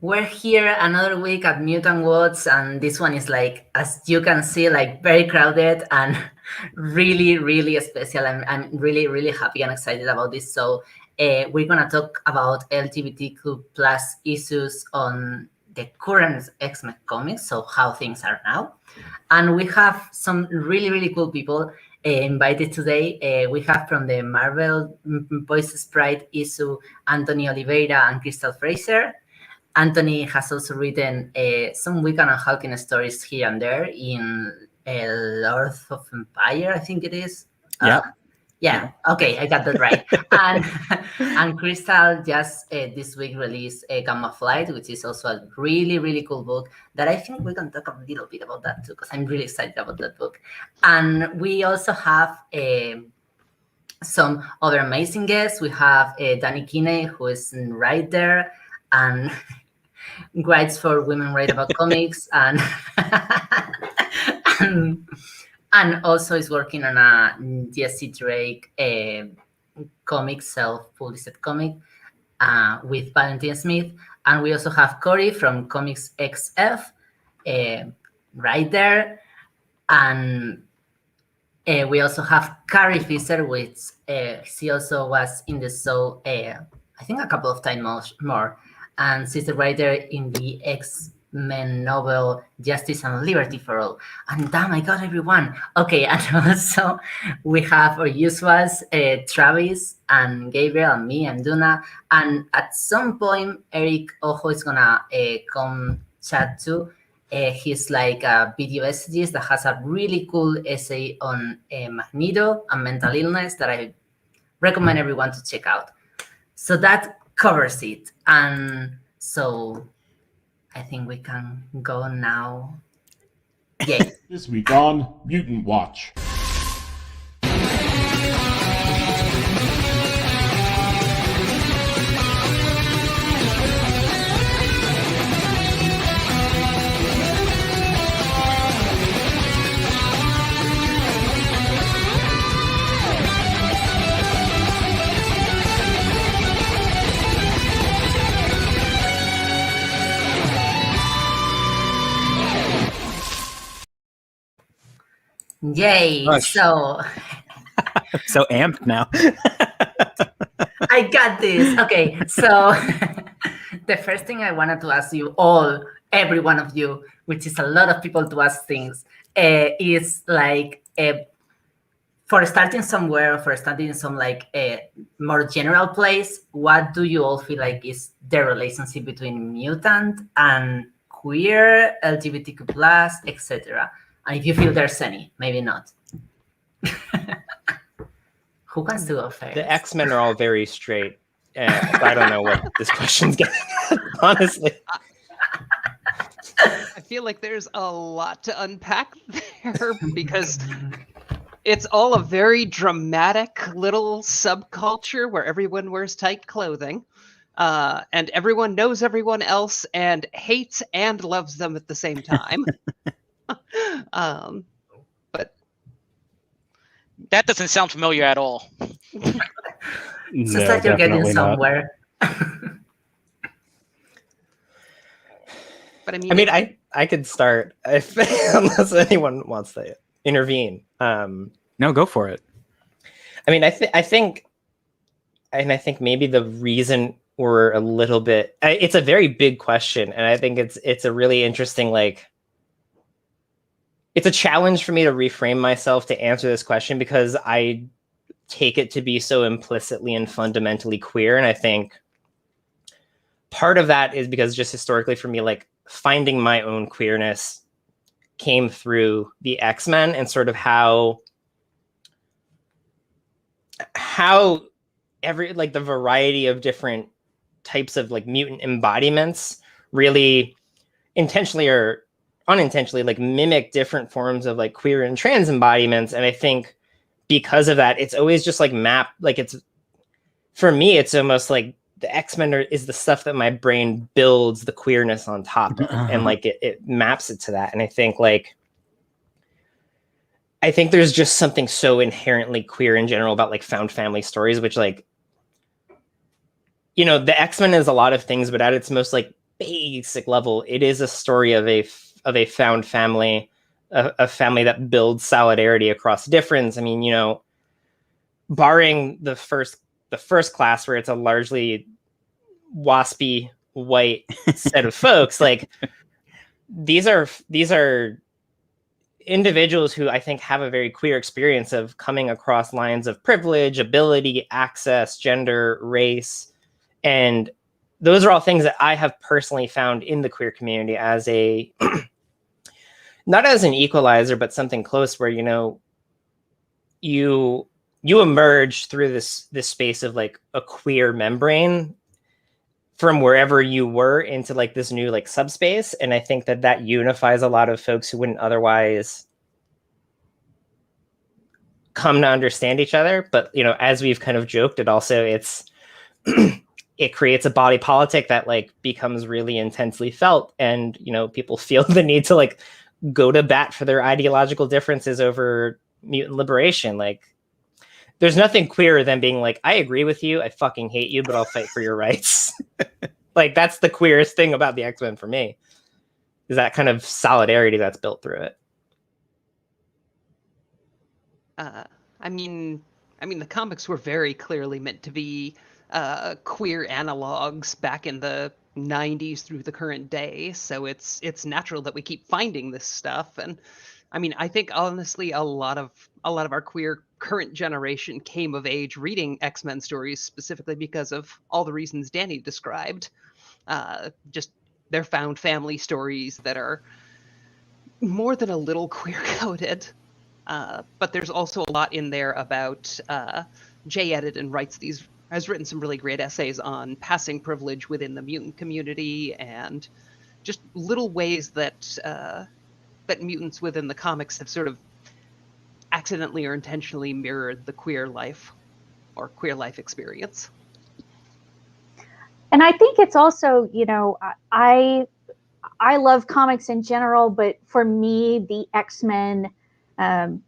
We're here another week at Mutant Watch, and this one is like, as you can see, like very crowded and really, really special. I'm really, really happy and excited about this. So we're gonna talk about LGBTQ plus issues on the current X-Men comics, so how things are now. And we have some really, really cool people invited today. We have from the Marvel Voice Sprite issue, Anthony Oliveira and Crystal Fraser. Anthony has also written some Wiccan and Hulkling stories here and there in Lord of Empyre, I think it is. Yeah. Okay, I got that right. and Crystal just this week released Gamma Flight, which is also a really, really cool book that I think we can talk a little bit about that too, because I'm really excited about that book. And we also have some other amazing guests. We have DANI KINNEY, who is right there and writes for Women Write About Comics, and and also is working on a Jessie Drake comic, self-published comic with Valentin Smith. And we also have Corey from Comics XF right there. And we also have Carrie Fisher, which she also was in the show, I think a couple of times more. And she's the writer in the X-Men novel Justice and Liberty for All. And damn, I got everyone. Okay, and also we have our usuals, Travis and Gabriel and me and Duna. And at some point, ERIK OJO is gonna come chat too. He's like a video essayist that has a really cool essay on Magneto and mental illness that I recommend everyone to check out. So that covers it. And so I think we can go now. Yay. This week on Mutant Watch. Yay. Gosh. So so amped now. I got this. Okay, so the first thing I wanted to ask you all, every one of you, which is a lot of people to ask things, is like, for starting somewhere, for starting some like a more general place, what do you all feel like is the relationship between mutant and queer, LGBTQ plus, etc.? And if you feel there's any, maybe not. Who wants to go first? The X-Men are all very straight. I don't know what this question's getting at, honestly. I feel like there's a lot to unpack there because it's all a very dramatic little subculture where everyone wears tight clothing and everyone knows everyone else and hates and loves them at the same time. But that doesn't sound familiar at all. It's just like you're getting somewhere. But I mean, I could start if unless anyone wants to intervene. No, go for it. I mean, I think maybe the reason we're a little bit. It's a very big question, and I think it's a really interesting It's a challenge for me to reframe myself to answer this question because I take it to be so implicitly and fundamentally queer, and I think part of that is because just historically for me, like finding my own queerness came through the X-Men and sort of how every like the variety of different types of like mutant embodiments really intentionally or unintentionally like mimic different forms of like queer and trans embodiments. And I think because of that, it's always just like it's for me, it's almost like the X-Men is the stuff that my brain builds the queerness on top of, and like it maps it to that. And I think there's just something so inherently queer in general about like found family stories, which like, you know, the X-Men is a lot of things, but at its most like basic level, it is a story of a found family, a family that builds solidarity across difference. I mean, you know, barring the first class where it's a largely waspy white set of folks, like these are individuals who I think have a very queer experience of coming across lines of privilege, ability, access, gender, race, and those are all things that I have personally found in the queer community as a not as an equalizer, but something close where, you know, you emerge through this space of like a queer membrane from wherever you were into like this new like subspace. And I think that unifies a lot of folks who wouldn't otherwise come to understand each other. But, you know, as we've kind of joked, it also, it creates a body politic that like becomes really intensely felt. And, you know, people feel the need to like go to bat for their ideological differences over mutant liberation. Like, there's nothing queerer than being like, I agree with you, I fucking hate you, but I'll fight for your rights. Like, that's the queerest thing about the X-Men for me, is that kind of solidarity that's built through it. I mean, the comics were very clearly meant to be queer analogs back in the 90s through the current day, so it's natural that we keep finding this stuff. And I mean, I think honestly a lot of our queer current generation came of age reading X-Men stories specifically because of all the reasons Danny described. Just their found family stories that are more than a little queer coded. But there's also a lot in there about Jay has written some really great essays on passing privilege within the mutant community and just little ways that that mutants within the comics have sort of accidentally or intentionally mirrored the queer life or queer life experience. And I think it's also, you know, I love comics in general, but for me, the X-Men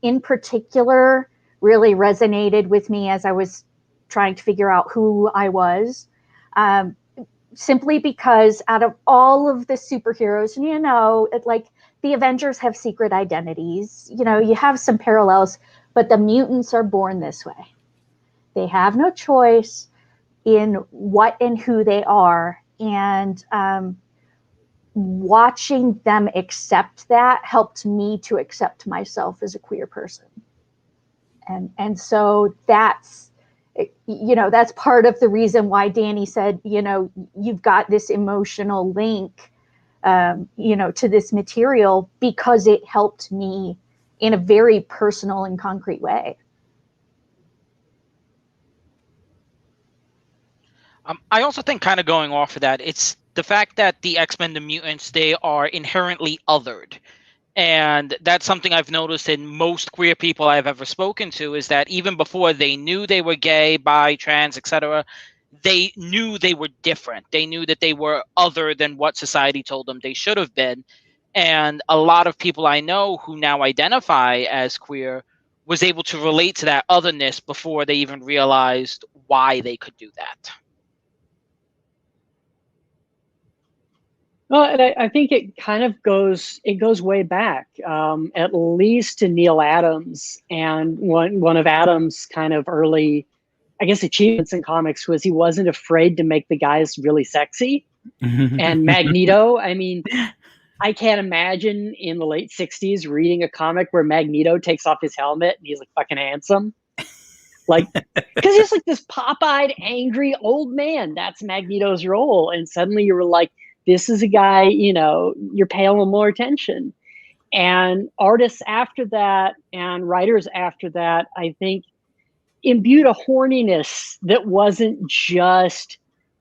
in particular really resonated with me as I was trying to figure out who I was. Simply because out of all of the superheroes, and you know, like the Avengers have secret identities, you know, you have some parallels, but the mutants are born this way. They have no choice in what and who they are. And watching them accept that helped me to accept myself as a queer person. And so that's, you know, that's part of the reason why Danny said, you know, you've got this emotional link, you know, to this material, because it helped me in a very personal and concrete way. I also think, kind of going off of that, it's the fact that the X-Men, the mutants, they are inherently othered. And that's something I've noticed in most queer people I've ever spoken to, is that even before they knew they were gay, bi, trans, etc., they knew they were different. They knew that they were other than what society told them they should have been. And a lot of people I know who now identify as queer was able to relate to that otherness before they even realized why they could do that. Well, and I think it kind of goes way back, at least to Neil Adams. And one of Adams' kind of early, I guess, achievements in comics was he wasn't afraid to make the guys really sexy. And Magneto, I mean, I can't imagine in the late 60s reading a comic where Magneto takes off his helmet and he's like fucking handsome. Like, because he's like this pop-eyed, angry old man. That's Magneto's role. And suddenly you were like, this is a guy, you know, you're paying a little more attention. And artists after that and writers after that, I think, imbued a horniness that wasn't just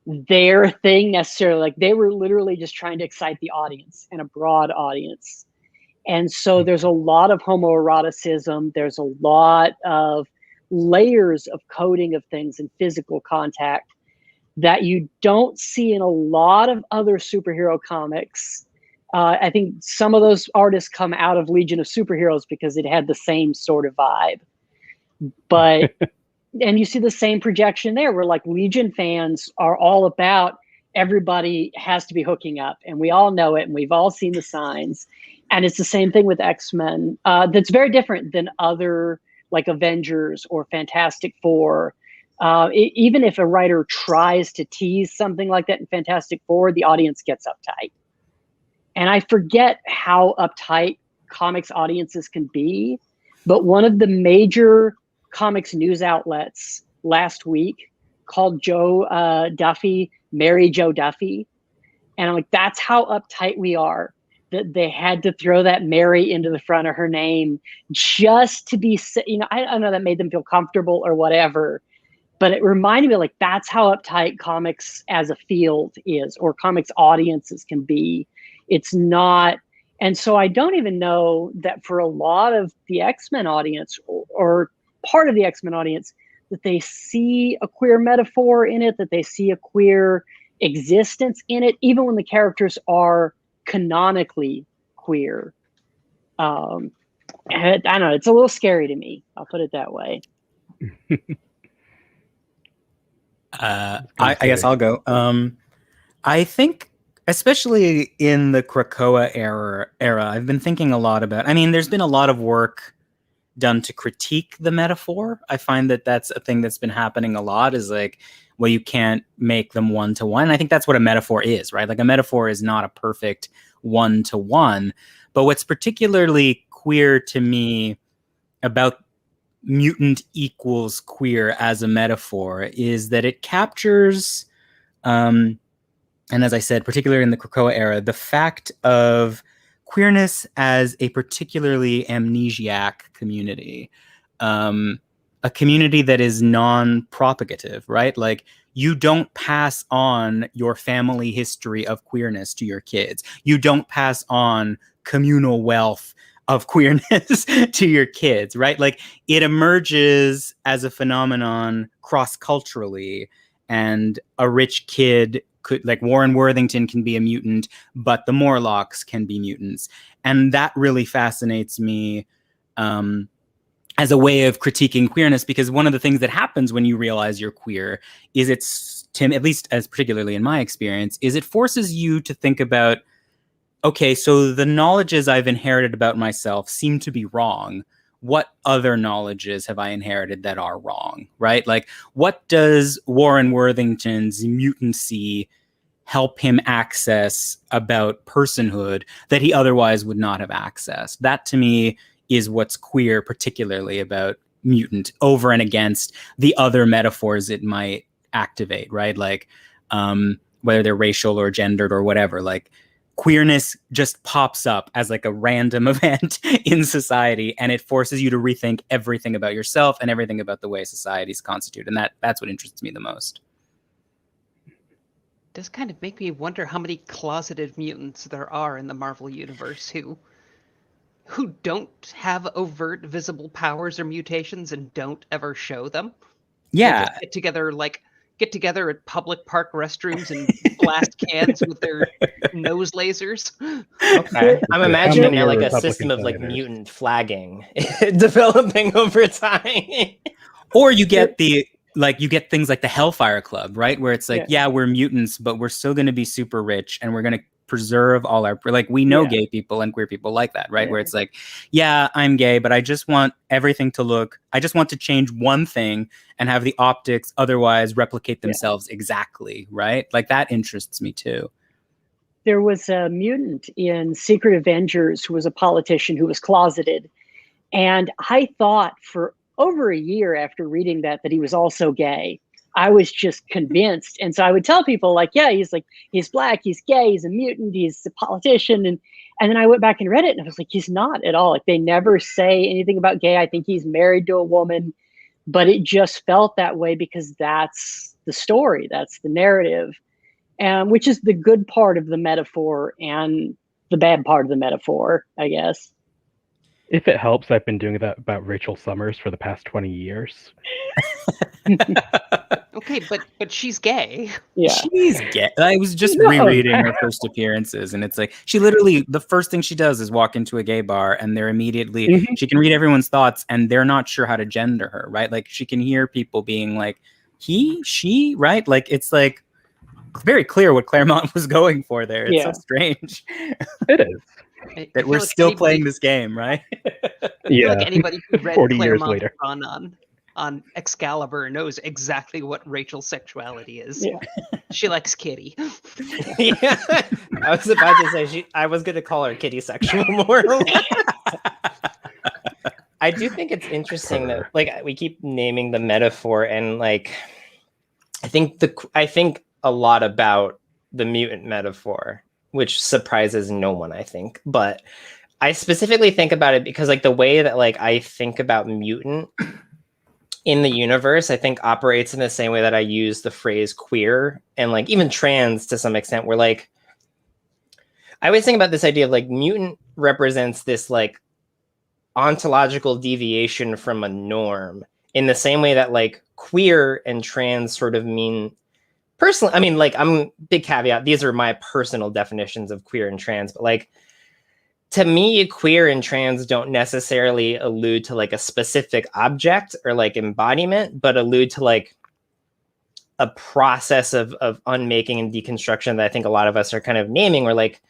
their thing necessarily. Like, they were literally just trying to excite the audience and a broad audience. And so there's a lot of homoeroticism. There's a lot of layers of coding of things and physical contact that you don't see in a lot of other superhero comics. I think some of those artists come out of Legion of Superheroes because it had the same sort of vibe. But, and you see the same projection there where like Legion fans are all about everybody has to be hooking up, and we all know it, and we've all seen the signs. And it's the same thing with X-Men. That's very different than other like Avengers or Fantastic Four. Even if a writer tries to tease something like that in Fantastic Four, the audience gets uptight. And I forget how uptight comics audiences can be, but one of the major comics news outlets last week called Joe Duffy, Mary Jo Duffy. And I'm like, that's how uptight we are, that they had to throw that Mary into the front of her name just to be, I don't know, that made them feel comfortable or whatever. But it reminded me, like, that's how uptight comics as a field is, or comics audiences can be. It's not. And so I don't even know that for a lot of the X-Men audience, or part of the X-Men audience, that they see a queer metaphor in it, that they see a queer existence in it, even when the characters are canonically queer. And I don't know, it's a little scary to me. I'll put it that way. I guess I'll go. I think, especially in the Krakoa era, I've been thinking a lot about, I mean, there's been a lot of work done to critique the metaphor. I find that that's a thing that's been happening a lot, is like, well, you can't make them one-to-one. I think that's what a metaphor is, right? Like, a metaphor is not a perfect one-to-one. But what's particularly queer to me about mutant equals queer as a metaphor is that it captures, and as I said, particularly in the Krakoa era, the fact of queerness as a particularly amnesiac community, a community that is non-propagative, right? Like, you don't pass on your family history of queerness to your kids. You don't pass on communal wealth of queerness to your kids, right? Like, it emerges as a phenomenon cross-culturally, and a rich kid could, like, Warren Worthington can be a mutant, but the Morlocks can be mutants. And that really fascinates me as a way of critiquing queerness, because one of the things that happens when you realize you're queer is at least as particularly in my experience, is it forces you to think about, okay, so the knowledges I've inherited about myself seem to be wrong. What other knowledges have I inherited that are wrong, right? Like, what does Warren Worthington's mutancy help him access about personhood that he otherwise would not have accessed? That, to me, is what's queer, particularly about mutant, over and against the other metaphors it might activate, right? Like, whether they're racial or gendered or whatever, like, queerness just pops up as like a random event in society, and it forces you to rethink everything about yourself and everything about the way societies constitute. And that's what interests me the most. It does kind of make me wonder how many closeted mutants there are in the Marvel universe who don't have overt visible powers or mutations and don't ever show them. Yeah. They just get together at public park restrooms and blast cans with their nose lasers. Okay. I'm imagining many like a Republican system of like senators? mutant flagging developing over time. Or you get things like the Hellfire Club, right? Where it's like, yeah, we're mutants, but we're still going to be super rich, and we're going to preserve all our, like, we know gay people and queer people like that, right? Where it's like, yeah, I'm gay, but I just want everything to look, I just want to change one thing and have the optics otherwise replicate themselves exactly, right? Like, that interests me too. There was a mutant in Secret Avengers who was a politician who was closeted. And I thought for over a year after reading that he was also gay. I was just convinced. And so I would tell people, like, yeah, he's black, he's gay, he's a mutant, he's a politician. And then I went back and read it, and I was like, he's not at all. Like, they never say anything about gay. I think he's married to a woman, but it just felt that way because that's the story, that's the narrative, which is the good part of the metaphor and the bad part of the metaphor, I guess. If it helps, I've been doing that about Rachel Summers for the past 20 years. Okay, but she's gay. Yeah, she's gay. I was just rereading her first appearances, and it's like, she literally, the first thing she does is walk into a gay bar, and they're immediately, she can read everyone's thoughts, and they're not sure how to gender her, right? Like, she can hear people being like, he, she, right? Like, it's like, very clear what Claremont was going for there. It's Yeah. so strange It is. that we're still playing this game, right? I feel Yeah. like anybody who read 40 years Claremont's later. run on Excalibur knows exactly what Rachel's sexuality is. Yeah. She likes Kitty. Yeah, I was about to say I was going to call her kitty sexual more. I do think it's interesting that like we keep naming the metaphor, and like I think a lot about the mutant metaphor, which surprises no one, I think. But I specifically think about it because like the way that like I think about mutant in the universe, I think operates in the same way that I use the phrase queer and like even trans to some extent, where like I always think about this idea of like mutant represents this like ontological deviation from a norm in the same way that like queer and trans sort of mean personally. I mean, like I'm big caveat. These are my personal definitions of queer and trans, but like to me, queer and trans don't necessarily allude to like a specific object or like embodiment, but allude to like a process of unmaking and deconstruction that I think a lot of us are kind of naming, where like,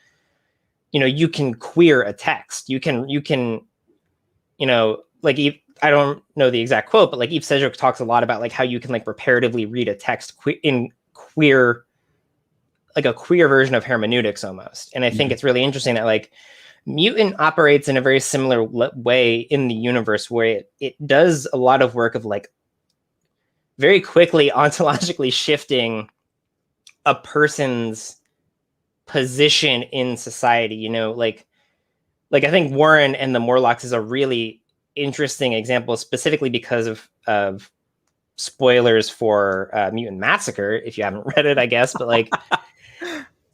you know, you can queer a text. You can, you know, like I don't know the exact quote, but like Eve Sedgwick talks a lot about like how you can like reparatively read a text in queer, like a queer version of hermeneutics almost. And I think it's really interesting that like Mutant operates in a very similar way in the universe, where it does a lot of work of like very quickly ontologically shifting a person's position in society. You know, like I think Warren and the Morlocks is a really interesting example, specifically because of spoilers for Mutant Massacre, if you haven't read it, I guess. But like,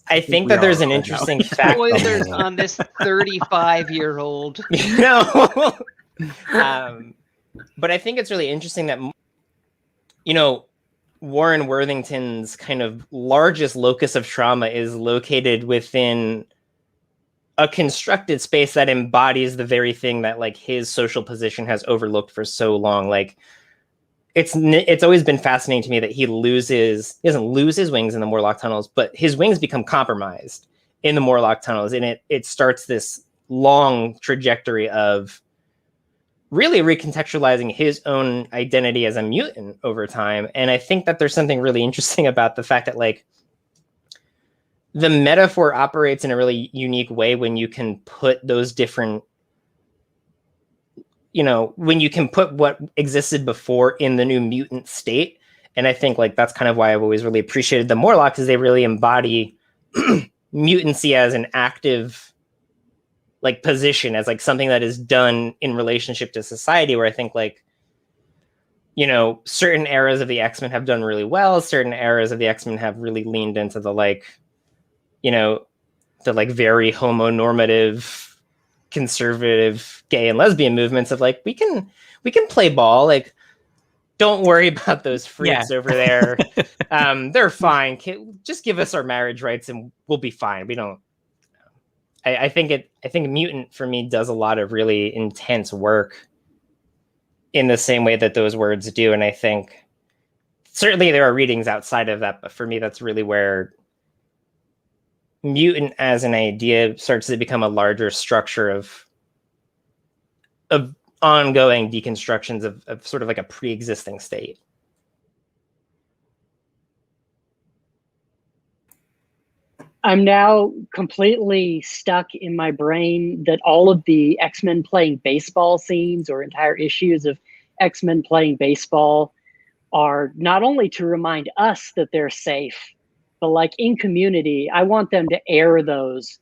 I think that there's an interesting fact. Spoilers on this 35-year-old. No. But I think it's really interesting that, you know, Warren Worthington's kind of largest locus of trauma is located within a constructed space that embodies the very thing that like his social position has overlooked for so long. Like it's always been fascinating to me that he doesn't lose his wings in the Morlock tunnels, but his wings become compromised in the Morlock tunnels. And it starts this long trajectory of really recontextualizing his own identity as a mutant over time. And I think that there's something really interesting about the fact that like the metaphor operates in a really unique way when you can put those different, you know, when you can put what existed before in the new mutant state. And I think like that's kind of why I've always really appreciated the Morlocks, is they really embody mutancy as an active like position, as like something that is done in relationship to society, where I think like, you know, certain eras of the X-Men have done really well. Certain eras of the X-Men have really leaned into the like, you know, the like very homonormative, conservative gay and lesbian movements of like, we can play ball. Like, don't worry about those freaks over there. They're fine. Just give us our marriage rights and we'll be fine. We don't. I think Mutant for me does a lot of really intense work in the same way that those words do. And I think certainly there are readings outside of that, but for me, that's really where Mutant as an idea starts to become a larger structure of ongoing deconstructions of sort of like a pre-existing state. I'm now completely stuck in my brain that all of the X-Men playing baseball scenes or entire issues of X-Men playing baseball are not only to remind us that they're safe, but like in community, I want them to air those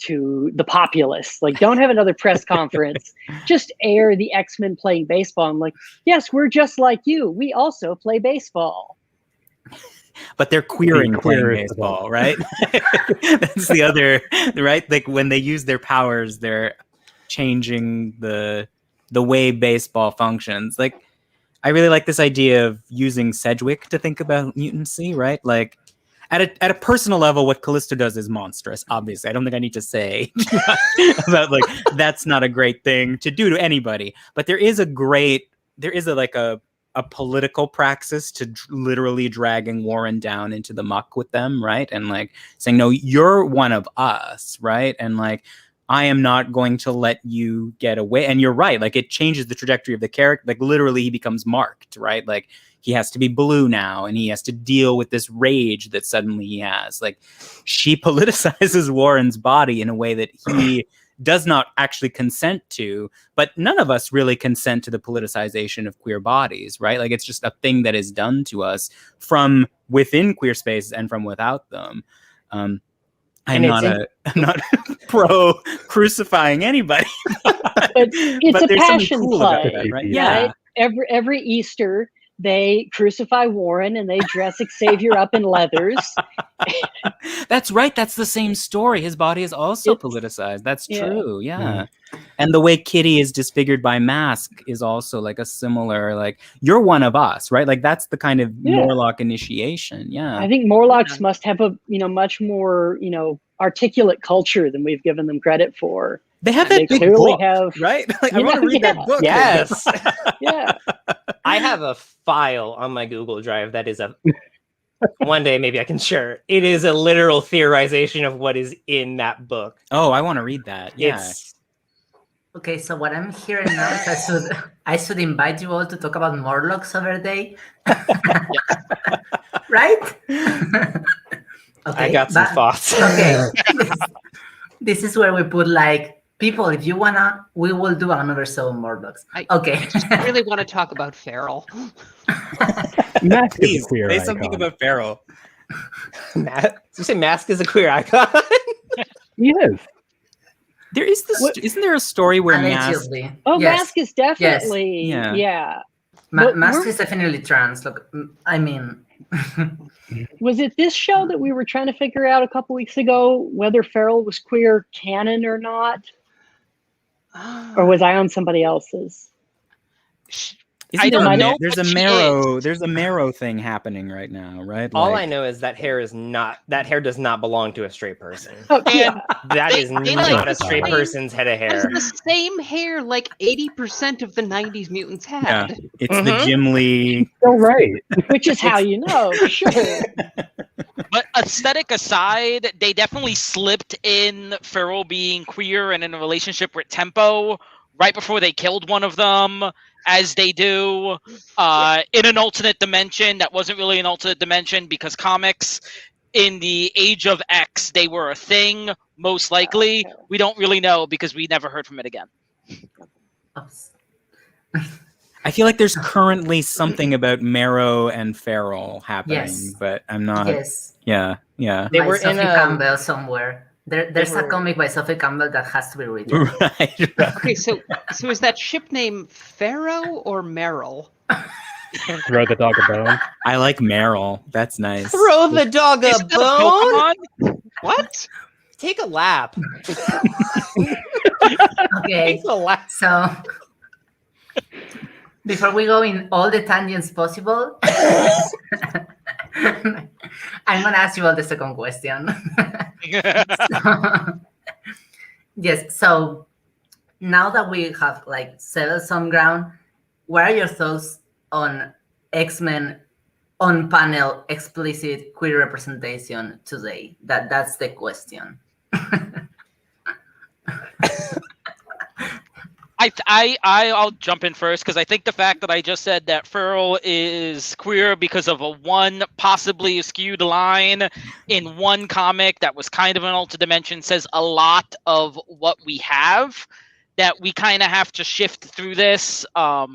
to the populace. Like, don't have another press conference, just air the X-Men playing baseball. I'm like, yes, we're just like you. We also play baseball. But they're queering playing queer baseball, right? That's the other, right? Like when they use their powers, they're changing the way baseball functions. Like, I really like this idea of using Sedgwick to think about mutancy, right? Like, at a personal level, what Callisto does is monstrous. Obviously, I don't think I need to say about like that's not a great thing to do to anybody. But there is a a political praxis to literally dragging Warren down into the muck with them, right? And like saying, no, you're one of us, right? And like, I am not going to let you get away. And you're right, like it changes the trajectory of the character. Like literally he becomes marked, right? Like he has to be blue now and he has to deal with this rage that suddenly he has. Like she politicizes Warren's body in a way that he does not actually consent to, but none of us really consent to the politicization of queer bodies, right? Like it's just a thing that is done to us from within queer spaces and from without them. I'm not pro crucifying anybody, but it's a passion play, that, right? Yeah. Every Easter they crucify Warren and they dress Xavier up in leathers. That's right. That's the same story. His body is also politicized. That's true. Yeah. And the way Kitty is disfigured by Mask is also like a similar, like, you're one of us, right? Like that's the kind of Morlock initiation. Yeah. I think Morlocks must have a, much more, articulate culture than we've given them credit for. They have that big book, right? Like, I want to read that book. Yes. Yeah. I have a file on my Google Drive that is one day maybe I can share. It is a literal theorization of what is in that book. Oh, I want to read that. Yeah. Okay, so what I'm hearing now is I should invite you all to talk about Morlocks over day. Right? Okay, I got some thoughts. Okay. This is where we put like, people, if you wanna, we will do another show on Morlocks. Okay. I just really want to talk about Feral. Mask Please, is a queer say icon. something about Feral. Did you say Mask is a queer icon? Yes. There is this. Isn't there a story where Mask? Oh, Yes. Mask is definitely Yeah. Mask is definitely trans. Look, I mean, was it this show that we were trying to figure out a couple weeks ago whether Feral was queer canon or not? Or was I on somebody else's? I don't know. There's a marrow thing happening right now, right? All I know is that hair does not belong to a straight person. Oh, yeah. That is not a straight person's head of hair. Has the same hair like 80% of the 90s mutants had. Yeah, it's the Jim Lee. Still right. Which is how you know, for sure. But aesthetic aside, they definitely slipped in Feral being queer and in a relationship with Tempo right before they killed one of them, as they do in an alternate dimension that wasn't really an alternate dimension because comics in the Age of X, they were a thing, most likely. We don't really know because we never heard from it again. I feel like there's currently something about Marrow and Feral happening, Yes. but I'm not. yes. Yeah. They By were Sophie in Campbell somewhere. There's a comic by Sophie Campbell that has to be written. Right. Okay, so is that ship name Pharaoh or Meryl? Throw the dog a bone. I like Meryl. That's nice. Throw the dog a bone? What? Take a lap. Okay, Take a lap. so before we go in all the tangents possible, I'm gonna ask you all the second question. Yes, so now that we have like settled some ground, what are your thoughts on X-Men on panel explicit queer representation today? That's the question. I'll jump in first because I think the fact that I just said that Feral is queer because of a one possibly skewed line in one comic that was kind of an alternate dimension says a lot of what we have, that we kind of have to shift through this. A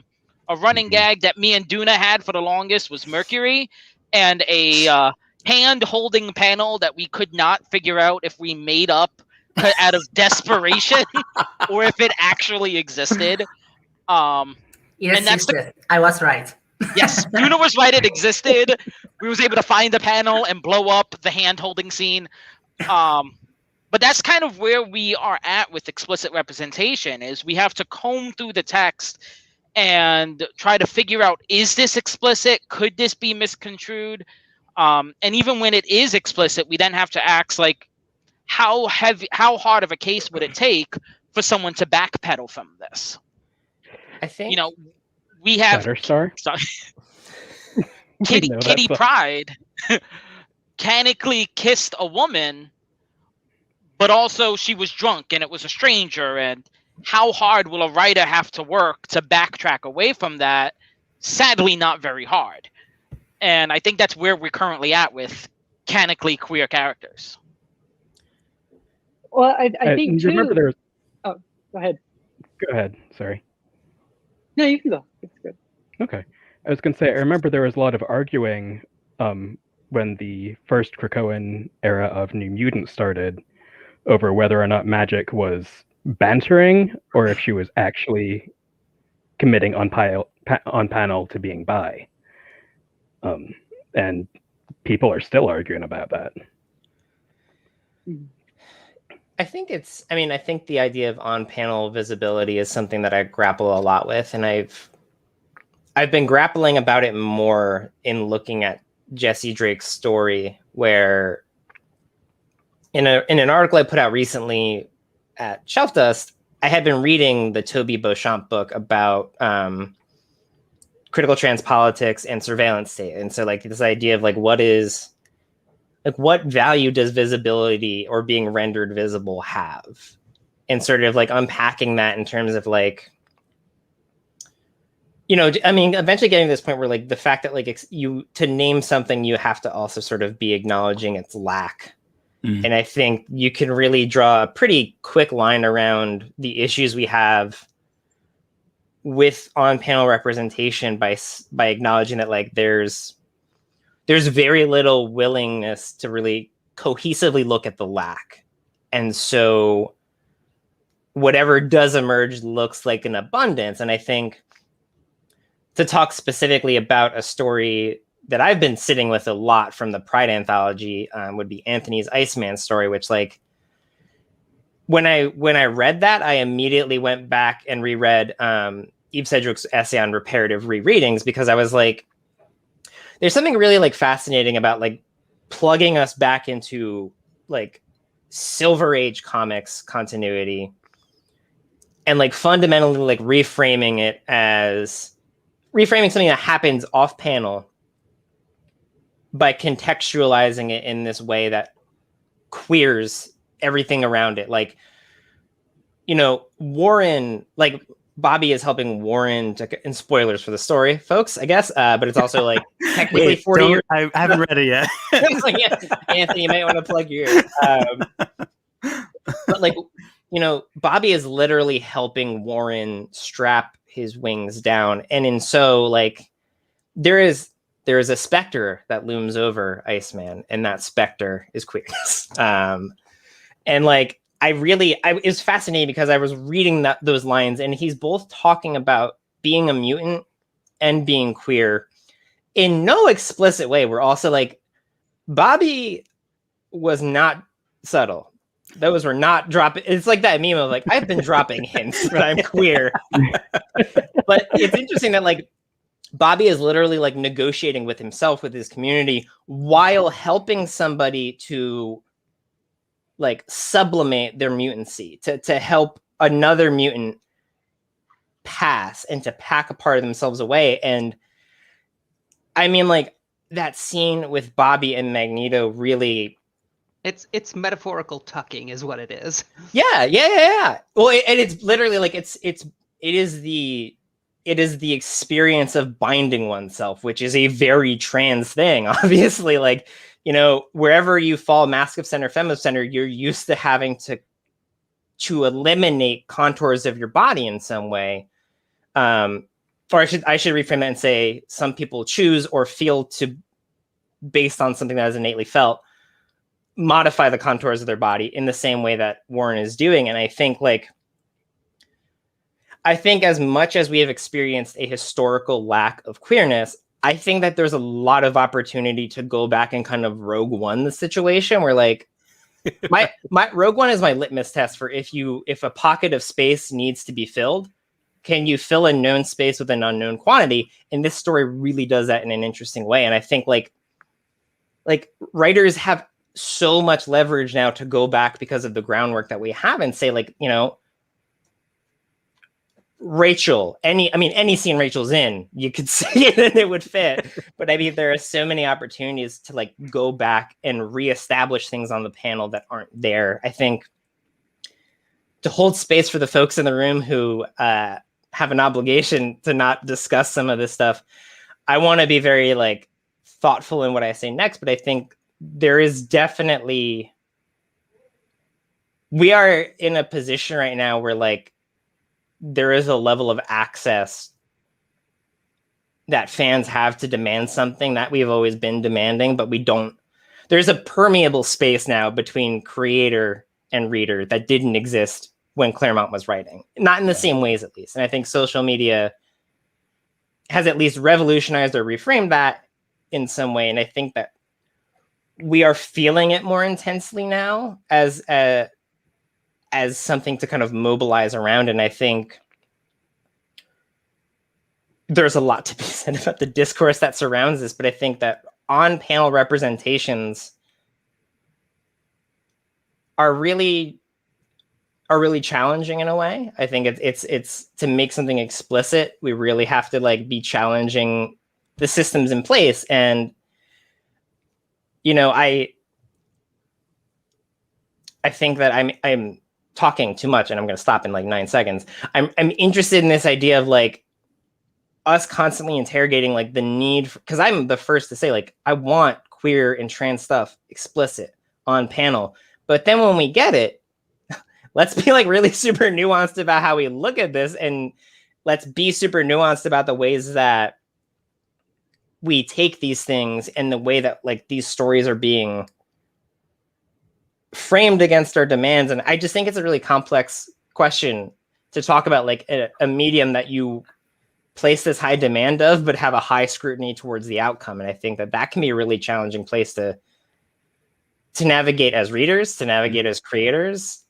running gag that me and Duna had for the longest was Mercury, and a hand holding panel that we could not figure out if we made up out of desperation or if it actually existed. It existed. I was right. Yes, Duna was right, it existed. We was able to find the panel and blow up the hand holding scene. But that's kind of where we are at with explicit representation, is we have to comb through the text and try to figure out, is this explicit? Could this be misconstrued? And even when it is explicit, we then have to ask, like, how hard of a case would it take for someone to backpedal from this? I think we have Shatterstar? sorry, No, that's Kitty the- Pryde canonically kissed a woman, but also she was drunk and it was a stranger. And how hard will a writer have to work to backtrack away from that? Sadly, not very hard. And I think that's where we're currently at with canonically queer characters. Well, I think you remember too. there was, Oh, go ahead. go ahead. Sorry. No, you can go. It's good. Okay. I was going to say, I remember there was a lot of arguing when the first Krakoan era of New Mutant started over whether or not Magic was bantering or if she was actually committing on panel to being bi. And people are still arguing about that. I think the idea of on-panel visibility is something that I grapple a lot with, and I've been grappling about it more in looking at Jessie Drake's story, where in an article I put out recently at Shelf Dust, I had been reading the Toby Beauchamp book about critical trans politics and surveillance state, and so like this idea of what value does visibility or being rendered visible have, and sort of like unpacking that in terms of like, eventually getting to this point where like the fact that like to name something, you have to also sort of be acknowledging its lack. And I think you can really draw a pretty quick line around the issues we have with on-panel representation by acknowledging that like there's very little willingness to really cohesively look at the lack. And so whatever does emerge looks like an abundance. And I think to talk specifically about a story that I've been sitting with a lot from the Pride anthology would be Anthony's Iceman story, which like when I read that, I immediately went back and reread Eve Sedgwick's essay on reparative rereadings, because I was like, there's something really like fascinating about like plugging us back into like Silver Age comics continuity and like fundamentally like reframing something that happens off panel by contextualizing it in this way that queers everything around it. Like, Warren, like Bobby is helping Warren and spoilers for the story, folks, I guess. But it's also like technically 40 years. I haven't read it yet. Like, yeah, Anthony, you might want to plug your ears. But like, Bobby is literally helping Warren strap his wings down. And in so like, there is a specter that looms over Iceman, and that specter is queerness. And like, it was fascinating because I was reading those lines, and he's both talking about being a mutant and being queer in no explicit way. We're also like, Bobby was not subtle. Those were not dropping. It's like that meme of like, I've been dropping hints that I'm queer. But it's interesting that like, Bobby is literally like negotiating with himself, with his community, while helping somebody to like sublimate their mutancy, to help another mutant pass and to pack a part of themselves away. And I mean, like that scene with Bobby and Magneto really, it's metaphorical tucking is what it is. Yeah. Well, and it's literally like it is the experience of binding oneself, which is a very trans thing. Obviously, like, wherever you fall, Mask of Center, Femme of Center, you're used to having to eliminate contours of your body in some way. Or I should reframe that and say some people choose or feel to, based on something that is innately felt, modify the contours of their body in the same way that Warren is doing. And I think as much as we have experienced a historical lack of queerness, I think that there's a lot of opportunity to go back and kind of Rogue One the situation where like my Rogue One is my litmus test for if a pocket of space needs to be filled, can you fill a known space with an unknown quantity? And this story really does that in an interesting way. And I think like writers have so much leverage now to go back because of the groundwork that we have and say like, Rachel, any scene Rachel's in, you could see it and it would fit. But I mean, there are so many opportunities to like go back and reestablish things on the panel that aren't there. I think to hold space for the folks in the room who have an obligation to not discuss some of this stuff, I want to be very like thoughtful in what I say next. But I think there is definitely, we are in a position right now where like there is a level of access that fans have to demand something that we've always been demanding, but we don't. There's a permeable space now between creator and reader that didn't exist when Claremont was writing, not in the same ways at least. And I think social media has at least revolutionized or reframed that in some way. And I think that we are feeling it more intensely now as something to kind of mobilize around. And I think there's a lot to be said about the discourse that surrounds this, but I think that on-panel representations are really challenging in a way. I think it's to make something explicit, we really have to like be challenging the systems in place. And, you know, I think that I'm talking too much and I'm going to stop in like 9 seconds. I'm interested in this idea of like us constantly interrogating like the need, because I'm the first to say like, I want queer and trans stuff explicit on panel. But then when we get it, let's be like really super nuanced about how we look at this, and let's be super nuanced about the ways that we take these things and the way that like these stories are being framed against our demands. And I just think it's a really complex question to talk about, like a medium that you place this high demand of, but have a high scrutiny towards the outcome. And I think that that can be a really challenging place to navigate as readers, to navigate as creators.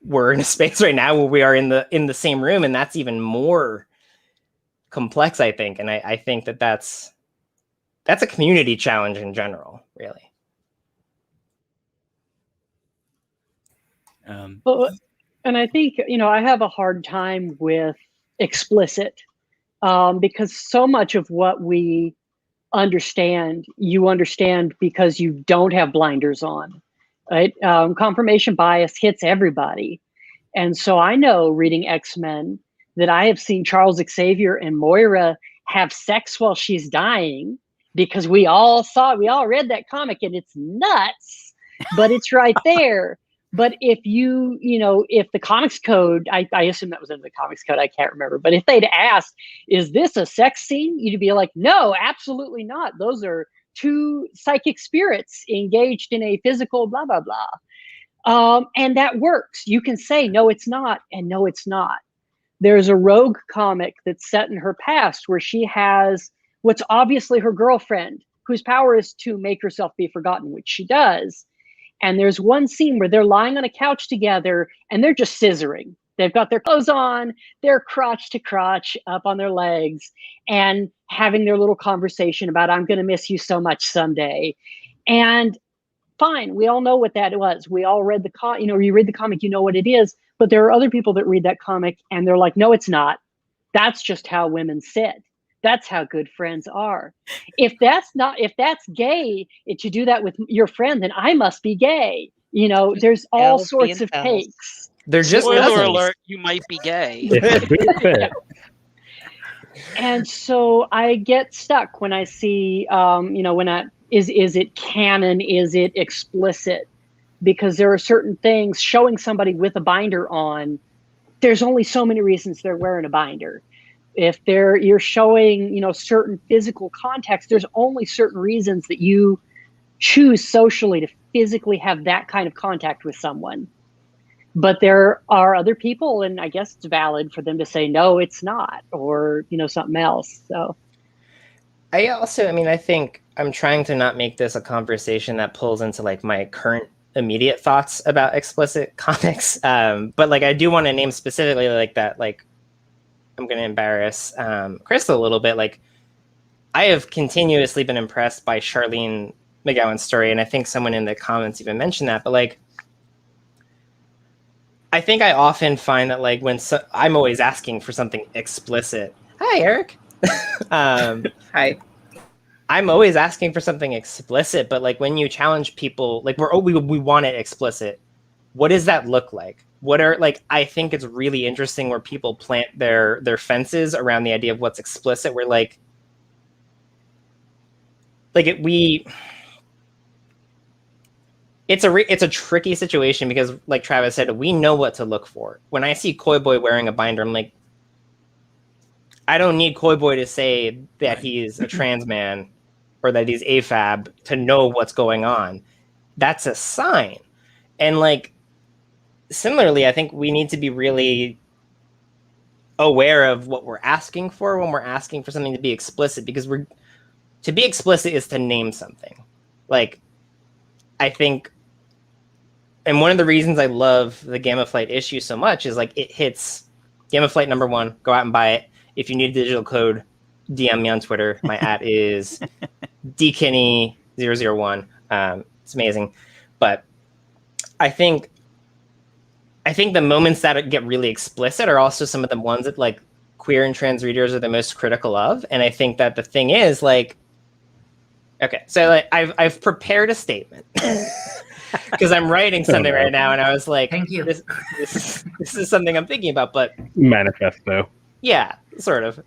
We're in a space right now where we are in the same room, and that's even more complex, I think. And I think that that's a community challenge in general, really. Well, and I think, you know, I have a hard time with explicit because so much of what we understand, you understand because you don't have blinders on, right? Confirmation bias hits everybody. And so I know reading X-Men that I have seen Charles Xavier and Moira have sex while she's dying, because we all read that comic and it's nuts, but it's right there. But if if the comics code, I assume that was in the comics code, I can't remember, but if they'd asked, is this a sex scene? You'd be like, no, absolutely not. Those are two psychic spirits engaged in a physical blah, blah, blah. And that works. You can say, no, it's not, and no, it's not. There's a rogue comic that's set in her past where she has what's obviously her girlfriend, whose power is to make herself be forgotten, which she does. And there's one scene where they're lying on a couch together and they're just scissoring. They've got their clothes on, they're crotch to crotch up on their legs and having their little conversation about, I'm going to miss you so much someday. And fine, we all know what that was. We all read you read the comic, you know what it is. But there are other people that read that comic and they're like, no, it's not. That's just how women sit. That's how good friends are. If that's gay, to do that with your friend, then I must be gay. You know, there's all sorts of takes. They're just spoiler alert, you might be gay. And so I get stuck when I see, is it canon? Is it explicit? Because there are certain things, showing somebody with a binder on, there's only so many reasons they're wearing a binder. If you're showing, certain physical context, there's only certain reasons that you choose socially to physically have that kind of contact with someone. But there are other people, and I guess it's valid for them to say, no, it's not, or, something else. So I think I'm trying to not make this a conversation that pulls into like my current immediate thoughts about explicit comics. But like, I do want to name specifically like that, like, I'm going to embarrass Crystal a little bit. Like, I have continuously been impressed by Charlene McGowan's story, and I think someone in the comments even mentioned that. But like, I think I often find that like I'm always asking for something explicit. Hi, Eric. Hi. I'm always asking for something explicit, but like when you challenge people, like we want it explicit. What does that look like? I think it's really interesting where people plant their fences around the idea of what's explicit. We're like it's a tricky situation because, like Travis said, we know what to look for. When I see Koi Boy wearing a binder, I'm like, I don't need Koi Boy to say that he's a trans man or that he's AFAB to know what's going on. That's a sign. And like, similarly, I think we need to be really aware of what we're asking for when we're asking for something to be explicit, because to be explicit is to name something. Like, I think, and one of the reasons I love the Gamma Flight issue so much is like it hits Gamma Flight #1. Go out and buy it. If you need a digital code, DM me on Twitter. My @ is DKinney001. It's amazing. But I think the moments that get really explicit are also some of the ones that like queer and trans readers are the most critical of. And I think that the thing is like, okay, so like I've prepared a statement because I'm writing something right now, and I was like, Thank you. This is something I'm thinking about, but Manifesto. yeah, sort of.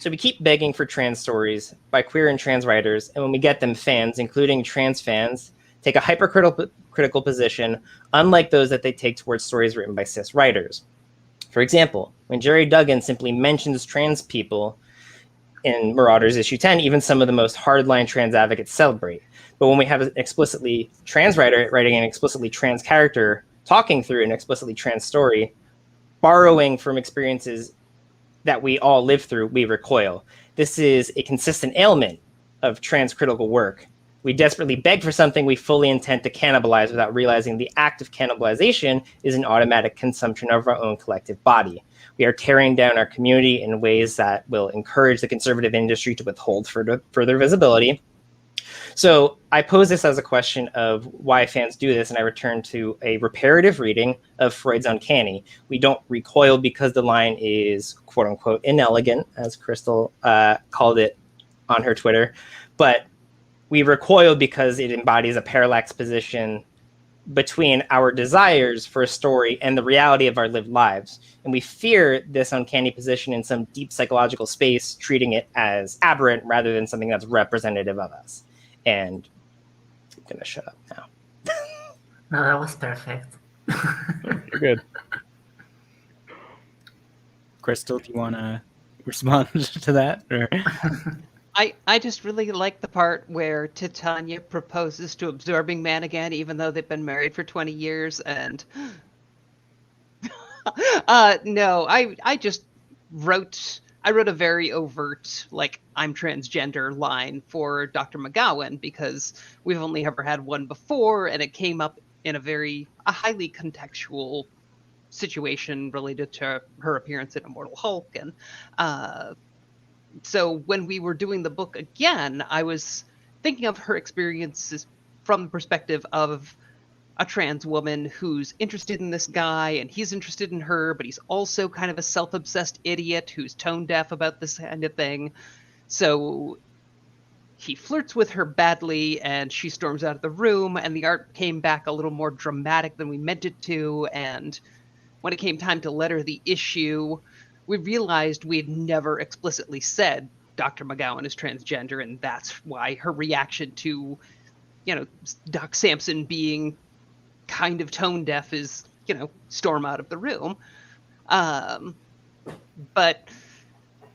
So we keep begging for trans stories by queer and trans writers, and when we get them, fans, including trans fans, take a hypercritical position, unlike those that they take towards stories written by cis writers. For example, when Jerry Duggan simply mentions trans people in Marauders issue 10, even some of the most hardline trans advocates celebrate. But when we have an explicitly trans writer writing an explicitly trans character, talking through an explicitly trans story, borrowing from experiences that we all live through, we recoil. This is a consistent ailment of trans critical work. We desperately beg for something we fully intend to cannibalize without realizing the act of cannibalization is an automatic consumption of our own collective body. We are tearing down our community in ways that will encourage the conservative industry to withhold further visibility. So I pose this as a question of why fans do this, and I return to a reparative reading of Freud's Uncanny. We don't recoil because the line is quote unquote inelegant, as Crystal called it on her Twitter, but we recoil because it embodies a parallax position between our desires for a story and the reality of our lived lives. And we fear this uncanny position in some deep psychological space, treating it as aberrant rather than something that's representative of us. And I'm going to shut up now. No, that was perfect. You're good. Crystal, do you want to respond to that? Or? I just really like the part where Titania proposes to Absorbing Man again, even though they've been married for 20 years. And no, I just wrote a very overt, like, I'm transgender line for Dr. McGowan, because we've only ever had one before, and it came up in a highly contextual situation related to her appearance in Immortal Hulk. And so when we were doing the book again, I was thinking of her experiences from the perspective of a trans woman who's interested in this guy and he's interested in her, but he's also kind of a self-obsessed idiot who's tone deaf about this kind of thing. So he flirts with her badly and she storms out of the room, and the art came back a little more dramatic than we meant it to. And when it came time to letter the issue, we realized we had never explicitly said Dr. McGowan is transgender, and that's why her reaction to, Doc Samson being kind of tone deaf is, storm out of the room. But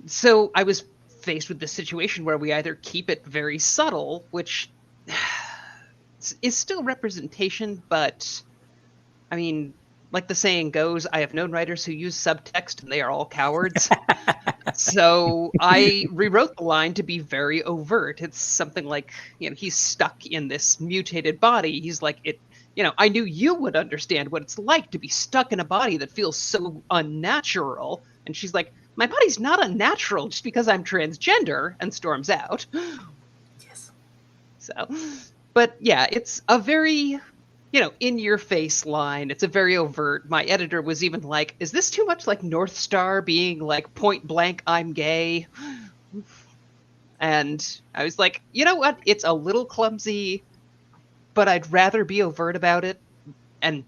so I was faced with this situation where we either keep it very subtle, which is still representation, but I mean, like the saying goes, I have known writers who use subtext and they are all cowards. So I rewrote the line to be very overt. It's something like, he's stuck in this mutated body. He's like, I knew you would understand what it's like to be stuck in a body that feels so unnatural. And she's like, my body's not unnatural just because I'm transgender, and storms out. Yes. So, but yeah, it's a very in your face line. It's a very overt. My editor was even like, is this too much like North Star being like point blank, I'm gay? And I was like, you know what? It's a little clumsy, but I'd rather be overt about it. And,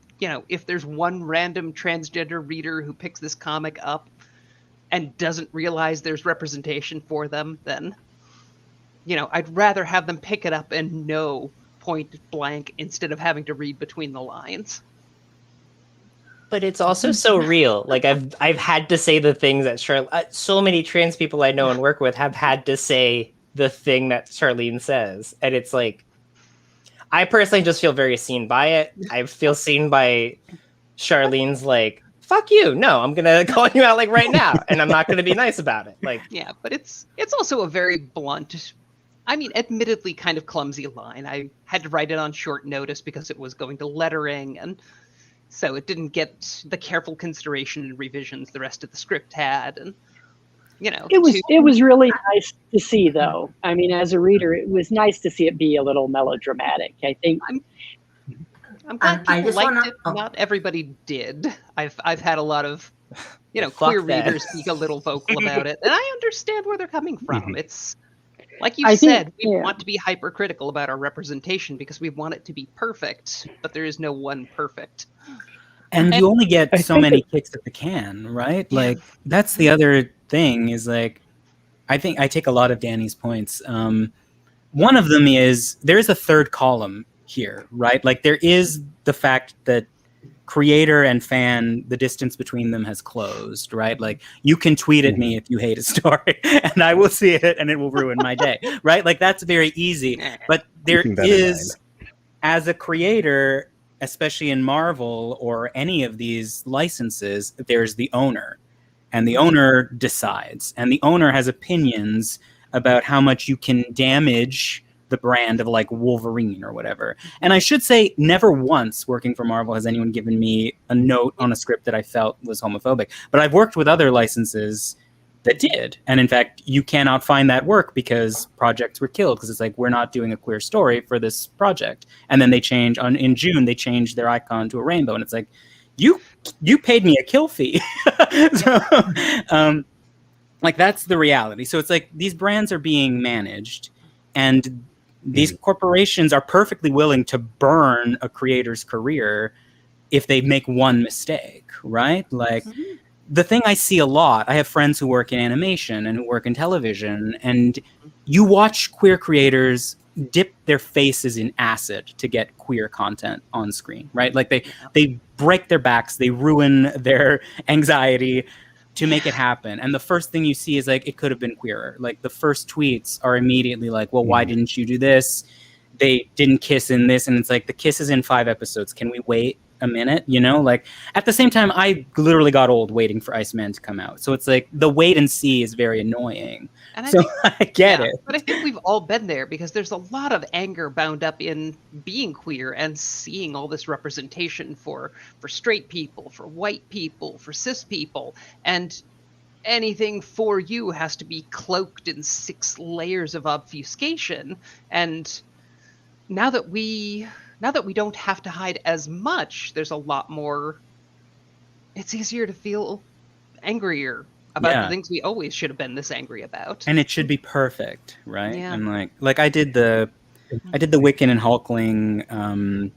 if there's one random transgender reader who picks this comic up and doesn't realize there's representation for them, then, I'd rather have them pick it up and know point blank instead of having to read between the lines. But it's also so real. Like I've had to say the things that so many trans people I know and work with have had to say the thing that Charlene says, and it's like, I personally just feel very seen by it. I feel seen by Charlene's like, fuck you. No, I'm gonna call you out like right now, and I'm not gonna be nice about it. Like, yeah, but it's also a very blunt, admittedly kind of clumsy line. I had to write it on short notice because it was going to lettering, and so it didn't get the careful consideration and revisions the rest of the script had. And it was really nice to see, though. As a reader, it was nice to see it be a little melodramatic. I think I'm glad people liked it. Not everybody did. I've had a lot of queer readers be a little vocal about it, and I understand where they're coming from. It's like you said, we want to be hypercritical about our representation because we want it to be perfect, but there is no one perfect. And you only get so many kicks at the can, right? Yeah. Like, that's the other thing is, like, I think I take a lot of Danny's points. One of them is there's a third column here, right? Like, there is the fact that creator and fan, the distance between them has closed, right? Like, you can tweet at me if you hate a story and I will see it and it will ruin my day, right? Like, that's very easy. But there is, as a creator, especially in Marvel or any of these licenses, there's the owner, and the owner decides, and the owner has opinions about how much you can damage the brand of, like, Wolverine or whatever. And I should say, never once working for Marvel has anyone given me a note on a script that I felt was homophobic. But I've worked with other licenses that did. And in fact, you cannot find that work because projects were killed, because it's like, we're not doing a queer story for this project. And then they change in June, they changed their icon to a rainbow. And it's like, you paid me a kill fee. So, like, that's the reality. So it's like, these brands are being managed, and these corporations are perfectly willing to burn a creator's career if they make one mistake, right? Like, the thing I see a lot, I have friends who work in animation and who work in television, and you watch queer creators dip their faces in acid to get queer content on screen, right? Like, they break their backs, they ruin their anxiety to make it happen. And the first thing you see is, like, it could have been queerer. Like, the first tweets are immediately like, well, why didn't you do this? They didn't kiss in this. And it's like, the kiss is in 5 episodes. Can we wait a minute? Like, at the same time, I literally got old waiting for Iceman to come out. So it's like, the wait and see is very annoying. And I get it. But I think we've all been there, because there's a lot of anger bound up in being queer and seeing all this representation for straight people, for white people, for cis people, and anything for you has to be cloaked in 6 layers of obfuscation. And now that we don't have to hide as much, there's a lot more. It's easier to feel angrier about the things we always should have been this angry about. And it should be perfect, right? Yeah. And like I did the Wiccan and Hulkling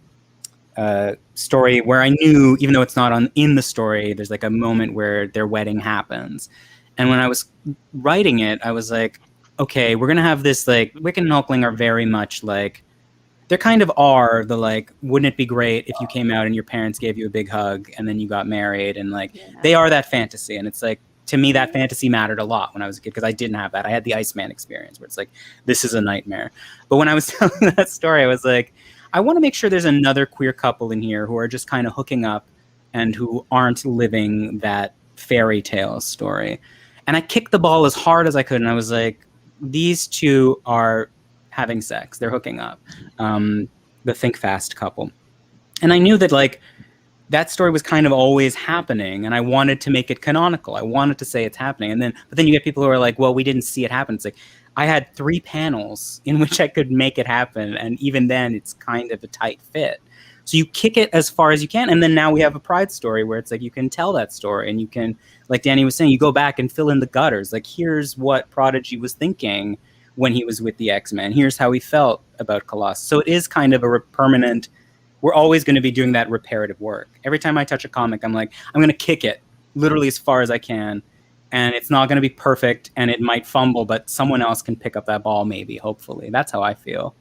story where I knew, even though it's not in the story, there's like a moment where their wedding happens. And when I was writing it, I was like, okay, we're gonna have this, like, Wiccan and Hulkling are very much like, they kind of are the, like, wouldn't it be great if you came out and your parents gave you a big hug and then you got married, and like, they are that fantasy. And it's like, to me, that fantasy mattered a lot when I was a kid, because I didn't have that. I had the Iceman experience where it's like, this is a nightmare. But when I was telling that story, I was like, I want to make sure there's another queer couple in here who are just kind of hooking up and who aren't living that fairy tale story. And I kicked the ball as hard as I could, and I was like, these two are having sex. They're hooking up. The Think Fast couple. And I knew that, like, that story was kind of always happening, and I wanted to make it canonical. I wanted to say it's happening. But then you get people who are like, well, we didn't see it happen. It's like, I had 3 panels in which I could make it happen, and even then it's kind of a tight fit. So you kick it as far as you can, and then now we have a pride story where it's like you can tell that story, and you can, like Danny was saying, you go back and fill in the gutters. Like, here's what Prodigy was thinking when he was with the X-Men. Here's how he felt about Colossus. So it is kind of a permanent, we're always going to be doing that reparative work. Every time I touch a comic, I'm like, I'm going to kick it literally as far as I can. And it's not going to be perfect, and it might fumble, but someone else can pick up that ball, maybe, hopefully. That's how I feel.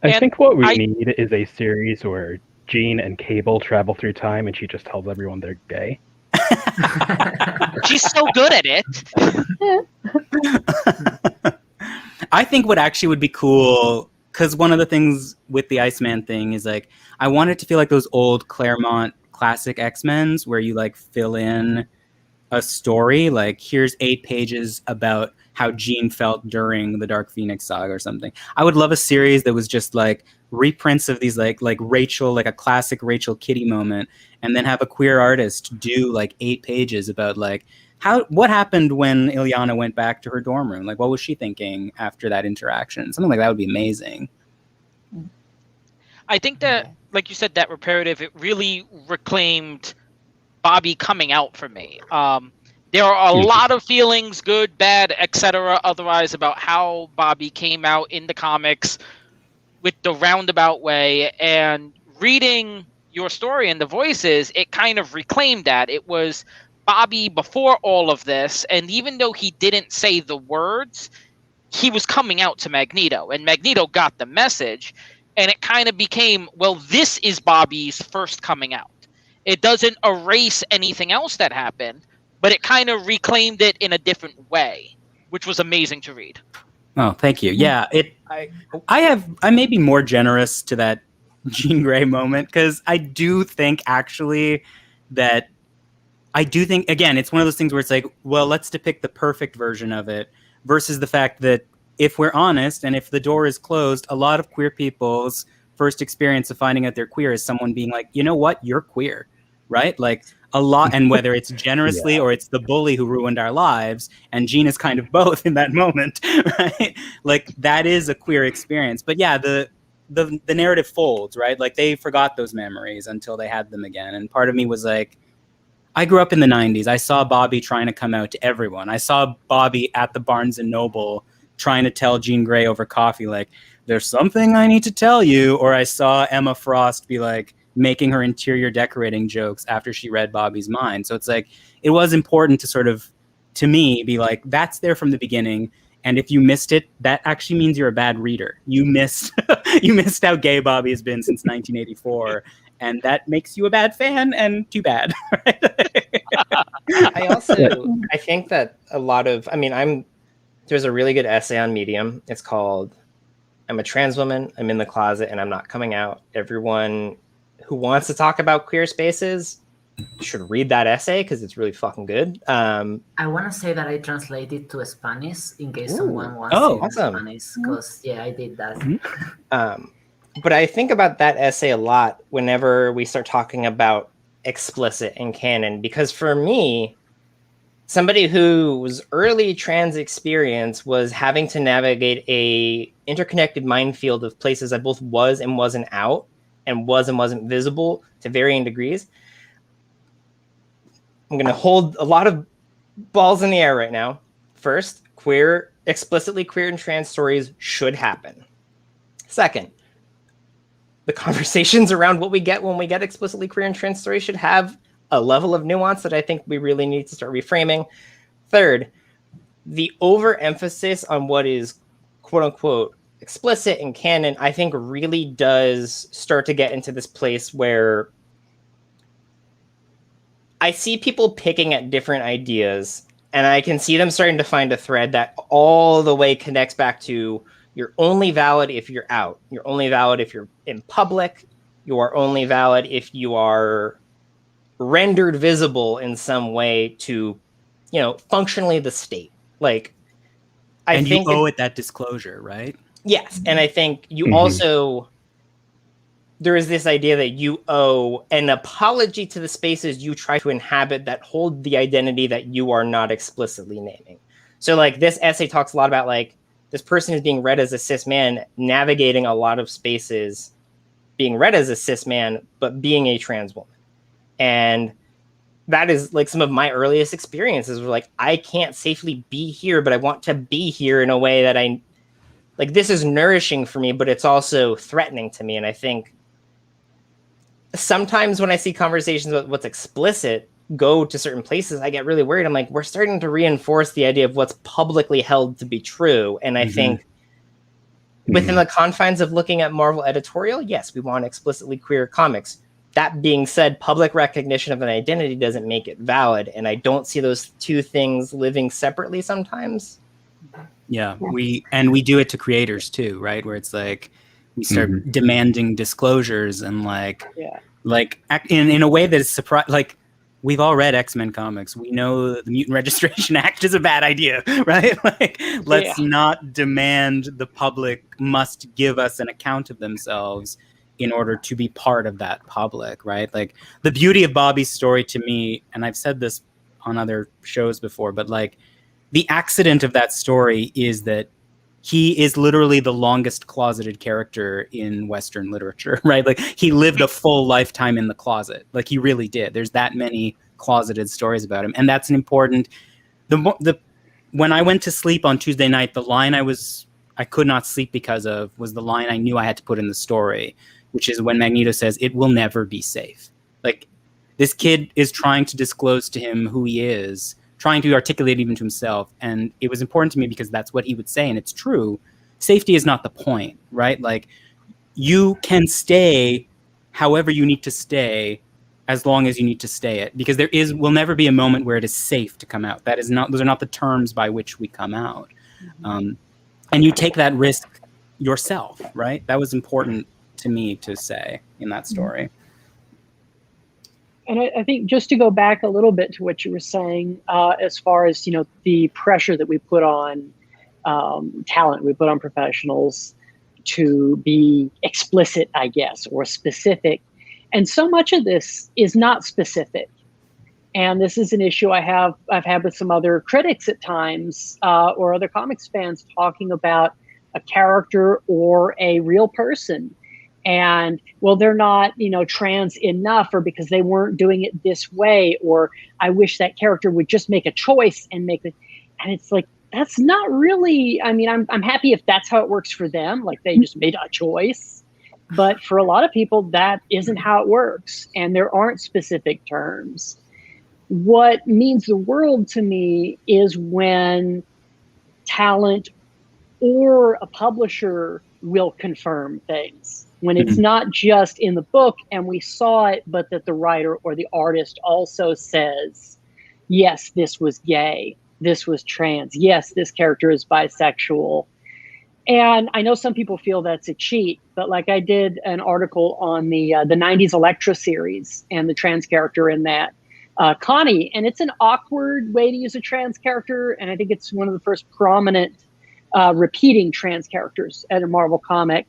I think what we need is a series where Jean and Cable travel through time and she just tells everyone they're gay. She's so good at it. I think what actually would be cool, because one of the things with the Iceman thing is, like, I want it to feel like those old Claremont classic X-Men's where you, like, fill in a story, like, here's 8 pages about how Jean felt during the Dark Phoenix saga or something. I would love a series that was just like reprints of these like Rachel, like a classic Rachel Kitty moment, and then have a queer artist do like 8 pages about like what happened when Ilyana went back to her dorm room. Like, what was she thinking after that interaction? Something like that would be amazing. I think that, like you said, that reparative, it really reclaimed Bobby coming out for me. There are a lot of feelings, good, bad, etc., otherwise, about how Bobby came out in the comics with the roundabout way. And reading your story and the voices, it kind of reclaimed that. It was Bobby before all of this, and even though he didn't say the words, he was coming out to Magneto, and Magneto got the message, and it kind of became, well, this is Bobby's first coming out. It doesn't erase anything else that happened, but it kind of reclaimed it in a different way, which was amazing to read. Oh, thank you. Yeah, I may be more generous to that Jean Grey moment, because I do think actually that again, it's one of those things where it's like, well, let's depict the perfect version of it versus the fact that if we're honest and if the door is closed, a lot of queer people's first experience of finding out they're queer is someone being like, you know what, you're queer, right? Like, a lot, and whether it's generously or it's the bully who ruined our lives, and Jean is kind of both in that moment, right? Like, that is a queer experience. But yeah, the narrative folds, right? Like, they forgot those memories until they had them again. And part of me was like, I grew up in the 90s. I saw Bobby trying to come out to everyone. I saw Bobby at the Barnes and Noble trying to tell Jean Grey over coffee, like, there's something I need to tell you. Or I saw Emma Frost be like, making her interior decorating jokes after she read Bobby's mind. So it's like, it was important to sort of, to me, be like, that's there from the beginning. And if you missed it, that actually means you're a bad reader. You missed how gay Bobby has been since 1984. And that makes you a bad fan, and too bad. I think that a lot of, there's a really good essay on Medium. It's called, I'm a trans woman, I'm in the closet, and I'm not coming out. Everyone who wants to talk about queer spaces should read that essay because it's really fucking good. I want to say that I translated to Spanish in case someone wants awesome. Spanish, because I did that. But I think about that essay a lot whenever we start talking about explicit and canon, because for me, somebody whose early trans experience was having to navigate a interconnected minefield of places I both was and wasn't out, and was and wasn't visible to varying degrees. I'm going to hold a lot of balls in the air right now. First, explicitly queer and trans stories should happen. Second, the conversations around what we get when we get explicitly queer and trans stories should have a level of nuance that I think we really need to start reframing. Third, the overemphasis on what is quote unquote explicit and canon, I think really does start to get into this place where I see people picking at different ideas, and I can see them starting to find a thread that all the way connects back to, you're only valid if you're out. You're only valid if you're in public. You are only valid if you are rendered visible in some way to, functionally the state. Like, I think you owe it that disclosure, right? Yes, and I think you also, there is this idea that you owe an apology to the spaces you try to inhabit that hold the identity that you are not explicitly naming. So like, this essay talks a lot about like, this person is being read as a cis man navigating a lot of spaces being read as a cis man, but being a trans woman. And that is like some of my earliest experiences were like, I can't safely be here, but I want to be here in a way that I like, this is nourishing for me, but it's also threatening to me. And I think sometimes when I see conversations about what's explicit go to certain places, I get really worried. I'm like, we're starting to reinforce the idea of what's publicly held to be true. And I think within the confines of looking at Marvel editorial, yes, we want explicitly queer comics. That being said, public recognition of an identity doesn't make it valid. And I don't see those two things living separately sometimes. Yeah, we do it to creators too, right? Where it's like we start demanding disclosures and like in a way that is surprise. Like we've all read X-Men comics. We know the Mutant Registration Act is a bad idea, right? Like let's not demand the public must give us an account of themselves in order to be part of that public, right? Like the beauty of Bobby's story to me, and I've said this on other shows before, but like the accident of that story is that he is literally the longest closeted character in Western literature, right? Like he lived a full lifetime in the closet. Like he really did. There's that many closeted stories about him. And that's an important, when I went to sleep on Tuesday night, the line I could not sleep because of was the line I knew I had to put in the story, which is when Magneto says, "It will never be safe." Like this kid is trying to disclose to him who he is, trying to articulate even to himself. And it was important to me because that's what he would say. And it's true. Safety is not the point, right? Like you can stay however you need to stay as long as you need to stay it, because will never be a moment where it is safe to come out. Those are not the terms by which we come out. And you take that risk yourself, right? That was important to me to say in that story. And I think just to go back a little bit to what you were saying, as far as, the pressure that we put on talent, we put on professionals to be explicit, I guess, or specific. And so much of this is not specific. And this is an issue I've had with some other critics at times, or other comics fans talking about a character or a real person. And well, they're not, trans enough, or because they weren't doing it this way, or I wish that character would just make a choice and make it. And it's like, that's not really, I mean, I'm happy if that's how it works for them. Like they just made a choice. But for a lot of people, that isn't how it works. And there aren't specific terms. What means the world to me is when talent or a publisher will confirm things. When it's not just in the book and we saw it, but that the writer or the artist also says, yes, this was gay, this was trans, yes, this character is bisexual. And I know some people feel that's a cheat, but like I did an article on the 90s Elektra series and the trans character in that, Connie, and it's an awkward way to use a trans character. And I think it's one of the first prominent repeating trans characters at a Marvel comic.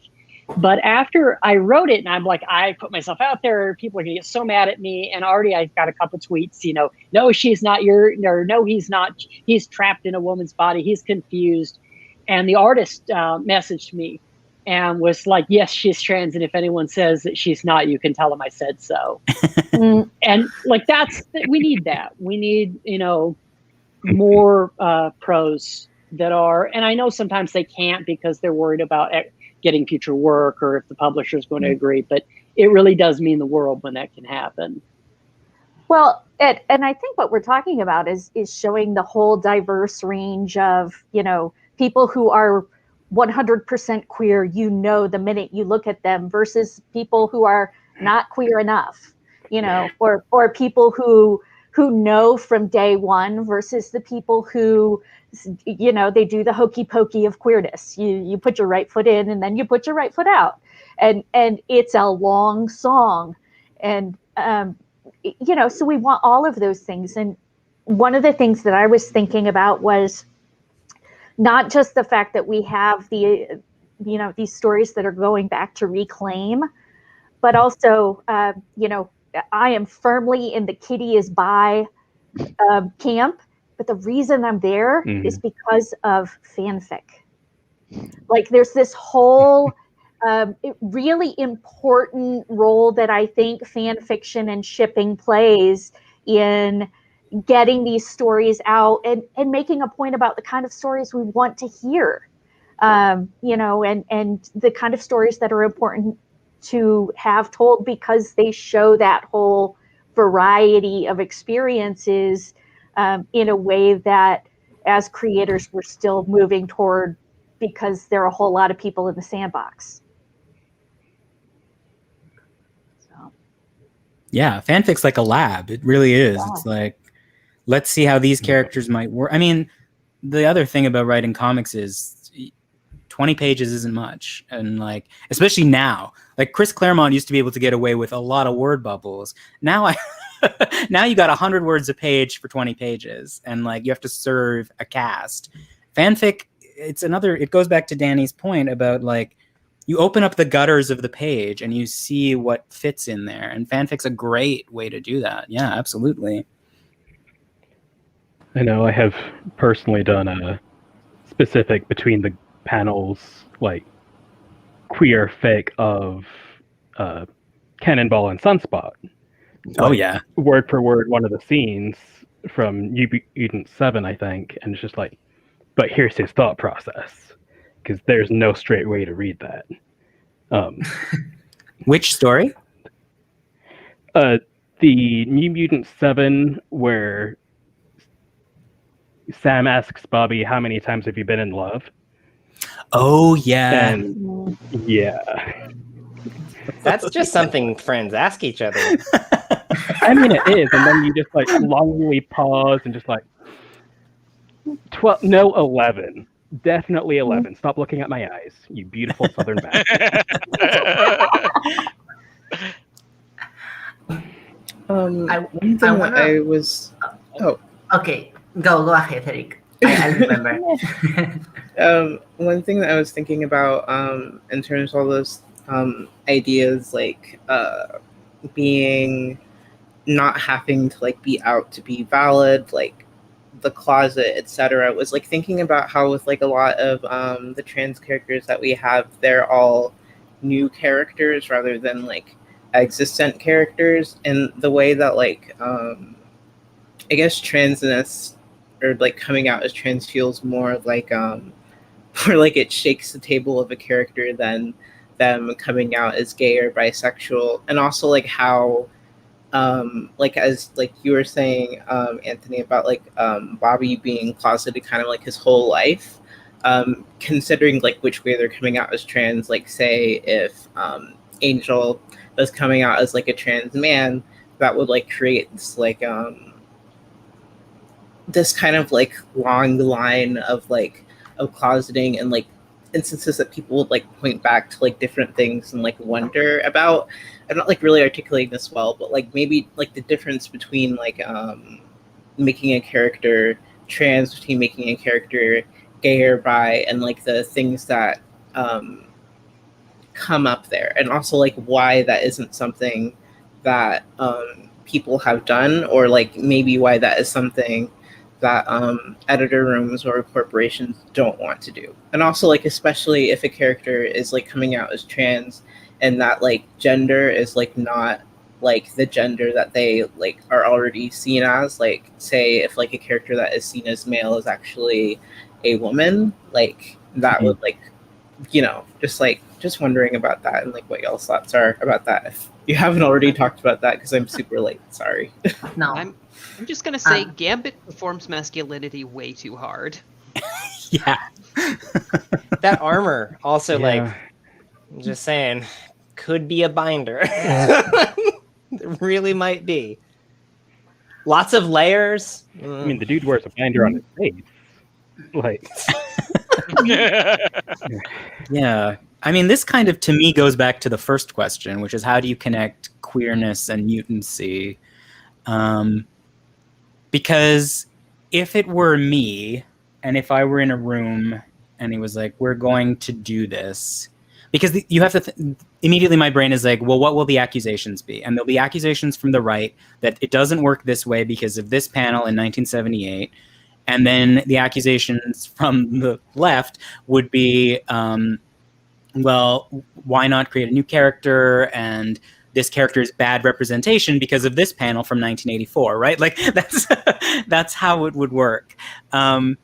But after I wrote it, and I'm like, I put myself out there, people are gonna get so mad at me. And already I've got a couple tweets, no, she's not no, he's not, he's trapped in a woman's body, he's confused. And the artist messaged me and was like, yes, she's trans. And if anyone says that she's not, you can tell them I said so. And like, we need that. We need, more pros that are, and I know sometimes they can't because they're worried about getting future work or if the publisher is going to agree, but it really does mean the world when that can happen. Well, and I think what we're talking about is showing the whole diverse range of, people who are 100% queer, the minute you look at them, versus people who are not queer enough, or people who know from day one versus the people who, they do the hokey pokey of queerness. You put your right foot in and then you put your right foot out. And it's a long song. And, so we want all of those things. And one of the things that I was thinking about was not just the fact that we have these stories that are going back to reclaim, but also, I am firmly in the Kitty is bi camp. But the reason I'm there is because of fanfic. Like there's this whole really important role that I think fan fiction and shipping plays in getting these stories out and making a point about the kind of stories we want to hear, you know, and the kind of stories that are important to have told because they show that whole variety of experiences in a way that as creators we're still moving toward because there are a whole lot of people in the sandbox. So. Yeah, fanfic's like a lab. It really is. Yeah. It's like, let's see how these characters might work. I mean, the other thing about writing comics is 20 pages isn't much. And like, especially now, like Chris Claremont used to be able to get away with a lot of word bubbles. Now now you got 100 words a page for 20 pages and like you have to serve a cast. Fanfic, it goes back to Danny's point about like, you open up the gutters of the page and you see what fits in there. And fanfic's a great way to do that. Yeah, absolutely. I know I have personally done a specific between the panels, like queer fic of Cannonball and Sunspot. Oh, Like, yeah. Word for word, one of the scenes from Mutant 7, I think. And it's just like, but here's his thought process. Because there's no straight way to read that. Which story? The New Mutant 7, where Sam asks Bobby, how many times have you been in love? Oh, yeah. And yeah. That's just something friends ask each other. I mean, it is. And then you just like longingly pause and just like, 11. Definitely 11. Stop looking at my eyes, you beautiful Southern bastard. One thing that I was... Oh. Okay, go ahead, Eric. I remember. One thing that I was thinking about in terms of all those ideas, like being not having to like be out to be valid, like the closet, etc., was like thinking about how with like a lot of the trans characters that we have, they're all new characters rather than like existent characters, and the way that like I guess transness or like coming out as trans feels more like more like it shakes the table of a character than them coming out as gay or bisexual. And also like how like as like you were saying, Anthony, about like Bobby being closeted kind of like his whole life, considering like which way they're coming out as trans, like say if Angel was coming out as like a trans man, that would like create this like this kind of like long line of like of closeting and like instances that people would like point back to like different things and like wonder about. I'm not like really articulating this well, but like maybe like the difference between like making a character trans, between making a character gay or bi, and like the things that come up there, and also like why that isn't something that people have done, or like maybe why that is something that editor rooms or corporations don't want to do. And also like especially if a character is like coming out as trans and that like gender is like not like the gender that they like are already seen as, like say if like a character that is seen as male is actually a woman, like that would like, you know, just wondering about that and like what y'all's thoughts are about that if you haven't already talked about that, because I'm super late, sorry. No, I'm just gonna say Gambit performs masculinity way too hard. Yeah. That armor also, Yeah. like, I'm just saying, could be a binder. It really might be. Lots of layers. I mean, the dude wears a binder on his face. Like, Yeah. I mean, this kind of, to me, goes back to the first question, which is how do you connect queerness and mutancy? Because if it were me, and if I were in a room and he was like, we're going to do this, because you have to, immediately my brain is like, well, what will the accusations be? And there'll be accusations from the right that it doesn't work this way because of this panel in 1978. And then the accusations from the left would be, well, why not create a new character? And this character is bad representation because of this panel from 1984, right? Like that's how it would work. And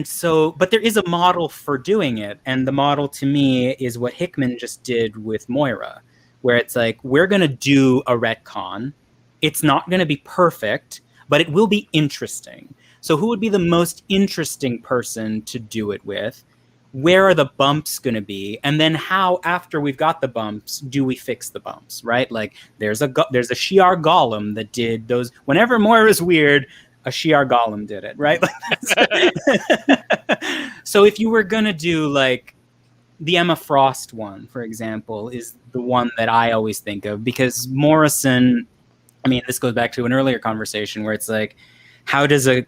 so, but there is a model for doing it. And the model to me is what Hickman just did with Moira, where it's like, we're going to do a retcon. It's not going to be perfect, but it will be interesting. So who would be the most interesting person to do it with? Where are the bumps going to be? And then how, after we've got the bumps, do we fix the bumps, right? Like there's a Shi'ar Golem that did those. Whenever Moira's weird, a Shi'ar Golem did it, right? So if you were going to do like the Emma Frost one, for example, is the one that I always think of, because Morrison, I mean, this goes back to an earlier conversation where it's like, how does a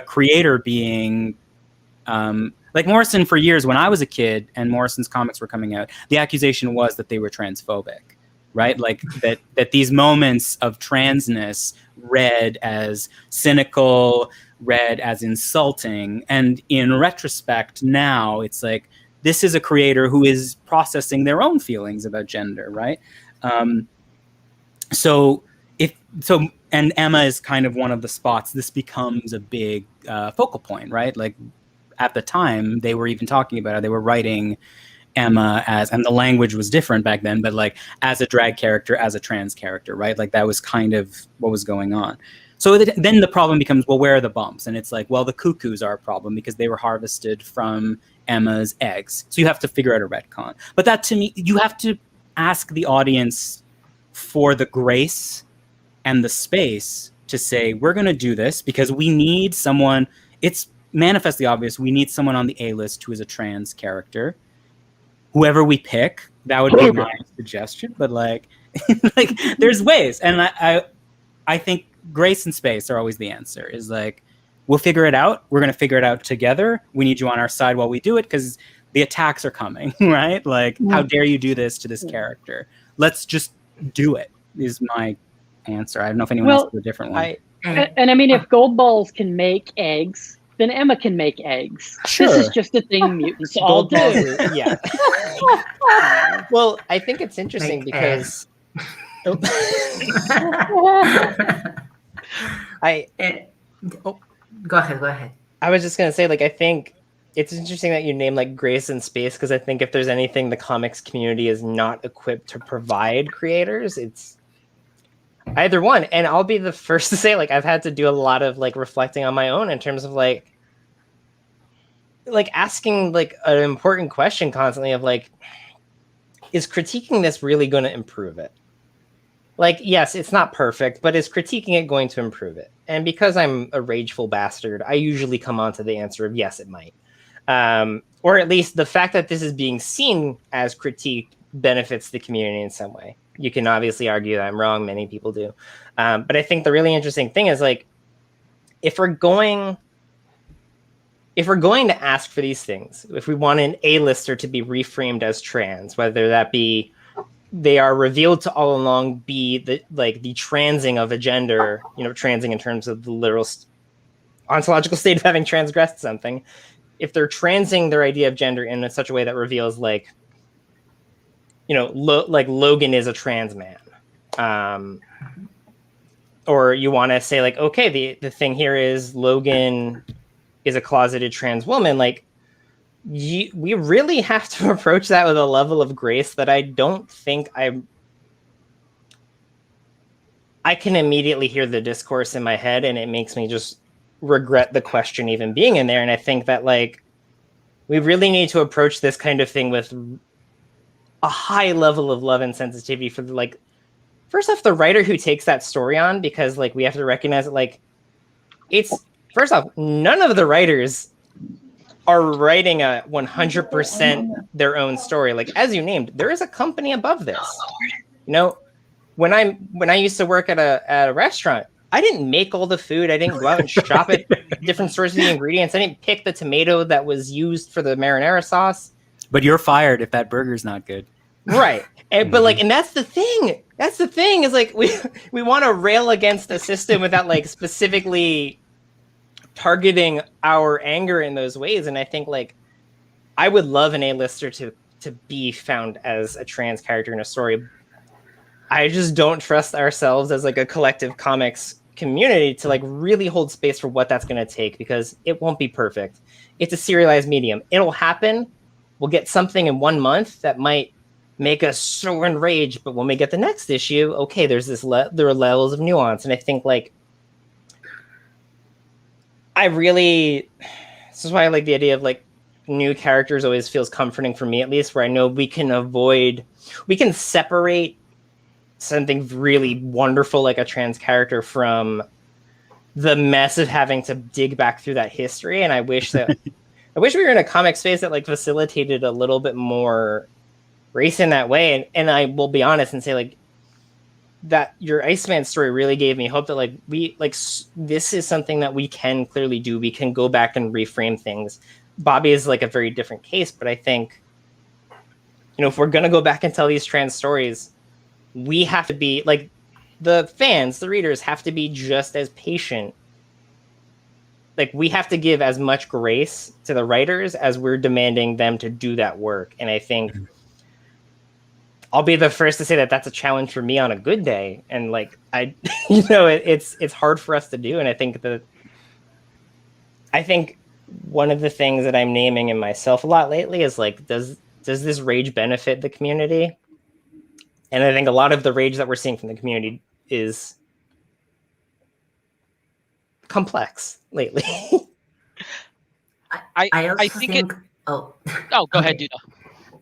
creator being, like Morrison for years, when I was a kid and Morrison's comics were coming out, the accusation was that they were transphobic, right? Like that these moments of transness read as cynical, read as insulting. And in retrospect, now it's like, this is a creator who is processing their own feelings about gender, right? And Emma is kind of one of the spots this becomes a big focal point, right? Like at the time, they were even talking about it. They were writing Emma as, and the language was different back then, but like as a drag character, as a trans character, right? Like that was kind of what was going on. So then the problem becomes, well, where are the bumps? And it's like, well, the cuckoos are a problem because they were harvested from Emma's eggs. So you have to figure out a retcon. But that, to me, you have to ask the audience for the grace and the space to say, we're going to do this because we need someone. It's manifestly obvious. We need someone on the A-list who is a trans character. Whoever we pick, that would be my suggestion. But like, like there's ways. And I think grace and space are always the answer. Is like, we'll figure it out. We're going to figure it out together. We need you on our side while we do it because the attacks are coming, right? Like, how dare you do this to this character? Let's just do it, is my answer. I don't know if anyone else has a different one. And I mean, if gold balls can make eggs, then Emma can make eggs. Sure. This is just a thing mutants all do. Yeah. Well, I think it's interesting because Go ahead. I was just gonna say, like, I think it's interesting that you name like grace and space, because I think if there's anything the comics community is not equipped to provide creators, it's either one. And I'll be the first to say, like, I've had to do a lot of like reflecting on my own in terms of like asking like an important question constantly of like, is critiquing this really going to improve it? Like, yes, it's not perfect, but is critiquing it going to improve it? And because I'm a rageful bastard, I usually come on to the answer of yes, it might. Or at least the fact that this is being seen as critique benefits the community in some way. You can obviously argue that I'm wrong. Many people do. But I think the really interesting thing is, like, if we're going to ask for these things, if we want an A-lister to be reframed as trans, whether that be they are revealed to all along be the transing of a gender, transing in terms of the literal ontological state of having transgressed something. If they're transing their idea of gender in such a way that reveals like Logan is a trans man. Or you want to say like, okay, the thing here is Logan is a closeted trans woman. Like, we really have to approach that with a level of grace that I don't think I can immediately hear the discourse in my head, and it makes me just regret the question even being in there. And I think that like we really need to approach this kind of thing with a high level of love and sensitivity for like, first off, the writer who takes that story on, because like we have to recognize that like it's, first off, none of the writers are writing a 100% their own story. Like, as you named, there is a company above this. When I used to work at a restaurant, I didn't make all the food. I didn't go out and shop at different sources of the ingredients. I didn't pick the tomato that was used for the marinara sauce. But you're fired if that burger's not good. Right. But like, and that's the thing. That's the thing is like, we want to rail against the system without like specifically targeting our anger in those ways. And I think like, I would love an A-lister to to be found as a trans character in a story. I just don't trust ourselves as like a collective comics community to like really hold space for what that's going to take, because it won't be perfect. It's a serialized medium. It'll happen. We'll get something in 1 month that might make us so enraged, but when we get the next issue, okay, there's this there are levels of nuance. And I think like this is why I like the idea of like new characters always feels comforting for me, at least, where I know we can separate something really wonderful like a trans character from the mess of having to dig back through that history. And I wish we were in a comic space that like facilitated a little bit more race in that way. And I will be honest and say like that your Iceman story really gave me hope that like this is something that we can clearly do. We can go back and reframe things. Bobby is like a very different case, but I think, you know, if we're going to go back and tell these trans stories, we have to be like the fans, the readers have to be just as patient. Like we have to give as much grace to the writers as we're demanding them to do that work. And I think I'll be the first to say that that's a challenge for me on a good day. And like, it's hard for us to do. And I think one of the things that I'm naming in myself a lot lately is like, does this rage benefit the community? And I think a lot of the rage that we're seeing from the community is complex lately. I also think oh, go ahead, Duda.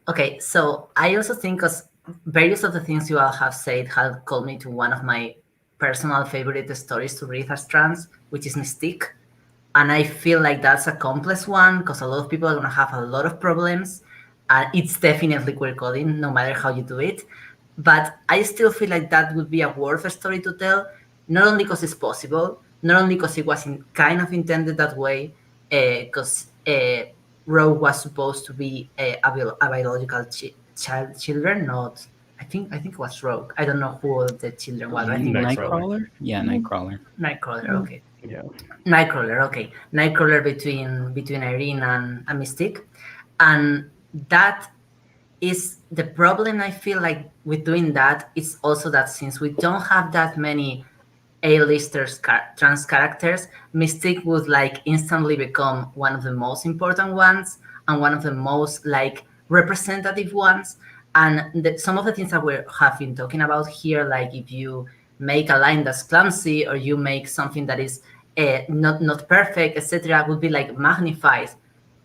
Okay, so I also think because various of the things you all have said have called me to one of my personal favorite stories to read as trans, which is Mystique. And I feel like that's a complex one because a lot of people are going to have a lot of problems. It's definitely queer coding, no matter how you do it. But I still feel like that would be a worth story to tell, not only because it's possible, not only because it was kind of intended that way, because Rogue was supposed to be a biological children, not. I think it was Rogue. I don't know who the children was. I think Nightcrawler. Yeah, Nightcrawler. Nightcrawler. Okay. Yeah. Nightcrawler. Okay. Nightcrawler between Irene and Mystique, and that is the problem. I feel like with doing that, it's also that since we don't have that many A-listers trans characters, Mystique would like instantly become one of the most important ones and one of the most like representative ones. And some of the things that we have been talking about here, like if you make a line that's clumsy or you make something that is not perfect, etc., would be like magnified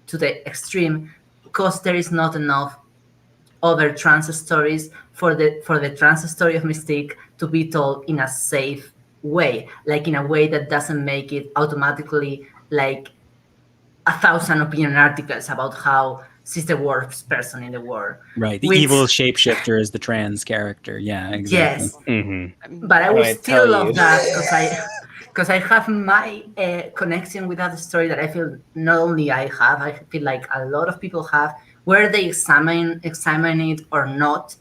to the extreme because there is not enough other trans stories for the trans story of Mystique to be told in a safe way, like in a way that doesn't make it automatically like 1,000 opinion articles about how she's the worst person in the world. Right, the evil shapeshifter is the trans character. Yeah, exactly. Yes, Mm-hmm. but I would still love that because I have my connection with that story that I feel not only I have, I feel like a lot of people have. Where they examine it or not,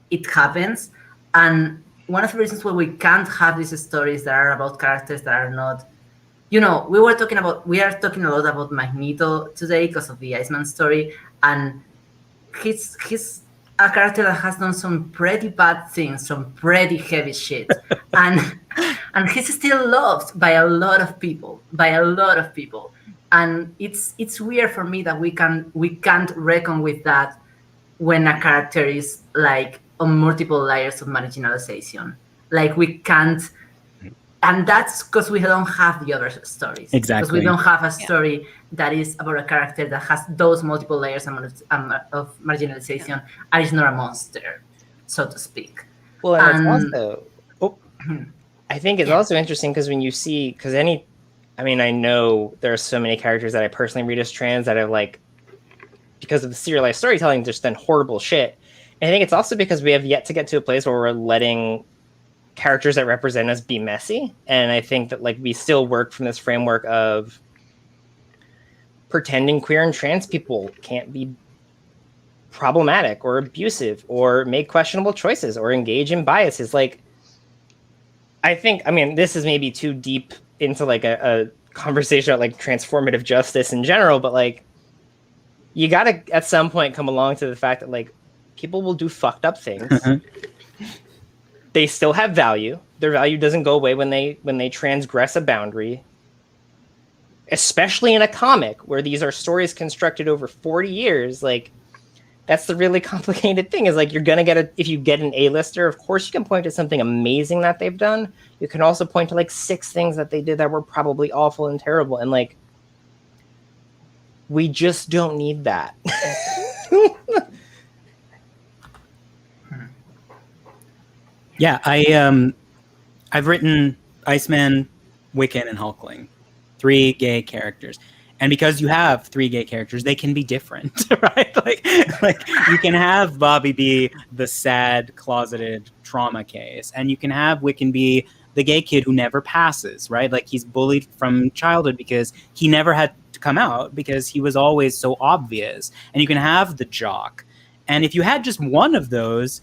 it happens. And one of the reasons why we can't have these stories that are about characters that are not, we are talking a lot about Magneto today because of the Iceman story, and he's a character that has done some pretty bad things, some pretty heavy shit, and he's still loved by a lot of people. And it's weird for me that we can't reckon with that when a character is like on multiple layers of marginalization. Like we can't, and that's because we don't have the other stories. Exactly. Because we don't have a story that is about a character that has those multiple layers of marginalization and is not a monster, so to speak. Well, and it's also, I think it's also interesting because when you see, I know there are so many characters that I personally read as trans that are like, because of the serialized storytelling, just done horrible shit. And I think it's also because we have yet to get to a place where we're letting characters that represent us be messy. And I think that like we still work from this framework of pretending queer and trans people can't be problematic or abusive or make questionable choices or engage in biases. Like, this is maybe too deep into like a conversation about like transformative justice in general, but like you gotta at some point come along to the fact that like people will do fucked up things. They still have value. Their value doesn't go away when they transgress a boundary. Especially in a comic where these are stories constructed over 40 years, like that's the really complicated thing is like you're gonna get if you get an A-lister, of course you can point to something amazing that they've done. You can also point to like 6 things that they did that were probably awful and terrible, and like we just don't need that. Yeah, I've written Iceman, Wiccan, and Hulkling, 3 gay characters. And because you have 3 gay characters, they can be different, right? Like you can have Bobby be the sad, closeted trauma case, and you can have Wiccan be the gay kid who never passes, right? Like he's bullied from childhood because he never had to come out because he was always so obvious. And you can have the jock. And if you had just one of those,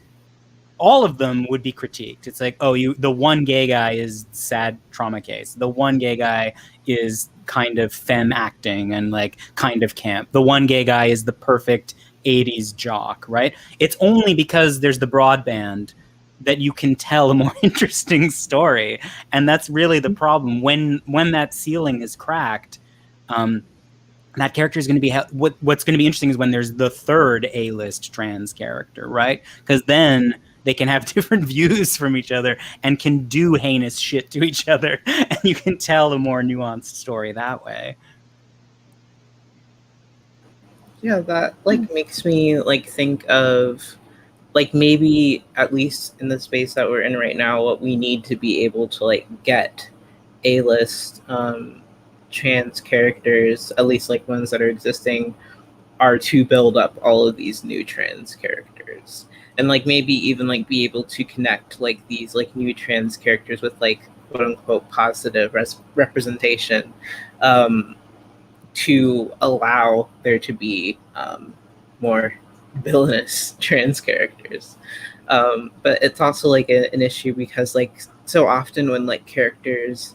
all of them would be critiqued. It's like, oh, the one gay guy is sad trauma case. The one gay guy is kind of femme acting and like kind of camp. The one gay guy is the perfect 80s jock, right? It's only because there's the broadband that you can tell a more interesting story. And that's really the problem. When that ceiling is cracked, that character is going to be what's going to be interesting is when there's the third A-list trans character, right? Because then they can have different views from each other and can do heinous shit to each other, and you can tell a more nuanced story that way. Yeah, that like makes me like think of like maybe at least in the space that we're in right now, what we need to be able to like get A-list trans characters, at least like ones that are existing, are to build up all of these new trans characters. And like maybe even like be able to connect like these like new trans characters with like quote unquote positive representation, to allow there to be more villainous trans characters. But it's also like an issue because like so often when like characters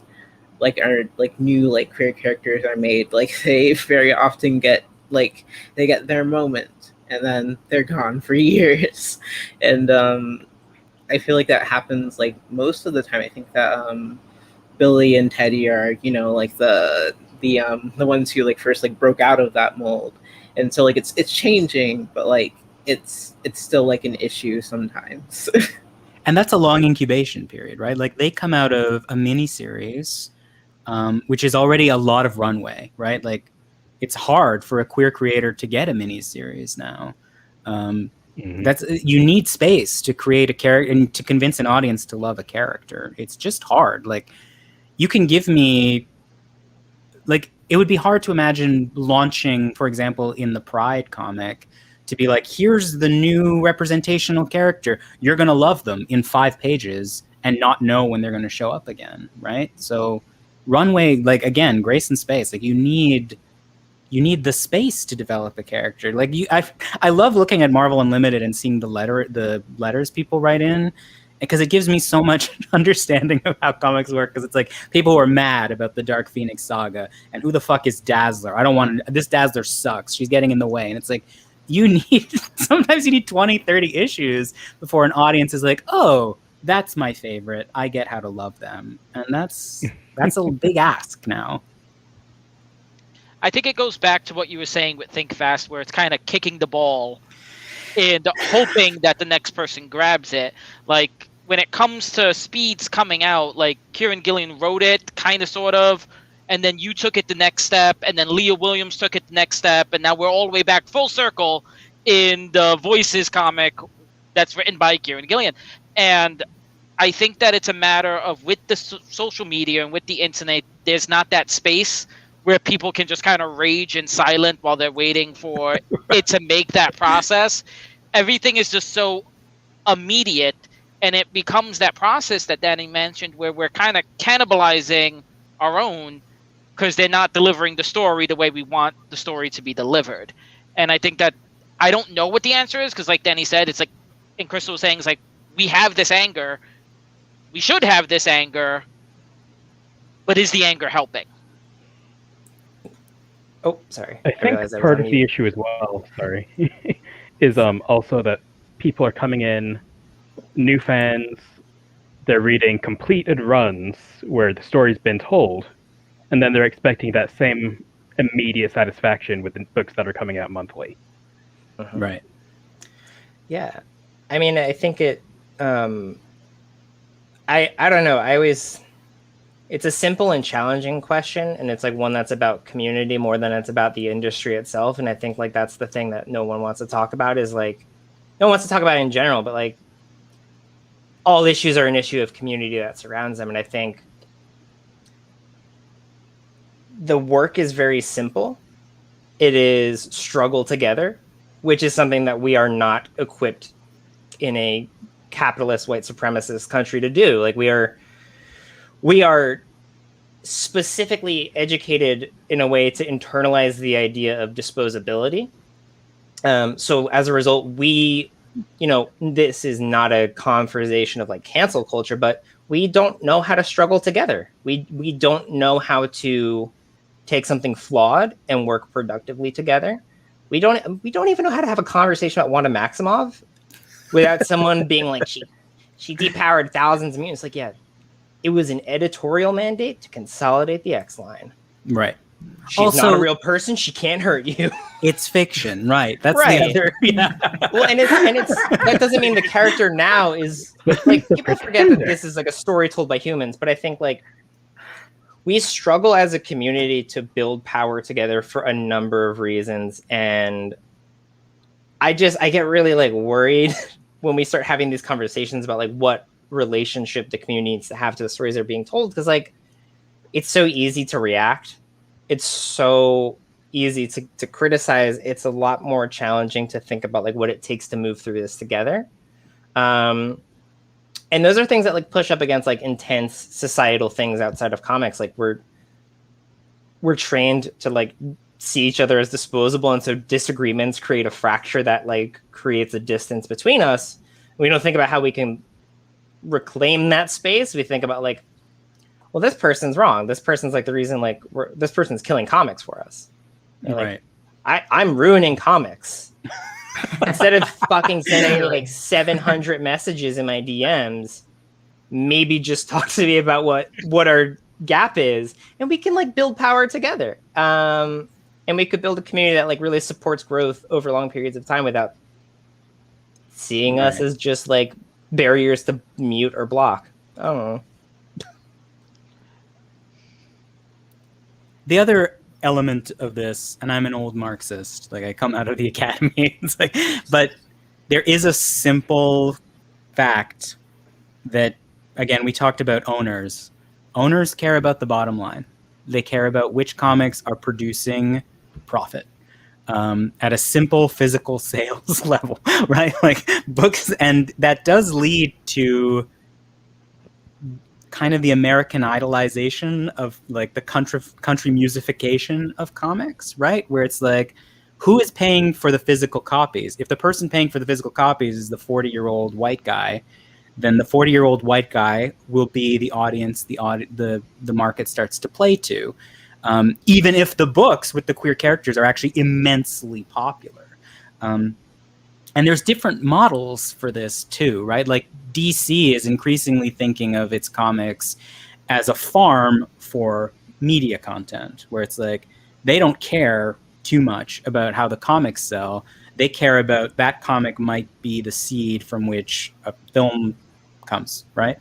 like are like new like queer characters are made, like they very often get like they get their moment and then they're gone for years. And I feel like that happens like most of the time. I think that Billy and Teddy are, you know, like the ones who like first like broke out of that mold. And so like it's changing, but like it's still like an issue sometimes. And that's a long incubation period, right? Like they come out of a mini series, which is already a lot of runway, right? Like it's hard for a queer creator to get a mini series now. That's you need space to create a character and to convince an audience to love a character. It's just hard. Like you can give me, like it would be hard to imagine launching, for example, in the Pride comic, to be like, here's the new representational character. You're gonna love them in 5 pages and not know when they're gonna show up again, right? So runway, like again, grace and space. Like you need the space to develop a character. Like I love looking at Marvel Unlimited and seeing the letters people write in, because it gives me so much understanding of how comics work. Because it's like people who are mad about the Dark Phoenix saga and who the fuck is Dazzler? I don't want this. Dazzler sucks. She's getting in the way. And it's like sometimes you need 20, 30 issues before an audience is like, oh, that's my favorite. I get how to love them. And that's a big ask now. I think it goes back to what you were saying with Think Fast, where it's kind of kicking the ball and hoping that the next person grabs it. Like when it comes to Speeds coming out, like Kieran Gillen wrote it, kind of, sort of, and then you took it the next step, and then Leah Williams took it the next step, and now we're all the way back full circle in the Voices comic that's written by Kieran Gillen. And I think that it's a matter of, with the social media and with the internet, there's not that space where people can just kind of rage in silent while they're waiting for it to make that process. Everything is just so immediate, and it becomes that process that Danny mentioned where we're kind of cannibalizing our own because they're not delivering the story the way we want the story to be delivered. And I think that I don't know what the answer is, because like Danny said, it's like, and Crystal was saying, it's like, we have this anger. We should have this anger, but is the anger helping? Oh, sorry. I think realized I was part on of the mute. issue as well, sorry, is also that people are coming in, new fans, they're reading completed runs where the story's been told, and then they're expecting that same immediate satisfaction with the books that are coming out monthly. Right. Yeah. I mean, I think it, I don't know. It's a simple and challenging question. And it's like one that's about community more than it's about the industry itself. And I think like, that's the thing that no one wants to talk about is like, no one wants to talk about it in general, but like all issues are an issue of community that surrounds them. And I think the work is very simple. It is struggle together, which is something that we are not equipped in a capitalist white supremacist country to do. Like we are specifically educated in a way to internalize the idea of disposability. So as a result, this is not a conversation of like cancel culture, but we don't know how to struggle together. We don't know how to take something flawed and work productively together. We don't even know how to have a conversation about Wanda Maximoff without someone being like, she depowered thousands of mutants. Like, yeah, it was an editorial mandate to consolidate the X line. Right. She's Also, not a real person. She can't hurt you. It's fiction, right? That's Right. the other. Yeah. Well, and it's that doesn't mean the character now is like people forget that this is like a story told by humans. But I think like we struggle as a community to build power together for a number of reasons, and I get really like worried when we start having these conversations about like what relationship the community needs to have to the stories that are being told, because like it's so easy to react. It's so easy to criticize. It's a lot more challenging to think about like what it takes to move through this together. And those are things that like push up against like intense societal things outside of comics. Like we're trained to like see each other as disposable, and so disagreements create a fracture that like creates a distance between us. We don't think about how we can reclaim that space. We think about like, well, this person's wrong. This person's like the reason like this person's killing comics for us. And, like, Right. I'm ruining comics. Instead of fucking sending like 700 messages in my DMs, maybe just talk to me about what our gap is, and we can like build power together. And we could build a community that like really supports growth over long periods of time without seeing us as just like barriers to mute or block. I don't know. The other element of this, and I'm an old Marxist, like I come out of the academy, it's like, but there is a simple fact that, again, we talked about owners. Owners care about the bottom line. They care about which comics are producing profit at a simple physical sales level, right? Like books, and that does lead to kind of the American idolization of like the country musification of comics, right? Where it's like, who is paying for the physical copies? If the person paying for the physical copies is the 40-year-old white guy, then the 40-year-old white guy will be the audience the market starts to play to, even if the books with the queer characters are actually immensely popular. And there's different models for this too, right? Like DC is increasingly thinking of its comics as a farm for media content, where it's like they don't care too much about how the comics sell. They care about that comic might be the seed from which a film comes, right?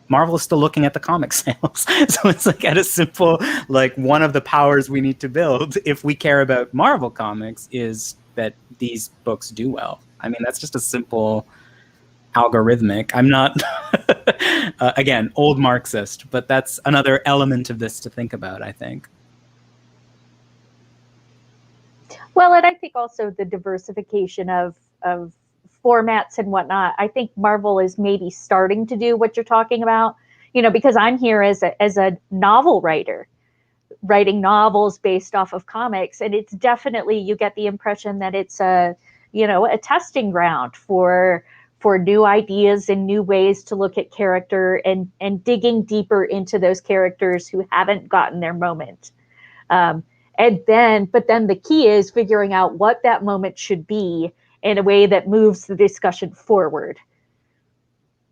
Marvel is still looking at the comic sales. So it's like at a simple, like one of the powers we need to build if we care about Marvel comics is that these books do well. I mean, that's just a simple algorithmic. I'm not, again, old Marxist, but that's another element of this to think about, I think. Well, and I think also the diversification of formats and whatnot. I think Marvel is maybe starting to do what you're talking about, because I'm here as a novel writer, writing novels based off of comics, and it's definitely, you get the impression that it's a testing ground for new ideas and new ways to look at character and digging deeper into those characters who haven't gotten their moment. but then the key is figuring out what that moment should be in a way that moves the discussion forward,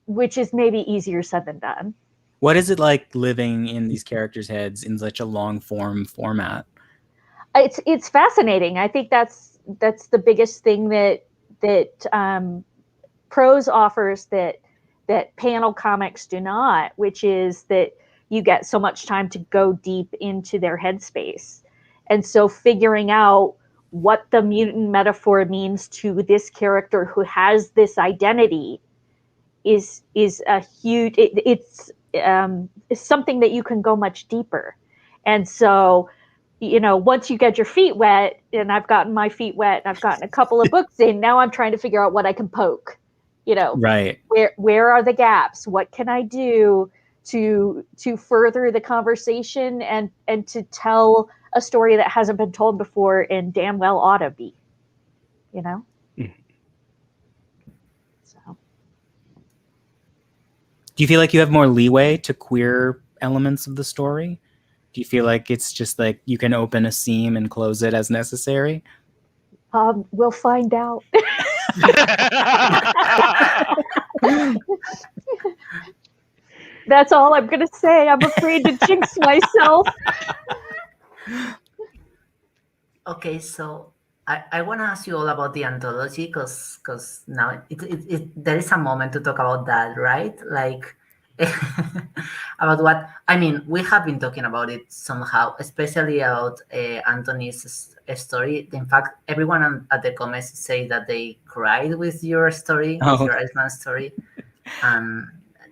which is maybe easier said than done. What is it like living in these characters' heads in such a long form format? It's fascinating. I think that's the biggest thing that prose offers that panel comics do not, which is that you get so much time to go deep into their headspace. And so figuring out what the mutant metaphor means to this character who has this identity is a huge, it's something that you can go much deeper. And so, once you get your feet wet, and I've gotten my feet wet, and I've gotten a couple of books in, now I'm trying to figure out what I can poke. Right. Where are the gaps? What can I do to further the conversation and to tell a story that hasn't been told before and damn well ought to be, So. Do you feel like you have more leeway to queer elements of the story? Do you feel like it's just like you can open a seam and close it as necessary? We'll find out. That's all I'm going to say. I'm afraid to jinx myself. Okay, so I want to ask you all about the anthology because now there is a moment to talk about that, right? Like about what we have been talking about it somehow, especially about Anthony's story. In fact, everyone at the comments say that they cried with your story, with your Iceman story.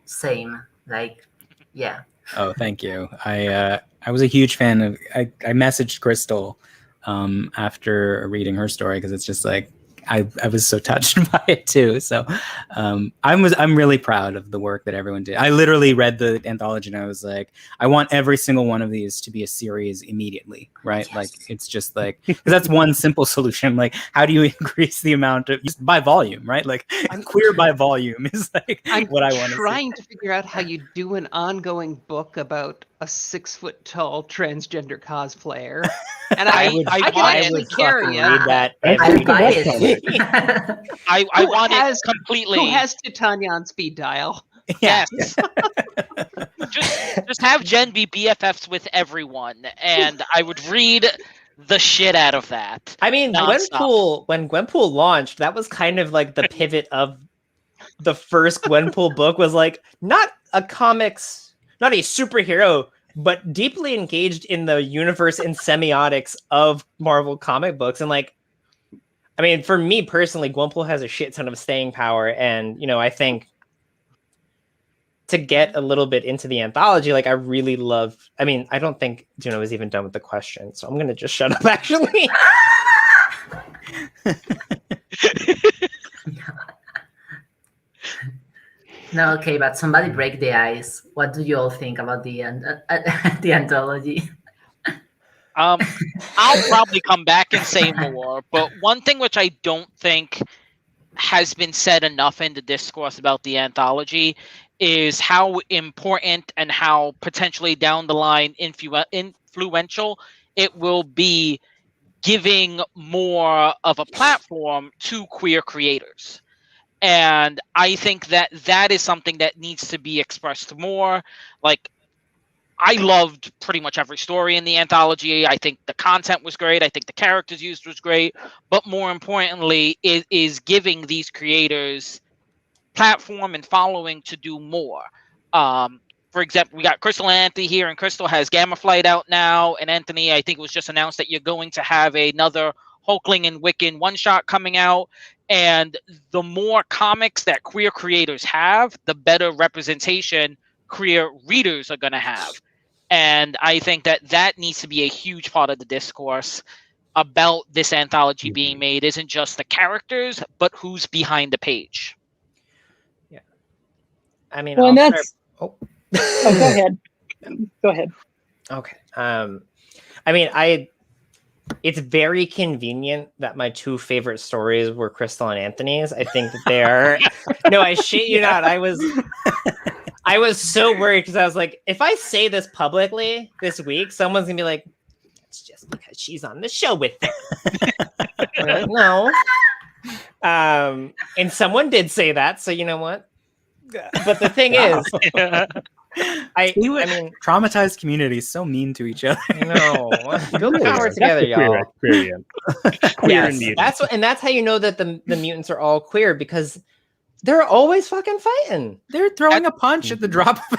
Same, like, yeah. Oh, thank you. I was a huge fan of. I messaged Crystal after reading her story because it's just like I was so touched by it too. So I'm really proud of the work that everyone did. I literally read the anthology and I was like, I want every single one of these to be a series immediately, right? Yes. Like it's just like, because that's one simple solution. Like, how do you increase the amount of just by volume, right? Like queer by volume is like what I want to see. I'm trying to figure out how you do an ongoing book about a 6-foot-tall transgender cosplayer. And I can actually carry read that. I buy it. I want it completely. Who has Titania on speed dial? Yes. just have Jen be BFFs with everyone, and I would read the shit out of that. I mean, when Gwenpool launched, that was kind of like the pivot of the first Gwenpool book was like not a superhero, but deeply engaged in the universe and semiotics of Marvel comic books. And like, I mean, for me personally, Gwenpool has a shit ton of staying power. And, I think to get a little bit into the anthology, like I really love, I don't think Juno was even done with the question. So I'm going to just shut up actually. No, okay, but somebody break the ice. What do you all think about the anthology? I'll probably come back and say more, but one thing which I don't think has been said enough in the discourse about the anthology is how important and how potentially down the line influential it will be giving more of a platform to queer creators. And I think that is something that needs to be expressed more. Like, I loved pretty much every story in the anthology. I think the content was great. I think the characters used was great. But more importantly, it is giving these creators platform and following to do more. For example, we got Crystal and Anthony here, and Crystal has Gamma Flight out now. And Anthony, I think it was just announced that you're going to have another Hulkling and Wiccan one-shot coming out. And the more comics that queer creators have, the better representation queer readers are going to have. And I think that needs to be a huge part of the discourse about this anthology being made. Isn't just the characters, but who's behind the page. Yeah. I mean, well, go ahead. Go ahead. Okay. It's very convenient that my two favorite stories were Crystal and Anthony's. I think that they are. No, I shit you not. I was so worried because I was like, if I say this publicly this week, someone's gonna be like, it's just because she's on the show with them. No. And someone did say that, so you know what? But the thing is, I mean, traumatized communities so mean to each other. No, build power together, y'all. Queer Yes, that's how you know that the mutants are all queer, because they're always fucking fighting. They're throwing a punch at the drop of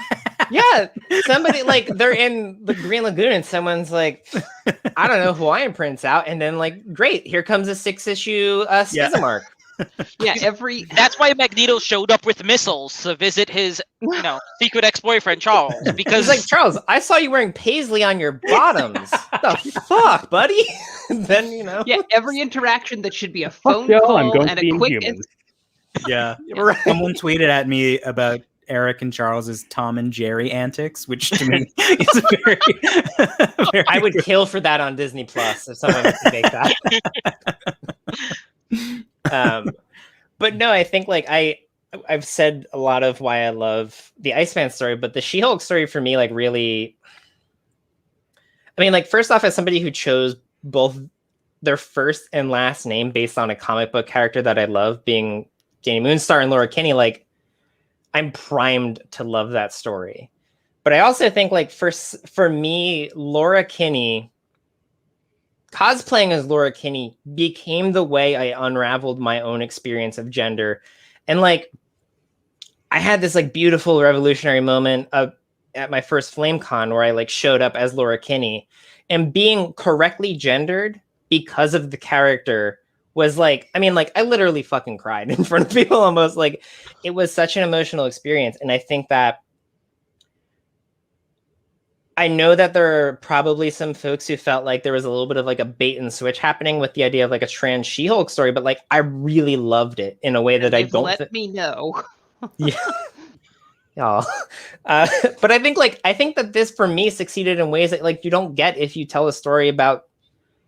Yeah, somebody like they're in the Green Lagoon and someone's like, I don't know, Hawaiian prints out, and then like, great, here comes a 6-issue schism arc. Yeah, that's why Magneto showed up with missiles to visit his, secret ex-boyfriend Charles, because he's like, Charles, I saw you wearing paisley on your bottoms. The fuck, buddy? Then yeah, every interaction that should be a phone call and a quick. Yeah, right. Someone tweeted at me about Eric and Charles's Tom and Jerry antics, which to me is very, very I would kill for that on Disney Plus if someone could make that. But no, I think like I've said a lot of why I love the Iceman story, but the She-Hulk story for me, like, really, I mean, like, first off, as somebody who chose both their first and last name based on a comic book character that I love, being Danny Moonstar and Laura Kinney, like, I'm primed to love that story. But I also think, like, for me, Laura Kinney, cosplaying as Laura Kinney became the way I unraveled my own experience of gender. And like, I had this like beautiful revolutionary moment at my first FlameCon where I like showed up as Laura Kinney, and being correctly gendered because of the character was like, I mean, like, I literally fucking cried in front of people almost. Like, it was such an emotional experience. And I think that I know that there are probably some folks who felt like there was a little bit of like a bait and switch happening with the idea of like a trans She-Hulk story, but like, I really loved it in a way that I don't let me know. Yeah. Y'all. But I think that this for me succeeded in ways that like you don't get if you tell a story about,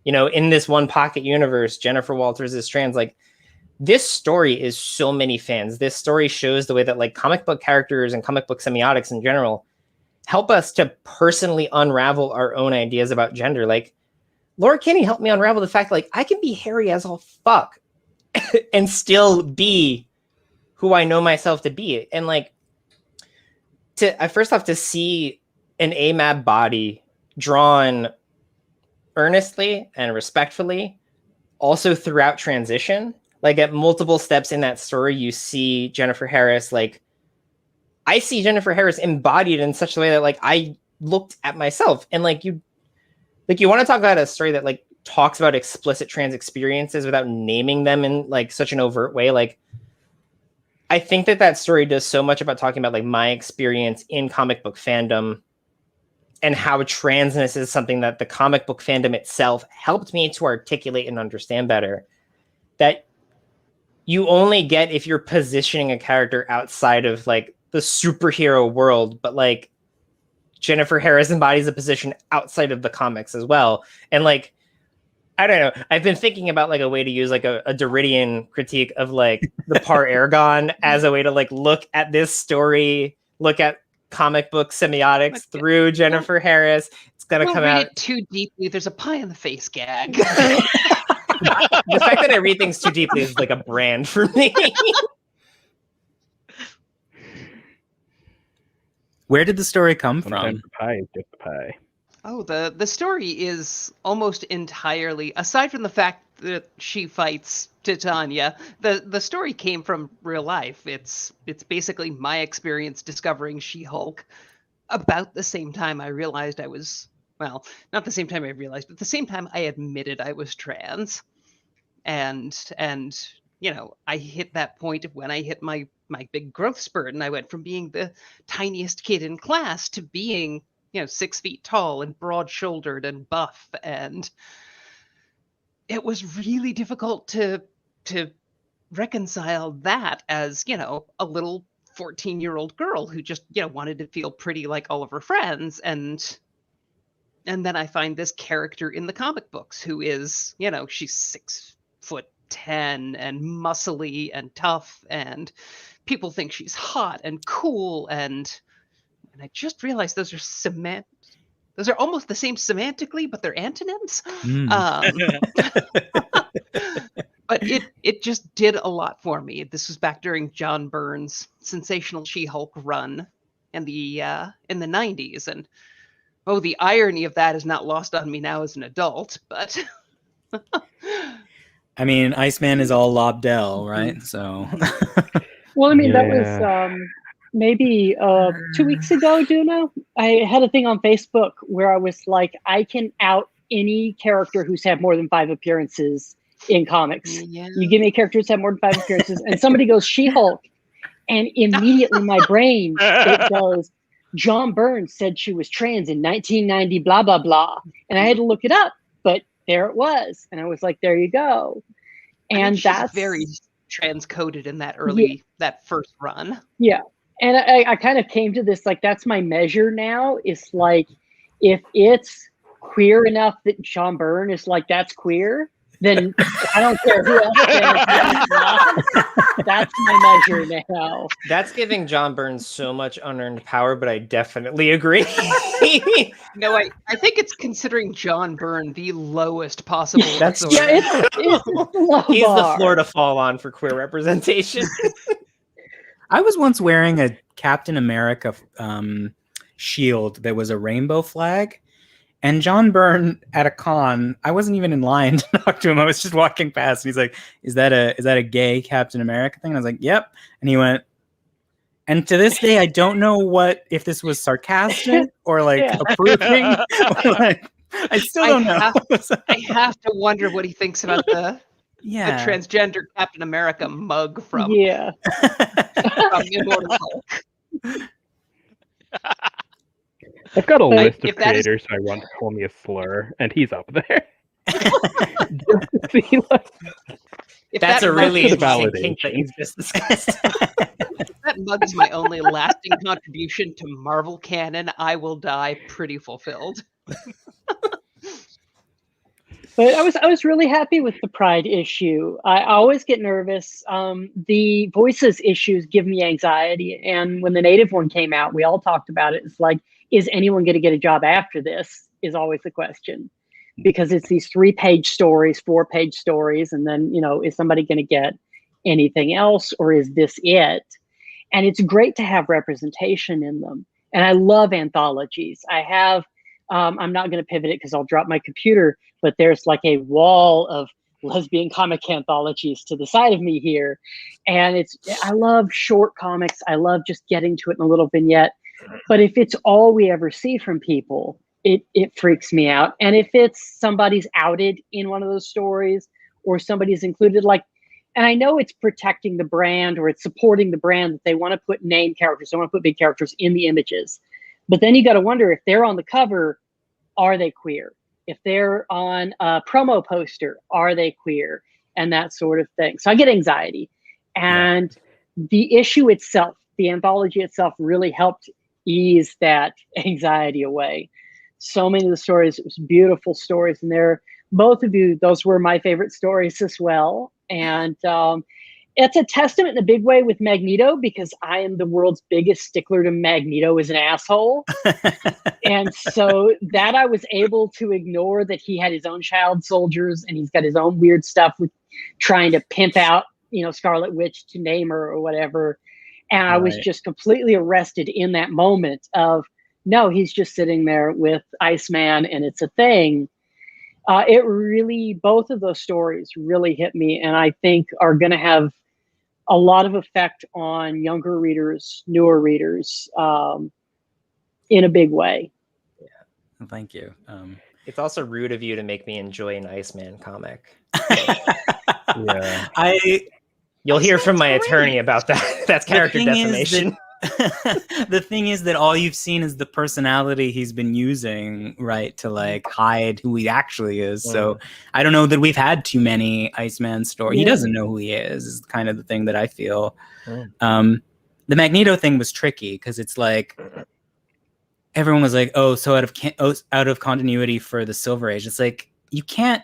in this one pocket universe, Jennifer Walters is trans. Like, this story is so many fans. This story shows the way that like comic book characters and comic book semiotics in general help us to personally unravel our own ideas about gender. Like, Laura Kinney helped me unravel the fact that, like, I can be hairy as all fuck and still be who I know myself to be. And like, first off, to see an AMAB body drawn earnestly and respectfully, also throughout transition, like at multiple steps in that story, you see Jennifer Harris, like, I see Jennifer Harris embodied in such a way that like I looked at myself, and like you want to talk about a story that like talks about explicit trans experiences without naming them in like such an overt way. Like, I think that story does so much about talking about like my experience in comic book fandom and how transness is something that the comic book fandom itself helped me to articulate and understand better, that you only get if you're positioning a character outside of like the superhero world, but like Jennifer Harris embodies a position outside of the comics as well. And like, I don't know, I've been thinking about like a way to use like a Derridian critique of like the Par Ergon as a way to like look at this story, look at comic book semiotics through Jennifer Harris. It's gonna come out it too deeply. There's a pie in the face gag. The fact that I read things too deeply is like a brand for me. Where did the story come Sometimes from? the pie is just the pie. Oh, the story is almost entirely, aside from the fact that she fights Titania, the story came from real life. It's basically my experience discovering She-Hulk about the same time I realized I was, well, not the same time I realized, but the same time I admitted I was trans. And I hit that point of when I hit my big growth spurt, and I went from being the tiniest kid in class to being 6 feet tall and broad-shouldered and buff, and it was really difficult to reconcile that as a little 14-year-old girl who just wanted to feel pretty like all of her friends, and then I find this character in the comic books who is she's 6'10" and muscly and tough, and people think she's hot and cool, and I just realized those those are almost the same semantically, but they're antonyms. But it just did a lot for me. This was back during John Byrne's sensational She-Hulk run in the 90s, and the irony of that is not lost on me now as an adult. But I mean, Iceman is all Lobdell, right? So. Well, I mean, that was maybe 2 weeks ago, Duna. I had a thing on Facebook where I was like, I can out any character who's had more than 5 appearances in comics. Yeah. You give me a character who's had more than 5 appearances, and somebody goes She-Hulk, and immediately my brain, it goes, John Byrne said she was trans in 1990, blah, blah, blah. And I had to look it up, but there it was. And I was like, there you go. And that's very transcoded in that that first run. Yeah. And I kind of came to this, like, that's my measure now. It's like, if it's queer enough that John Byrne is like, that's queer, then I don't care who else says that's my measure now. That's giving John Byrne so much unearned power, but I definitely agree. No, I think it's considering John Byrne the lowest possible. That's it's low He's bar. the floor to fall on for queer representation. I was once wearing a Captain America shield that was a rainbow flag. And John Byrne at a con, I wasn't even in line to talk to him. I was just walking past, and he's like, "Is that a gay Captain America thing?" And I was like, "Yep." And he went. And to this day, I don't know if this was sarcastic or like approving. Or like, I still don't know. I have to wonder what he thinks about the transgender Captain America mug from Immortal Hulk. I've got a list of creators who I want to call me a slur, and he's up there. That's a really interesting kink that you've just discussed. If that mug is my only lasting contribution to Marvel canon, I will die pretty fulfilled. But I was really happy with the Pride issue. I always get nervous. The Voices issues give me anxiety. And when the Native one came out, we all talked about it. It's like, is anyone going to get a job after this is always the question. Because it's these 3-page stories, 4-page stories. And then, is somebody going to get anything else, or is this it? And it's great to have representation in them. And I love anthologies. I have, I'm not going to pivot it because I'll drop my computer, but there's like a wall of lesbian comic anthologies to the side of me here. And I love short comics. I love just getting to it in a little vignette. But if it's all we ever see from people, it freaks me out. And if it's somebody's outed in one of those stories, or somebody's included, like, and I know it's protecting the brand, or it's supporting the brand, that they want to put named characters, they want to put big characters in the images. But then you got to wonder, if they're on the cover, are they queer? If they're on a promo poster, are they queer? And that sort of thing. So I get anxiety. And the issue itself, the anthology itself, really helped ease that anxiety away. So many of the stories, it was beautiful stories. And both of you, those were my favorite stories as well. And it's a testament in a big way with Magneto, because I am the world's biggest stickler to Magneto as an asshole. And so that I was able to ignore that he had his own child soldiers, and he's got his own weird stuff with trying to pimp out, Scarlet Witch to name her or whatever. And I was just completely arrested in that moment of, no, he's just sitting there with Iceman and it's a thing. It really, both of those stories really hit me, and I think are going to have a lot of effect on younger readers, newer readers, in a big way. Yeah, thank you. It's also rude of you to make me enjoy an Iceman comic. You'll hear from my attorney about that. That's character defamation. The thing is that all you've seen is the personality he's been using, right, to like hide who he actually is. So I don't know that we've had too many Iceman stories. He doesn't know who he is kind of the thing that I feel. The Magneto thing was tricky because it's like everyone was like, "Oh, so out of continuity for the Silver Age." It's like you can't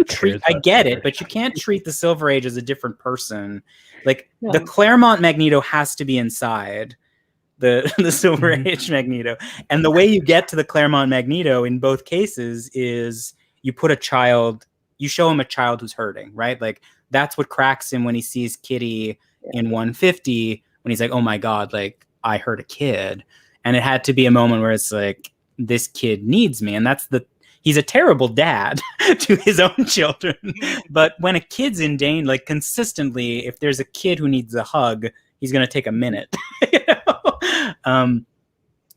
treat. I get it, but you can't treat the Silver Age as a different person. Like the Claremont Magneto has to be inside, the Silver Age Magneto. And the way you get to the Claremont Magneto in both cases is you show him a child who's hurting, right? Like that's what cracks him when he sees Kitty in 150, when he's like, oh my God, like I hurt a kid. And it had to be a moment where it's like, this kid needs me. And he's a terrible dad to his own children. But when a kid's in danger, like consistently, if there's a kid who needs a hug, he's going to take a minute. You know?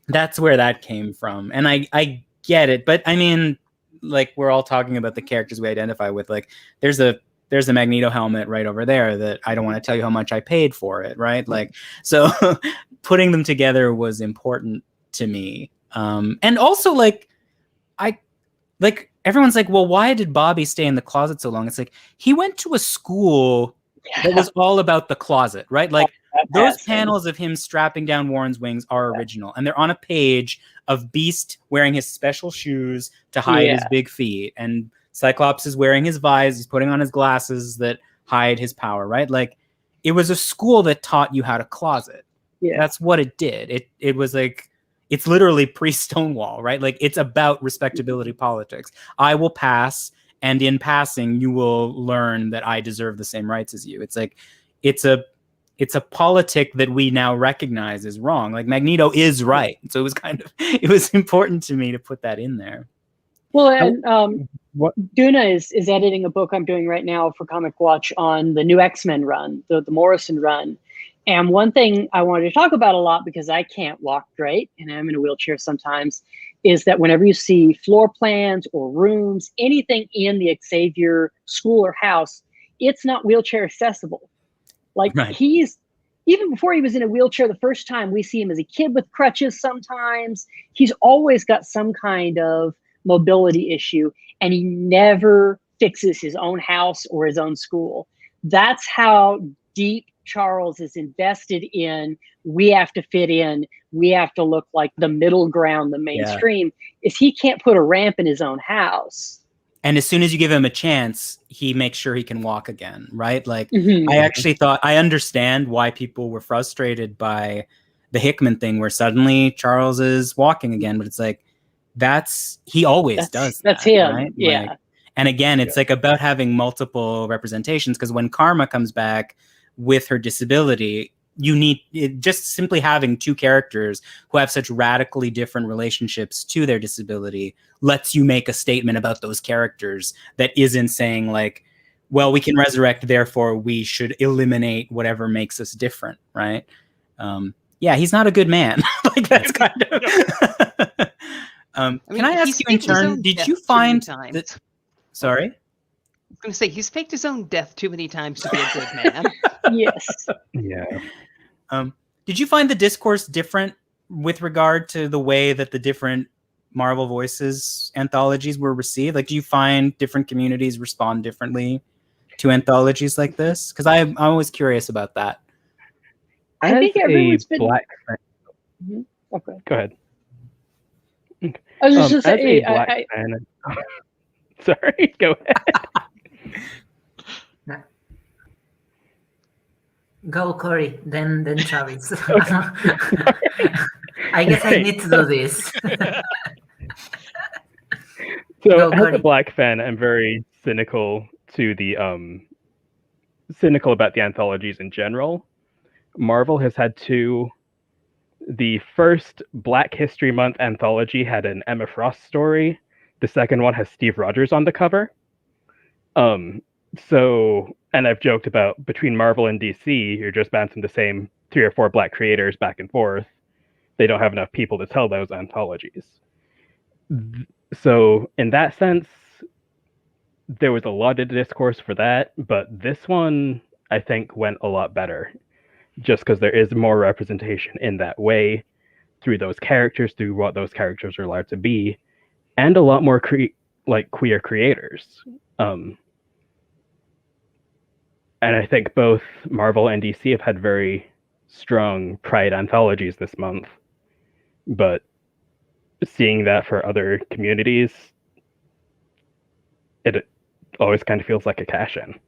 That's where that came from. And I get it. But I mean, like we're all talking about the characters we identify with. Like there's a Magneto helmet right over there that I don't want to tell you how much I paid for it. Right. Like, so putting them together was important to me. And also like, everyone's like, well, why did Bobby stay in the closet so long? It's like, he went to a school that was all about the closet, right? Like those panels of him strapping down Warren's wings are original. And they're on a page of Beast wearing his special shoes to hide his big feet. And Cyclops is wearing his visor. He's putting on his glasses that hide his power, right? Like it was a school that taught you how to closet. Yeah. That's what it did. It was like, it's literally pre-Stonewall, right? Like it's about respectability politics. I will pass, and in passing, you will learn that I deserve the same rights as you. It's like, it's a politic that we now recognize is wrong. Like Magneto is right. So it was important to me to put that in there. Well, and Duna is editing a book I'm doing right now for Comic Watch on the new X-Men run, the Morrison run. And one thing I wanted to talk about a lot, because I can't walk straight and I'm in a wheelchair sometimes, is that whenever you see floor plans or rooms, anything in the Xavier school or house, it's not wheelchair accessible. Like he's, even before he was in a wheelchair the first time, we see him as a kid with crutches sometimes. He's always got some kind of mobility issue, and he never fixes his own house or his own school. That's how deep Charles is invested in. We have to fit in. We have to look like the middle ground, the mainstream. Is he can't put a ramp in his own house. And as soon as you give him a chance, he makes sure he can walk again, right? Like I actually thought, I understand why people were frustrated by the Hickman thing, where suddenly Charles is walking again, but it's like, he always does that. That's him, right? yeah. Like, and again, it's like about having multiple representations, because when Karma comes back with her disability, you need just simply having two characters who have such radically different relationships to their disability lets you make a statement about those characters that isn't saying like, well, we can resurrect, therefore we should eliminate whatever makes us different, right? Yeah, he's not a good man. Like that's kind of. Can I ask you in turn? Did you find that? Sorry. I was going to say, he's faked his own death too many times to be a good man. Yes. Yeah. Did you find the discourse different with regard to the way that the different Marvel Voices anthologies were received? Like, do you find different communities respond differently to anthologies like this? Because I'm always curious about that. I think everyone's been... Black... Okay. Go ahead. I was just going to say... fan... Sorry, go ahead. Go, Corey, then Travis. I guess I need to do this. So, as a Black fan, I'm very cynical about the anthologies in general. Marvel has had two. The first Black History Month anthology had an Emma Frost story. The second one has Steve Rogers on the cover. So, and I've joked about between Marvel and DC, you're just bouncing the same 3 or 4 Black creators back and forth. They don't have enough people to tell those anthologies. So, in that sense, there was a lot of discourse for that, but this one, I think, went a lot better. Just because there is more representation in that way, through those characters, through what those characters are allowed to be, and a lot more queer creators. And I think both Marvel and DC have had very strong Pride anthologies this month. But seeing that for other communities, it always kind of feels like a cash-in.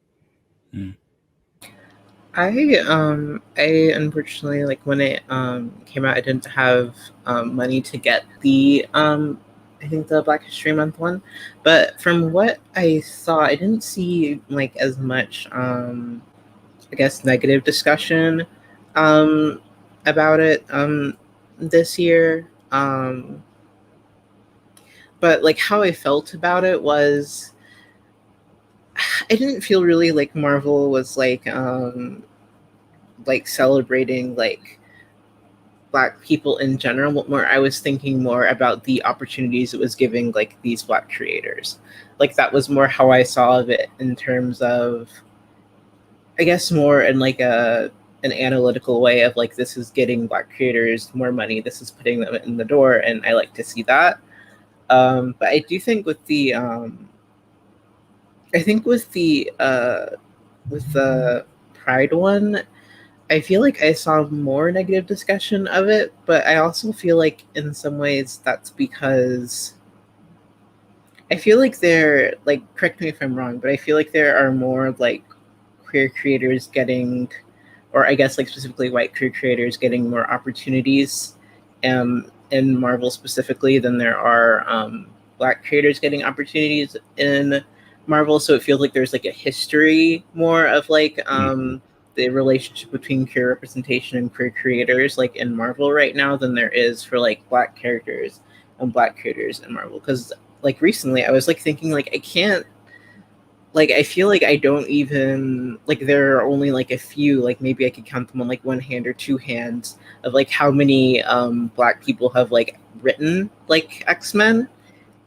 I unfortunately, like, when it came out, I didn't have money to get the I think the Black History Month one, but from what I saw, I didn't see like as much I guess negative discussion about it this year. But like how I felt about it was I didn't feel really like Marvel was like celebrating like Black people in general. What more I was thinking more about the opportunities it was giving like these Black creators. Like that was more how I saw of it in terms of I guess more in like an analytical way of like this is getting Black creators more money, this is putting them in the door, and I like to see that. But I do think with the I think with the Pride one, I feel like I saw more negative discussion of it, but I also feel like in some ways that's because I feel like there, like, correct me if I'm wrong, but I feel like there are more like queer creators getting, or I guess like specifically white queer creators getting more opportunities in Marvel specifically than there are Black creators getting opportunities in Marvel. So it feels like there's like a history more of like the relationship between queer representation and queer creators like in Marvel right now than there is for like Black characters and Black creators in Marvel. Because like recently I was like thinking like I can't, like I feel like I don't even, like there are only like a few, like maybe I could count them on like one hand or two hands of like how many Black people have like written like X-Men,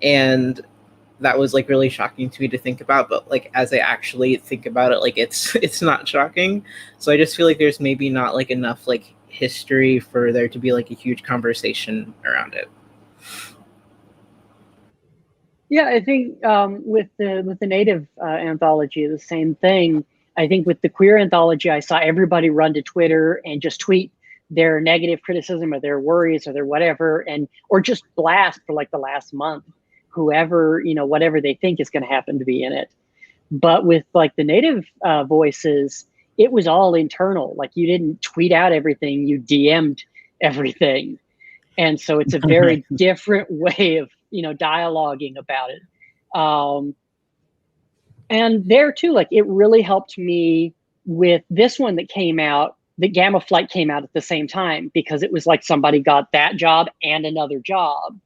and that was like really shocking to me to think about. But like as I actually think about it, like it's not shocking. So I just feel like there's maybe not like enough like history for there to be like a huge conversation around it. Yeah, I think with the Native anthology, the same thing. I think with the queer anthology, I saw everybody run to Twitter and just tweet their negative criticism or their worries or their whatever, and or just blast for like the last month whoever, you know, whatever they think is going to happen to be in it. But with like the Native voices, it was all internal. Like you didn't tweet out everything, you DM'd everything. And so it's a very different way of, you know, dialoguing about it. And there too, like it really helped me with this one that came out, the Gamma Flight came out at the same time, because it was like somebody got that job and another job.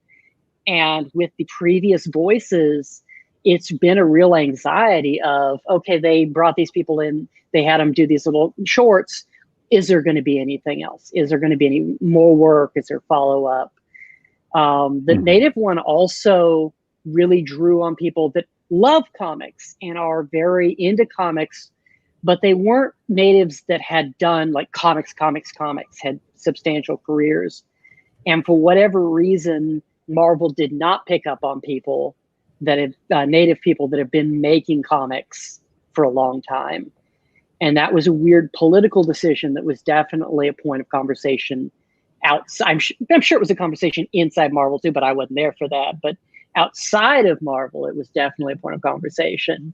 And with the previous voices, it's been a real anxiety of, okay, they brought these people in, they had them do these little shorts. Is there going to be anything else? Is there going to be any more work? Is there follow-up? The Native one also really drew on people that love comics and are very into comics, but they weren't natives that had done like comics, had substantial careers. And for whatever reason, Marvel did not pick up on people that have native people that have been making comics for a long time. And that was a weird political decision that was definitely a point of conversation outside. I'm sure it was a conversation inside Marvel too, but I wasn't there for that. But outside of Marvel, it was definitely a point of conversation.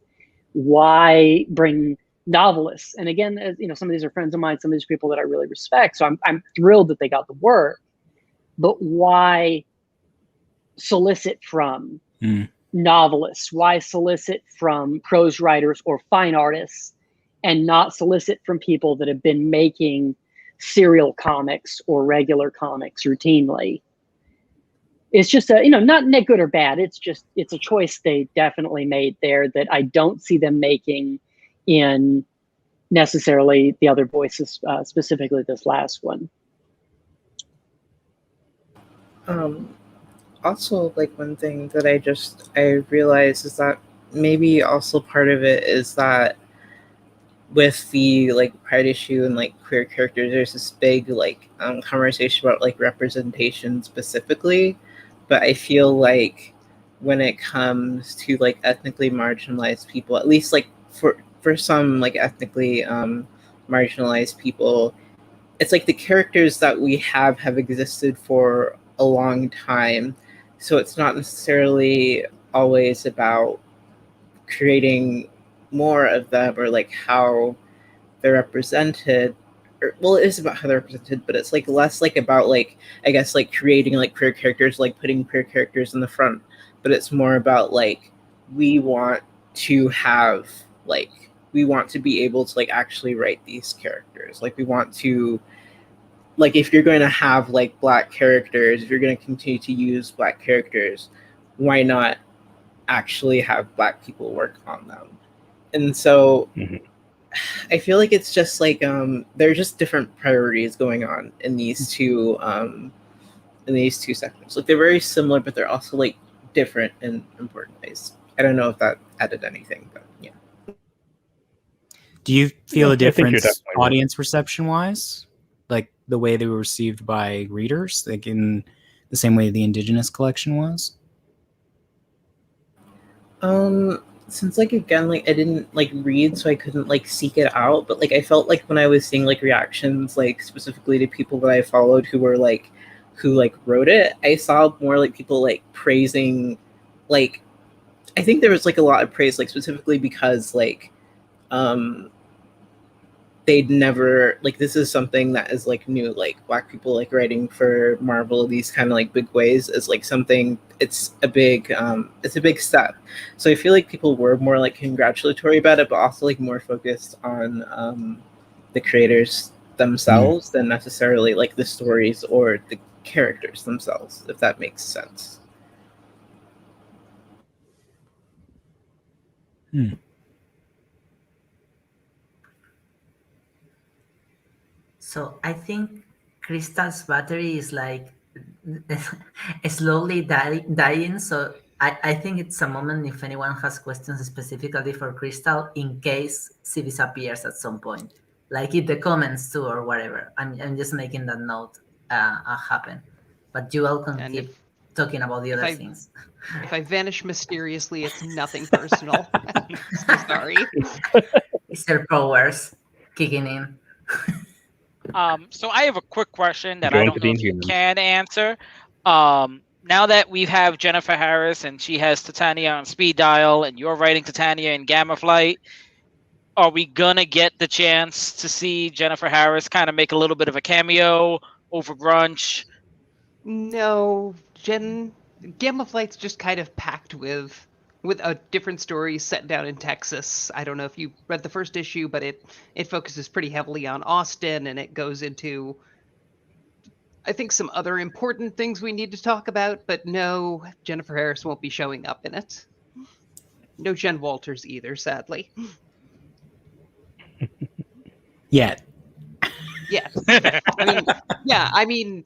Why bring novelists? And again, as you know, some of these are friends of mine, some of these people that I really respect. So I'm thrilled that they got the work. But why solicit from novelists? Why solicit from prose writers or fine artists, and not solicit from people that have been making serial comics or regular comics routinely? It's just a, you know, not good or bad. It's just, it's a choice they definitely made there that I don't see them making in necessarily the other voices, specifically this last one. Also, like one thing that I realized is that maybe also part of it is that with the like Pride issue and like queer characters, there's this big like conversation about like representation specifically, but I feel like when it comes to like ethnically marginalized people, at least like for some like ethnically marginalized people, it's like the characters that we have existed for a long time, so it's not necessarily always about creating more of them or like how they're represented. Well, it is about how they're represented, but it's like less like about like, I guess, like creating like queer characters, like putting queer characters in the front, but it's more about like we want to have like we want to be able to like actually write these characters. Like we want to, like, if you're going to have like Black characters, if you're going to continue to use Black characters, why not actually have Black people work on them? And so I feel like it's just like there are just different priorities going on in these two sectors. Like they're very similar, but they're also like different in important ways. I don't know if that added anything, but yeah. Do you feel a I think you're difference definitely right. audience reception wise? Like the way they were received by readers, like in the same way the Indigenous collection was? Since like again, like I didn't like read, so I couldn't like seek it out, but like I felt like when I was seeing like reactions, like specifically to people that I followed who were like who like wrote it, I saw more like people like praising, like I think there was like a lot of praise, like specifically because like they'd never, like, this is something that is like new, like Black people like writing for Marvel, these kind of like big ways is like something, it's a big step. So I feel like people were more like congratulatory about it, but also like more focused on the creators themselves than necessarily like the stories or the characters themselves, if that makes sense. So I think Crystal's battery is like slowly dying. So I think it's a moment if anyone has questions specifically for Crystal, in case she disappears at some point, like in the comments too or whatever. I'm just making that note happen. But you all can keep talking about the other things. If I vanish mysteriously, it's nothing personal. So sorry. It's your powers kicking in. So I have a quick question that Going I to don't know the if you Inhumans. can answer. Now that we have Jennifer Harris and she has Titania on speed dial and you're writing Titania in Gamma Flight, are we gonna get the chance to see Jennifer Harris kind of make a little bit of a cameo over Grunch? No, Gamma Flight's just kind of packed with a different story set down in Texas. I don't know if you read the first issue, but it focuses pretty heavily on Austin, and it goes into, I think, some other important things we need to talk about, but no, Jennifer Harris won't be showing up in it. No Jen Walters either, sadly. Yet. Yes. I mean,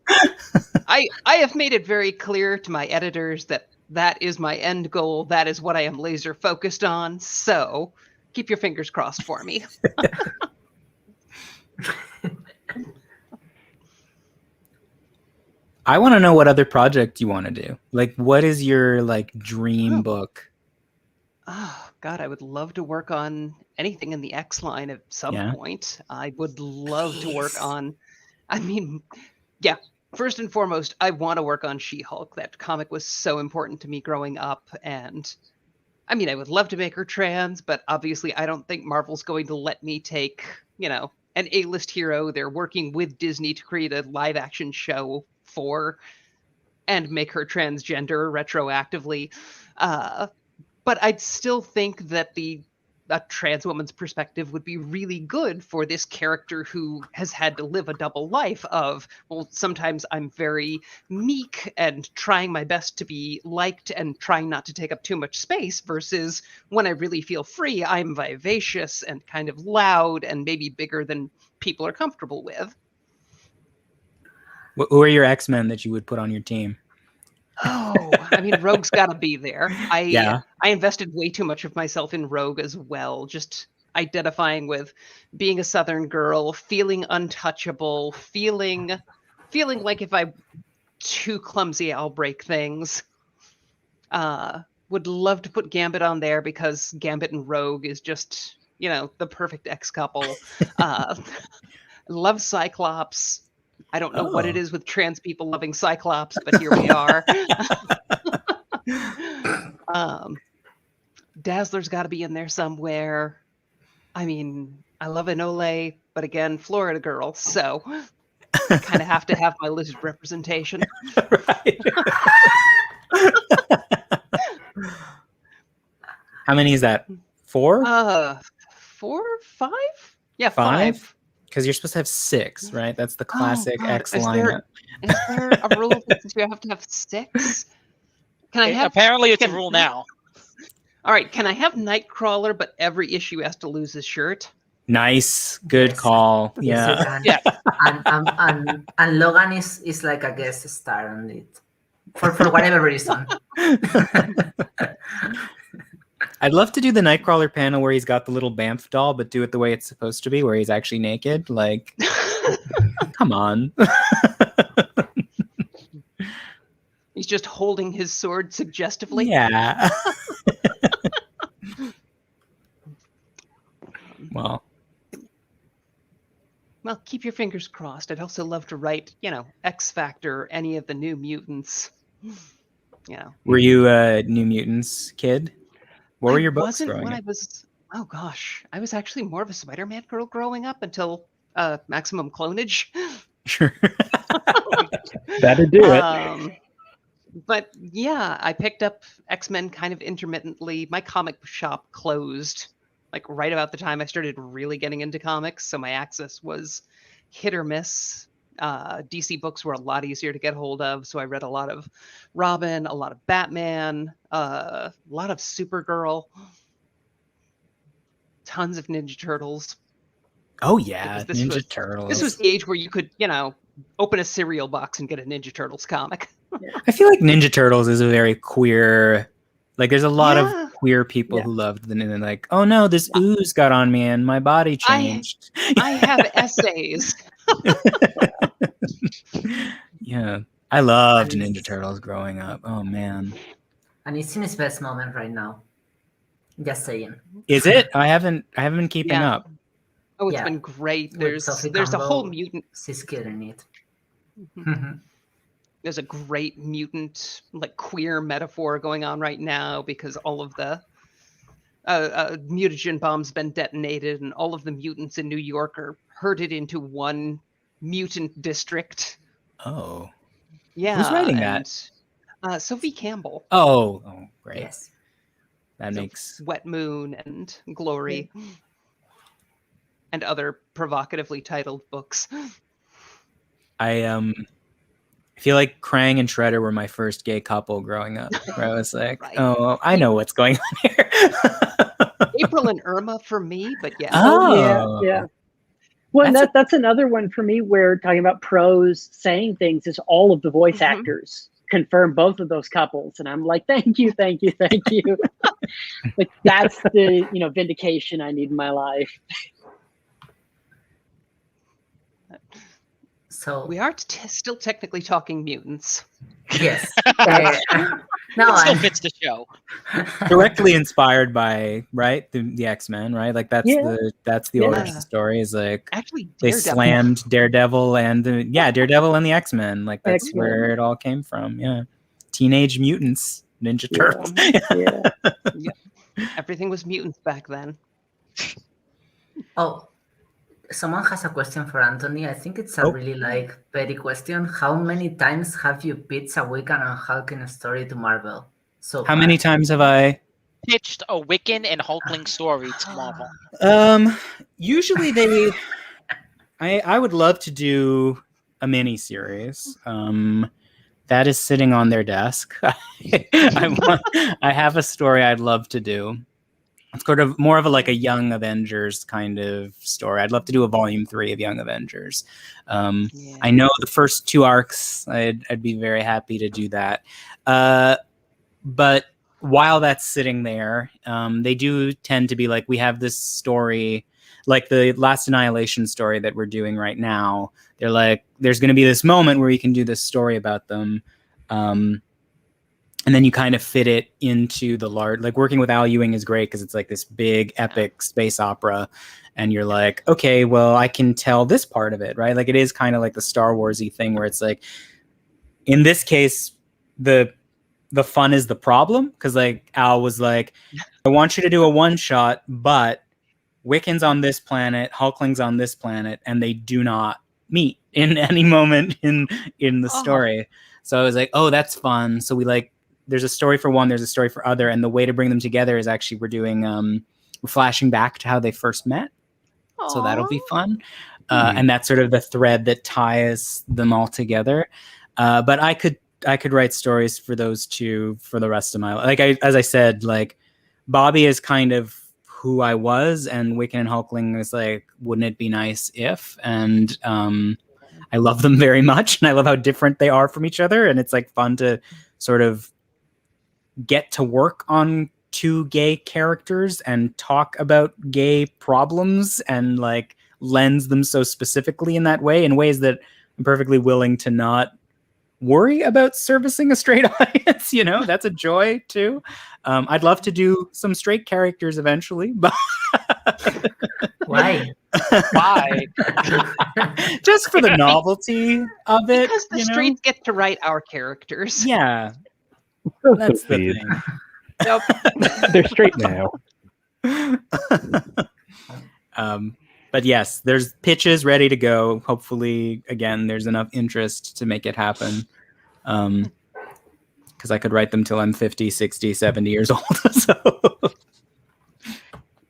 I have made it very clear to my editors that is my end goal. That is what I am laser focused on. So keep your fingers crossed for me. I want to know what other project you want to do. Like, what is your like dream book? Oh God, I would love to work on anything in the X line at some point. I would love to work on, first and foremost, I want to work on She-Hulk. That comic was so important to me growing up, and I would love to make her trans, but obviously I don't think Marvel's going to let me take, an A-list hero they're working with Disney to create a live-action show for and make her transgender retroactively. But I'd still think that a trans woman's perspective would be really good for this character who has had to live a double life of, well, sometimes I'm very meek and trying my best to be liked and trying not to take up too much space, versus when I really feel free, I'm vivacious and kind of loud and maybe bigger than people are comfortable with. Who are your X-Men that you would put on your team? Oh, Rogue's got to be there. I invested way too much of myself in Rogue as well, just identifying with being a Southern girl, feeling untouchable, feeling like if I'm too clumsy, I'll break things. Would love to put Gambit on there because Gambit and Rogue is just, the perfect X couple. Love Cyclops. I don't know what it is with trans people loving Cyclops, but here we are. Dazzler's got to be in there somewhere. I love Enole, but again, Florida girl, so I kind of have to have my lizard representation. Right. How many is that? 4? 4, 5? Yeah, Five? 5. Because you're supposed to have 6, right? That's the classic God. X Is lineup. there a rule that says you have to have 6? Can I have? Apparently, it's a rule now. All right, can I have Nightcrawler, but every issue has to lose his shirt? Nice. Good Yes. call. Yes, you Yeah. can. Yeah. And Logan is like a guest star on it for whatever reason. I'd love to do the Nightcrawler panel where he's got the little Bamf doll, but do it the way it's supposed to be, where he's actually naked. Like, come on. He's just holding his sword suggestively. Yeah. Well, Well, keep your fingers crossed. I'd also love to write, X Factor, any of the New Mutants. were you a New Mutants kid? What were your books wasn't growing when up? I was. Oh gosh, I was actually more of a Spider-Man girl growing up until Maximum Clonage. Sure. That'd do it. But yeah, I picked up X-Men kind of intermittently. My comic shop closed like right about the time I started really getting into comics, so my access was hit or miss. DC books were a lot easier to get hold of, so I read a lot of Robin, a lot of Batman, a lot of Supergirl, tons of Ninja Turtles. Oh yeah, Because Ninja Turtles. This was the age where you could, open a cereal box and get a Ninja Turtles comic. I feel like Ninja Turtles is a very queer. Like, there's a lot Yeah. of queer people who loved the and like, oh no, this ooze got on me and my body changed. I have essays. Yeah, I loved Ninja Turtles growing up. Oh man, And it's in its best moment right now. Just saying. is it? I haven't been keeping Yeah. up. Oh, it's Yeah. been great. With There's Sophie a whole Campbell. mutant. She's killing it. There's a great mutant, like queer metaphor going on right now because all of the mutagen bomb's been detonated, and all of the mutants in New York are herded into one mutant district. Oh, Yeah, who's writing that? Sophie Campbell. Oh, great. Yes. That So makes Wet Moon and Glory and other provocatively titled books. I feel like Krang and Shredder were my first gay couple growing up. Where I was like, Right. oh, I know what's going on here. April and Irma for me, but yeah. Oh. Yeah. Well, and That's that's another one for me where talking about pros saying things is all of the voice Mhm. actors confirm both of those couples. And I'm like, thank you. Like, that's the, vindication I need in my life. So We are still technically talking mutants. yes. It No, still I- fits the show. Directly inspired by the X-Men, right? Like that's Yeah. the Yeah. origin story. Is like Actually, they Daredevil. slammed Daredevil and Daredevil and the X-Men. Like that's X-Men. where it all came from. Yeah, Teenage Mutants Ninja Yeah. Turtles. Yeah. Everything was mutants back then. Oh, someone has a question for Anthony. I think it's a Oh. really petty question. How many times have you pitched a Wiccan and Hulkling story to Marvel? So How many times have I? Pitched a Wiccan and Hulkling story to Marvel. Usually they. I would love to do a mini series. That is sitting on their desk. I have a story I'd love to do. It's sort of more of a Young Avengers kind of story. I'd love to do a volume 3 of Young Avengers. Yeah. I know the first 2 arcs. I'd be very happy to do that. But while that's sitting there, they do tend to be like, we have this story, like the Last Annihilation story that we're doing right now. They're like, there's going to be this moment where you can do this story about them. And then you kind of fit it into the large, like working with Al Ewing is great because it's like this big epic space opera. And you're like, okay, well, I can tell this part of it, right? Like it is kind of like the Star Wars-y thing where it's like, in this case, the fun is the problem. Because like Al was like, I want you to do a one shot, but Wiccan's on this planet, Hulkling's on this planet, and they do not meet in any moment in the story. So I was like, oh, that's fun. So we like, there's a story for one, there's a story for other, and the way to bring them together is actually we're flashing back to how they first met. So that'll be fun. And that's sort of the thread that ties them all together. But I could write stories for those two for the rest of my life. Like as I said, like Bobby is kind of who I was, and Wiccan and Hulkling is like, wouldn't it be nice if? And I love them very much, and I love how different they are from each other, and it's like fun to sort of get to work on two gay characters and talk about gay problems and like lens them so specifically in that way, in ways that I'm perfectly willing to not worry about servicing a straight audience. You know, that's a joy too. I'd love to do some straight characters eventually, but Why? Why? just for the novelty of it. Because the streets get to write our characters. Yeah, that's the Please. thing. Nope. They're straight now. But yes, there's pitches ready to go. Hopefully, again, there's enough interest to make it happen. Because I could write them till I'm 50, 60, 70 years old. So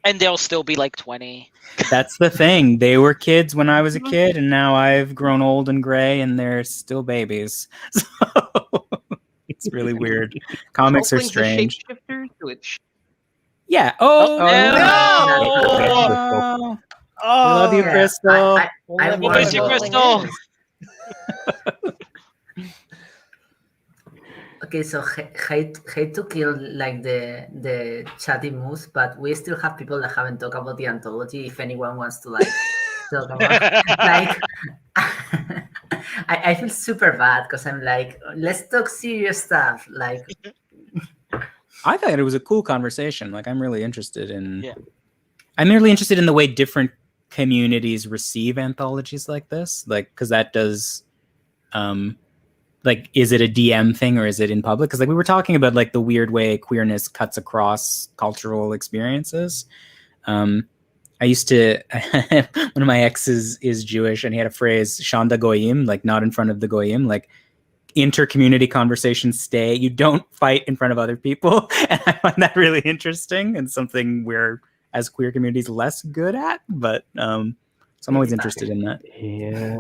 And they'll still be like 20. that's the thing. They were kids when I was a kid, and now I've grown old and gray, and they're still babies. So it's really weird. Comics are Hulkling's a strange. shapeshifter, so it's Yeah. Oh, no! no! We love you, Yeah, Crystal. I We'll miss you, wonder- Crystal. Okay, so hate to kill like the chatty moose, but we still have people that haven't talked about the anthology. If anyone wants to like talk about, like, I feel super bad because I'm like, let's talk serious stuff. Like, I thought it was a cool conversation. Like, I'm really interested in. Yeah. I'm really interested in the way different communities receive anthologies like this. Like, because that does, like, is it a DM thing or is it in public? Because like we were talking about like the weird way queerness cuts across cultural experiences. I used to. One of my exes is Jewish, and he had a phrase "shanda goyim," like not in front of the goyim, like. Inter-community conversations stay. You don't fight in front of other people, and I find that really interesting and something we're as queer communities less good at. But so I'm always interested in that. Yeah.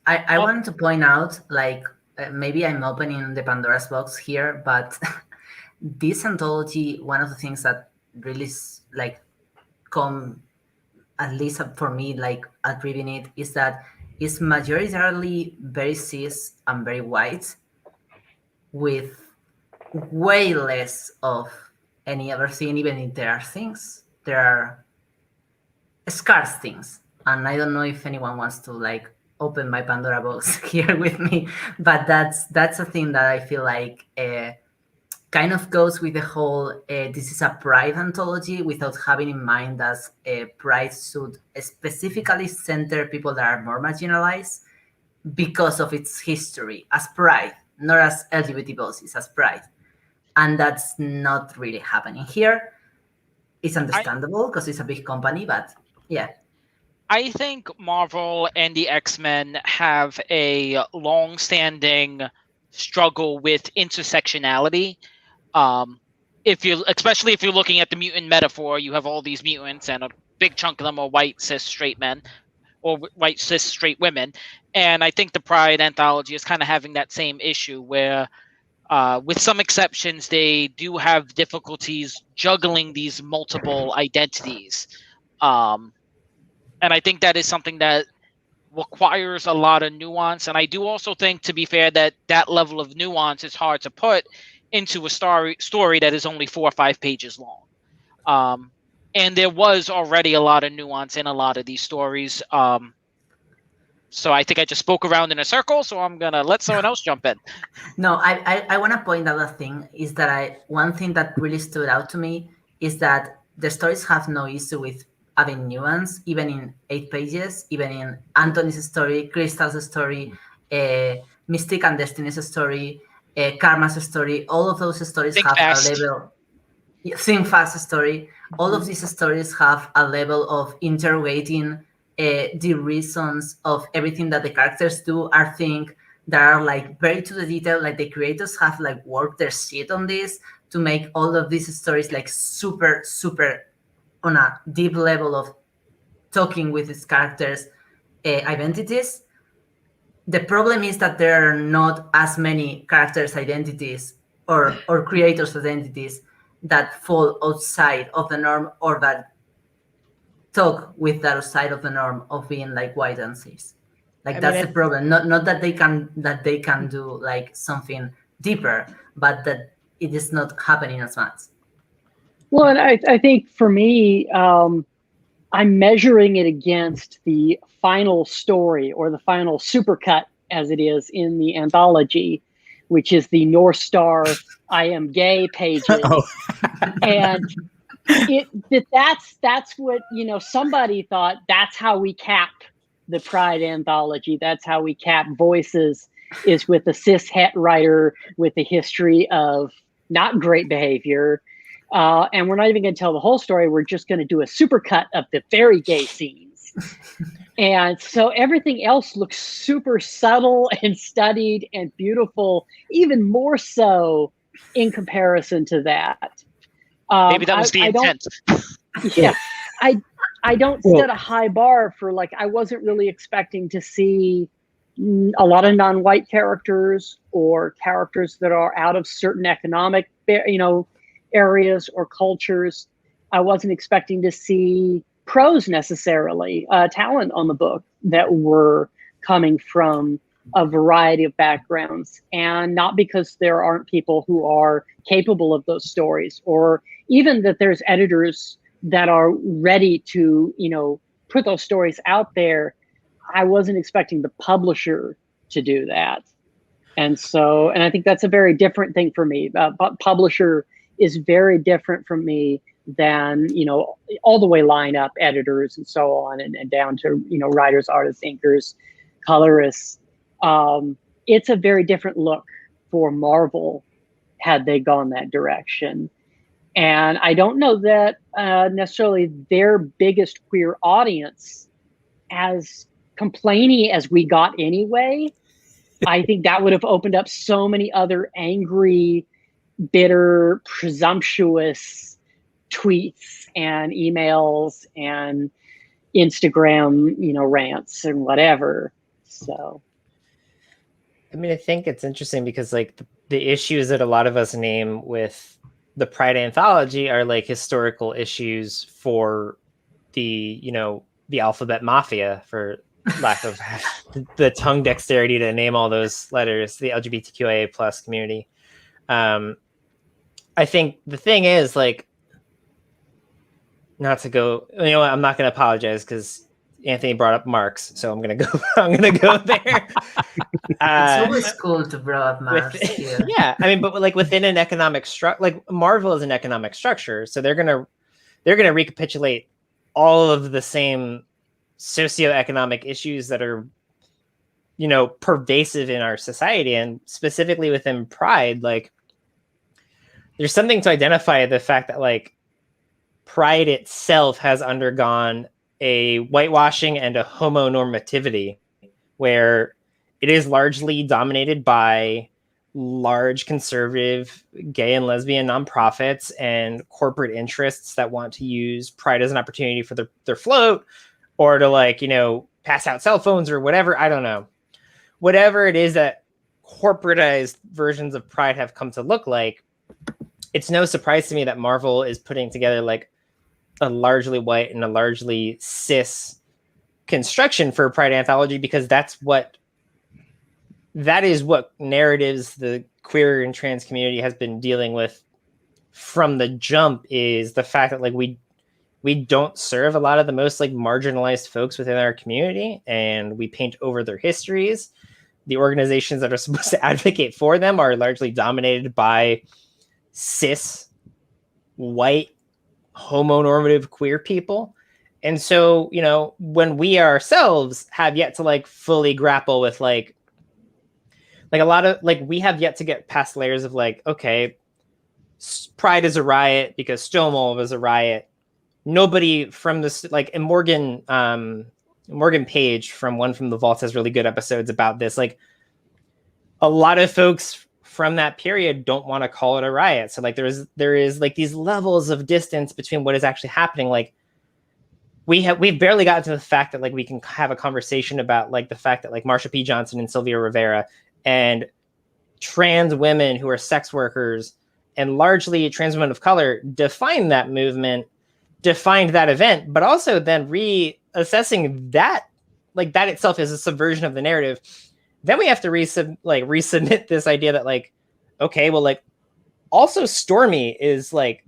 I wanted to point out, like, maybe I'm opening the Pandora's box here, but this anthology, one of the things that really like come, at least for me, like at reading it, is that it's majoritarily very cis and very white, with way less of any other thing. Even if there are things, there are scarce things, and I don't know if anyone wants to like open my Pandora box here with me, but that's a thing that I feel like kind of goes with the whole this is a pride anthology, without having in mind that pride should specifically center people that are more marginalized because of its history as pride, not as LGBT bosses, as pride. And that's not really happening here. It's understandable because it's a big company, but yeah. I think Marvel and the X-Men have a long-standing struggle with intersectionality. Especially if you're looking at the mutant metaphor, you have all these mutants, and a big chunk of them are white cis straight men, or white cis straight women. And I think the Pride anthology is kind of having that same issue, where, with some exceptions, they do have difficulties juggling these multiple identities. And I think that is something that requires a lot of nuance. And I do also think, to be fair, that level of nuance is hard to put into a story that is only 4 or 5 pages long. And there was already a lot of nuance in a lot of these stories. So I think I just spoke around in a circle, so I'm going to let someone else jump in. No, I want to point out a thing, is that one thing that really stood out to me is that the stories have no issue with having nuance, even in 8 pages, even in Anthony's story, Crystal's story, Mystic and Destiny's story, Karma's story. All of those stories have a level. Think Fast story. All of these stories have a level of interrogating the reasons of everything that the characters do are think that are like very to the detail. Like the creators have like worked their shit on this to make all of these stories like super, super on a deep level of talking with its characters' identities. The problem is that there are not as many characters' identities or creators' identities that fall outside of the norm or that talk with that outside of the norm of being like white and cis. Like that's the problem. Not that they can do like something deeper, but that it is not happening as much. Well, and I think for me, I'm measuring it against the final story or the final supercut, as it is in the anthology, which is the North Star I am gay pages. And that's what, somebody thought that's how we cap the Pride anthology. That's how we cap Voices, is with a cis het writer with a history of not great behavior. And we're not even going to tell the whole story. We're just going to do a supercut of the very gay scenes. And so everything else looks super subtle and studied and beautiful, even more so in comparison to that. Maybe that was the intent. Yeah. I don't set a high bar for, like, I wasn't really expecting to see a lot of non-white characters or characters that are out of certain economic, areas or cultures. I wasn't expecting to see pros necessarily, talent on the book that were coming from a variety of backgrounds, and not because there aren't people who are capable of those stories, or even that there's editors that are ready to, put those stories out there. I wasn't expecting the publisher to do that. And I think that's a very different thing for me. Publisher is very different from me than, all the way line up editors and so on, and down to, writers, artists, inkers, colorists. It's a very different look for Marvel had they gone that direction. And I don't know that necessarily their biggest queer audience, as complainy as we got anyway, I think that would have opened up so many other angry, bitter, presumptuous tweets and emails and Instagram, rants and whatever. So, I mean, I think it's interesting because, like, the issues that a lot of us name with the Pride anthology are like historical issues for the, the alphabet mafia, for lack of the tongue dexterity to name all those letters, the LGBTQIA plus community. I think the thing is, like, not to go, I'm not going to apologize because Anthony brought up Marx, so I'm going to go there. It's always cool to bring up Marx. Yeah, I mean, but like within an economic structure, like Marvel is an economic structure, so they're gonna recapitulate all of the same socioeconomic issues that are, pervasive in our society, and specifically within Pride. Like, there's something to identify the fact that, like, Pride itself has undergone a whitewashing and a homonormativity, where it is largely dominated by large conservative gay and lesbian nonprofits and corporate interests that want to use Pride as an opportunity for their float, or to, like, pass out cell phones or whatever. I don't know. Whatever it is that corporatized versions of Pride have come to look like, it's no surprise to me that Marvel is putting together, like, a largely white and a largely cis construction for Pride anthology, because that is what narratives the queer and trans community has been dealing with from the jump, is the fact that, like, we don't serve a lot of the most, like, marginalized folks within our community, and we paint over their histories. The organizations that are supposed to advocate for them are largely dominated by cis, white, homonormative queer people. And so, when we ourselves have yet to, like, fully grapple with, like a lot of, like, we have yet to get past layers of, like, okay, Pride is a riot because Stonewall was a riot. Nobody from this, like, and Morgan Page from One from the Vault has really good episodes about this. Like, a lot of folks from that period don't want to call it a riot. So like there is like these levels of distance between what is actually happening. Like we've barely gotten to the fact that like we can have a conversation about like the fact that like Marsha P. Johnson and Sylvia Rivera and trans women who are sex workers and largely trans women of color defined that movement, defined that event, but also then reassessing that, like that itself is a subversion of the narrative. Then we have to resubmit this idea that like, okay, well, like also Stormy is like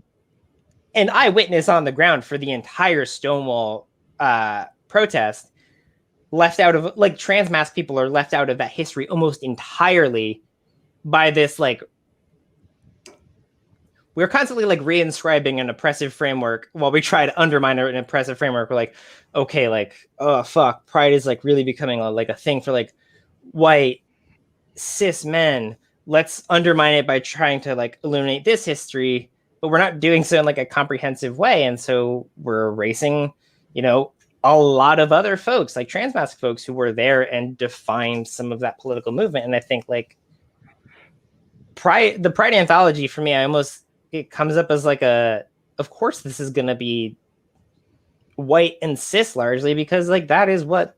an eyewitness on the ground for the entire Stonewall protest, left out of like transmasc people are left out of that history almost entirely by this, like, we're constantly like reinscribing an oppressive framework while we try to undermine an oppressive framework. We're like, okay, like, oh fuck, pride is like really becoming a thing for like white cis men. Let's undermine it by trying to like illuminate this history, but we're not doing so in like a comprehensive way. And so we're erasing, you know, a lot of other folks, like transmasc folks who were there and defined some of that political movement. And I think like the Pride anthology for me, it comes up as like of course this is going to be white and cis largely, because like that is what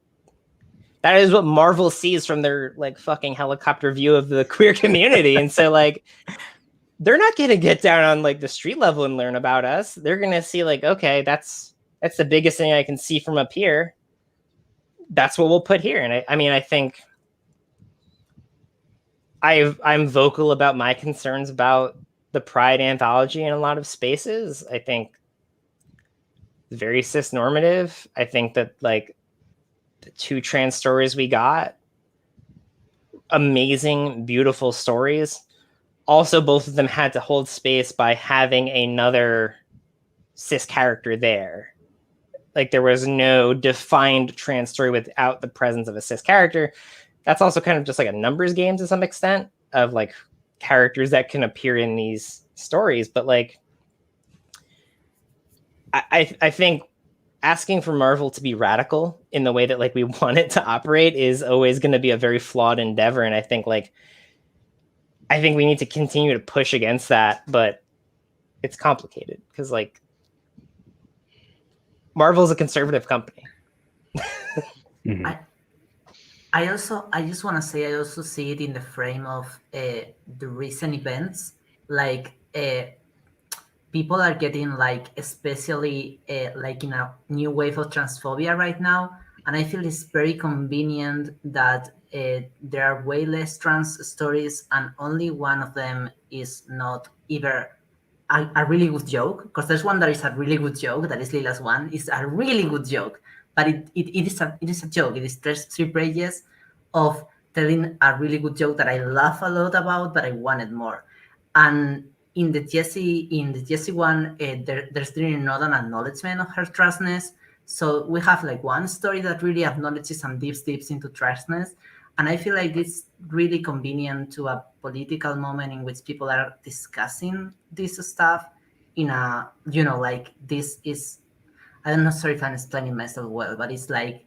Marvel sees from their like fucking helicopter view of the queer community. And so like, they're not going to get down on like the street level and learn about us. They're going to see like, okay, that's the biggest thing I can see from up here. That's what we'll put here. And I mean, I think I'm vocal about my concerns about the Pride anthology in a lot of spaces. I think it's very cis normative. I think that like, the 2 trans stories we got, amazing, beautiful stories. Also, both of them had to hold space by having another cis character there. Like there was no defined trans story without the presence of a cis character. That's also kind of just like a numbers game to some extent of like characters that can appear in these stories. But like, I think asking for Marvel to be radical in the way that like we want it to operate is always going to be a very flawed endeavor. And I think we need to continue to push against that, but it's complicated because like Marvel's a conservative company. Mm-hmm. I just want to say, I also see it in the frame of the recent events, like people are getting like, especially like in a new wave of transphobia right now. And I feel it's very convenient that there are way less trans stories and only one of them is not either a really good joke, because there's one that is a really good joke, that is Lila's one. It's a really good joke, but it is a joke. It is 3 pages of telling a really good joke that I laugh a lot about, but I wanted more. And in the Jessie one, there's really not an acknowledgement of her transness. So we have like one story that really acknowledges and dips into transness. And I feel like it's really convenient to a political moment in which people are discussing this stuff in a, you know, like this is, I don't know, sorry if I'm explaining myself well, but it's like,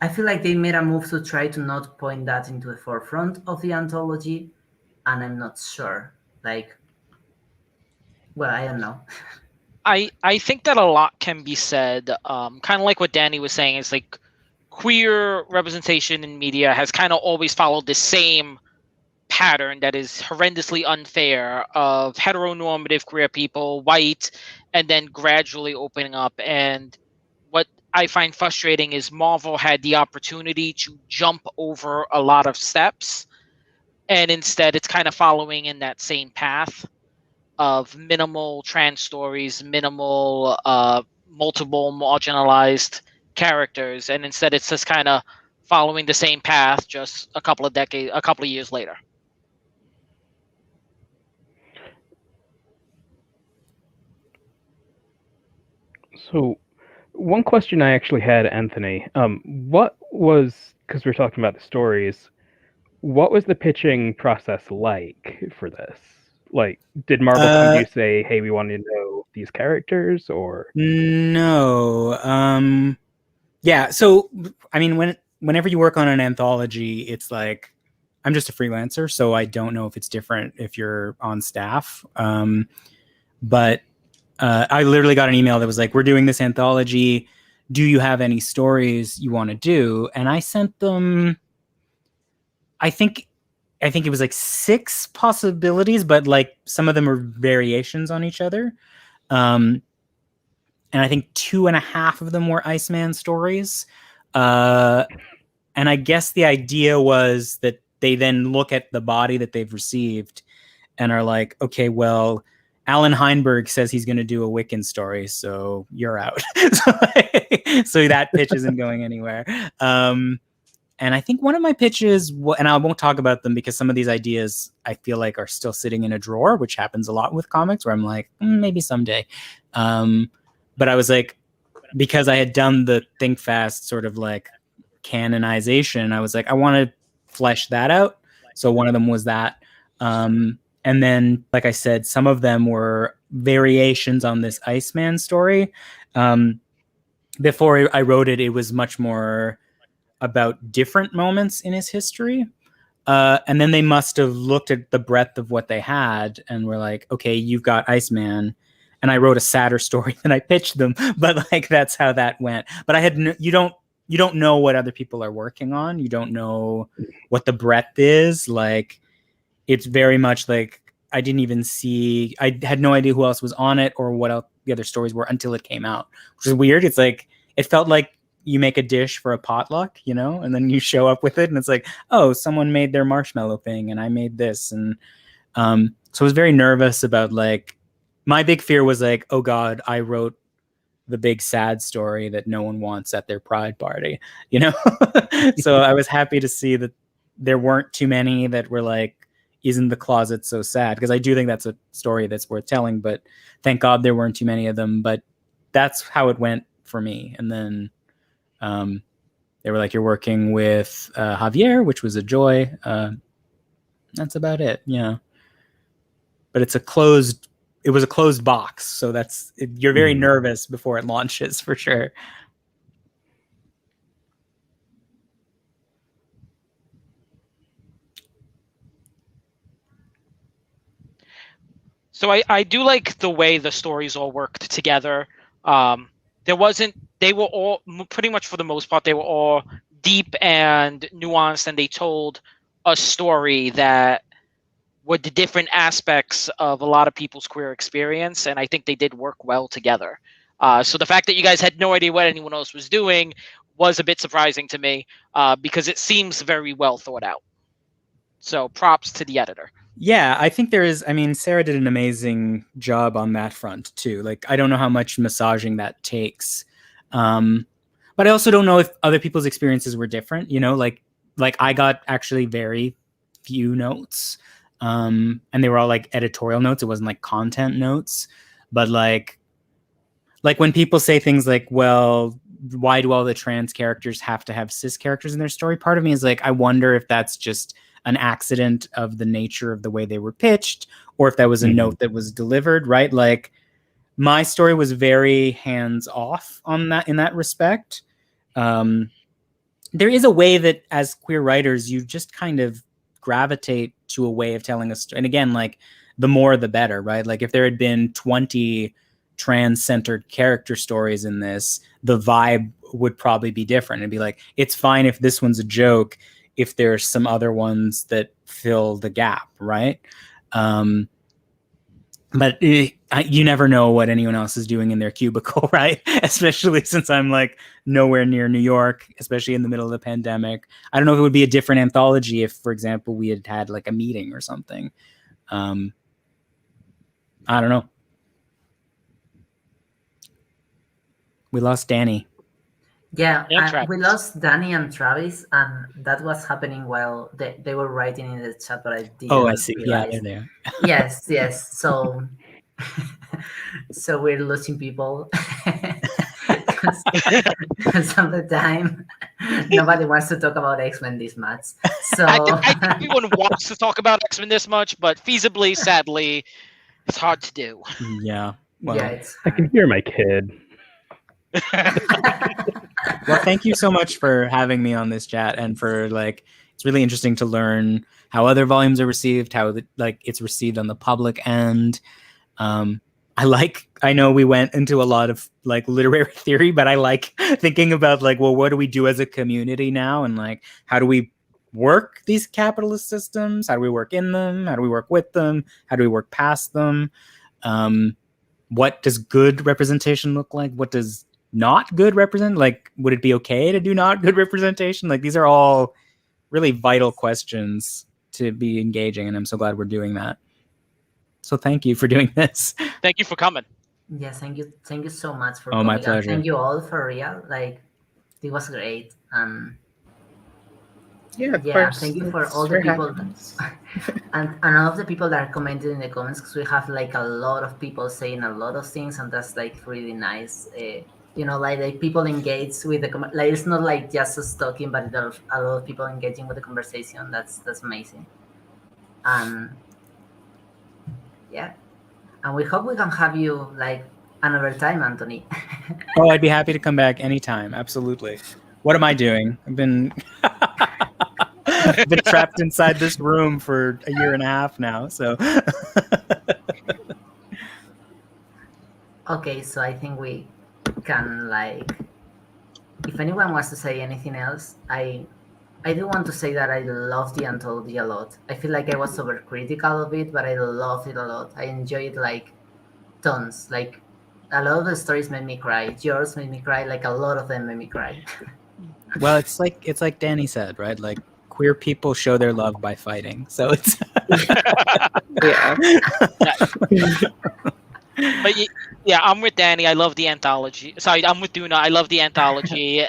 I feel like they made a move to try to not point that into the forefront of the anthology. And I'm not sure, like, well, I don't know. I think that a lot can be said, kind of like what Danny was saying, is like queer representation in media has kind of always followed the same pattern that is horrendously unfair of heteronormative queer people, white, and then gradually opening up. And what I find frustrating is Marvel had the opportunity to jump over a lot of steps, and instead it's kind of following in that same path of minimal trans stories, minimal multiple marginalized characters, and instead it's just kind of following the same path just a couple of years later. So one question I actually had, Anthony, what was, because we're talking about the stories, what was the pitching process like for this? Like, did Marvel come to you say, "Hey, we want to know these characters," or no? Yeah. So I mean, whenever you work on an anthology, it's like I'm just a freelancer, so I don't know if it's different if you're on staff. But I literally got an email that was like, "We're doing this anthology. Do you have any stories you want to do?" And I sent them. I think it was like 6 possibilities, but like some of them were variations on each other. And I think 2.5 of them were Iceman stories. And I guess the idea was that they then look at the body that they've received and are like, okay, well, Alan Heinberg says he's going to do a Wiccan story, so you're out. So that pitch isn't going anywhere. And I think one of my pitches, and I won't talk about them because some of these ideas I feel like are still sitting in a drawer, which happens a lot with comics where I'm like, maybe someday. But I was like, because I had done the Think Fast sort of like canonization, I was like, I want to flesh that out. So one of them was that. And then, like I said, some of them were variations on this Iceman story. Before I wrote it, it was much more about different moments in his history. And then they must have looked at the breadth of what they had and were like, okay, you've got Iceman. And I wrote a sadder story than I pitched them, but like, that's how that went. But I had, you don't know what other people are working on. You don't know what the breadth is. Like, it's very much like, I had no idea who else was on it or what else the other stories were until it came out, which is weird. It's like, it felt like you make a dish for a potluck, and then you show up with it and it's like, oh, someone made their marshmallow thing and I made this. And so I was very nervous about like, my big fear was like, oh God, I wrote the big sad story that no one wants at their pride party, So I was happy to see that there weren't too many that were like, isn't the closet so sad? Because I do think that's a story that's worth telling, but thank God there weren't too many of them. But that's how it went for me. And then they were like, you're working with Xavier, which was a joy. That's about it. But it was a closed box. So you're very nervous before it launches for sure. So I do like the way the stories all worked together. They were all pretty much, for the most part, they were all deep and nuanced, and they told a story that were the different aspects of a lot of people's queer experience, and I think they did work well together. So the fact that you guys had no idea what anyone else was doing was a bit surprising to me, because it seems very well thought out. So props to the editor. Yeah, I think Sarah did an amazing job on that front too. Like, I don't know how much massaging that takes. But I also don't know if other people's experiences were different, like I got actually very few notes. And they were all like editorial notes. It wasn't like content notes, but like when people say things like, well, why do all the trans characters have to have cis characters in their story? Part of me is like, I wonder if that's just an accident of the nature of the way they were pitched, or if that was a note that was delivered, right? Like, my story was very hands off on that, in that respect. There is a way that as queer writers, you just kind of gravitate to a way of telling a story. And again, like, the more, the better, right? Like, if there had been 20 trans-centered character stories in this, the vibe would probably be different. It'd be like, it's fine if this one's a joke, if there's some other ones that fill the gap, right? But you never know what anyone else is doing in their cubicle, right? Especially since I'm like nowhere near New York, especially in the middle of the pandemic. I don't know if it would be a different anthology if, for example, we had like a meeting or something. I don't know. We lost Danny. Yeah, we lost Danny and Travis, and that was happening while they were writing in the chat, but I didn't. Oh, I see. Realize. Yeah, they're there. Yes. So we're losing people because of the time. Nobody wants to talk about X-Men this much. So I think everyone wants to talk about X-Men this much, but feasibly, sadly, it's hard to do. Yeah. Well, yeah, it's I can hear my kid. well, thank you so much for having me on this chat, and for it's really interesting to learn how other volumes are received, how it's received on the public end. I know we went into a lot of literary theory, but I like thinking about well, what do we do as a community now, and how do we work these capitalist systems? How do we work in them? How do we work with them? How do we work past them? What does good representation look like? What does not good represent? Would it be okay to do not good representation? These are all really vital questions to be engaging, and I'm so glad we're doing that. So thank you for doing this. Thank you for coming. Yes, thank you so much for Oh, coming. my pleasure. Thank you all for real. It was great. Yeah, of Yeah, course. thank you for Thanks all the people having us. and all of the people that are commenting in the comments, because we have a lot of people saying a lot of things, and that's really nice. People engage with the it's not just us talking, but there are a lot of people engaging with the conversation. That's amazing. Yeah, and we hope we can have you another time, Anthony. Oh, I'd be happy to come back anytime. Absolutely. What am I doing? I've been trapped inside this room for a year and a half now. So Okay, so I think we can if anyone wants to say anything else, I do want to say that I love the anthology a lot. I feel like I was overcritical of it, but I loved it a lot. I enjoyed tons. A lot of the stories made me cry. Yours made me cry. A lot of them made me cry. well, it's like Danny said, right? Queer people show their love by fighting. So it's Yeah. But yeah, I'm with Danny. I love the anthology. Sorry, I'm with Duna. I love the anthology.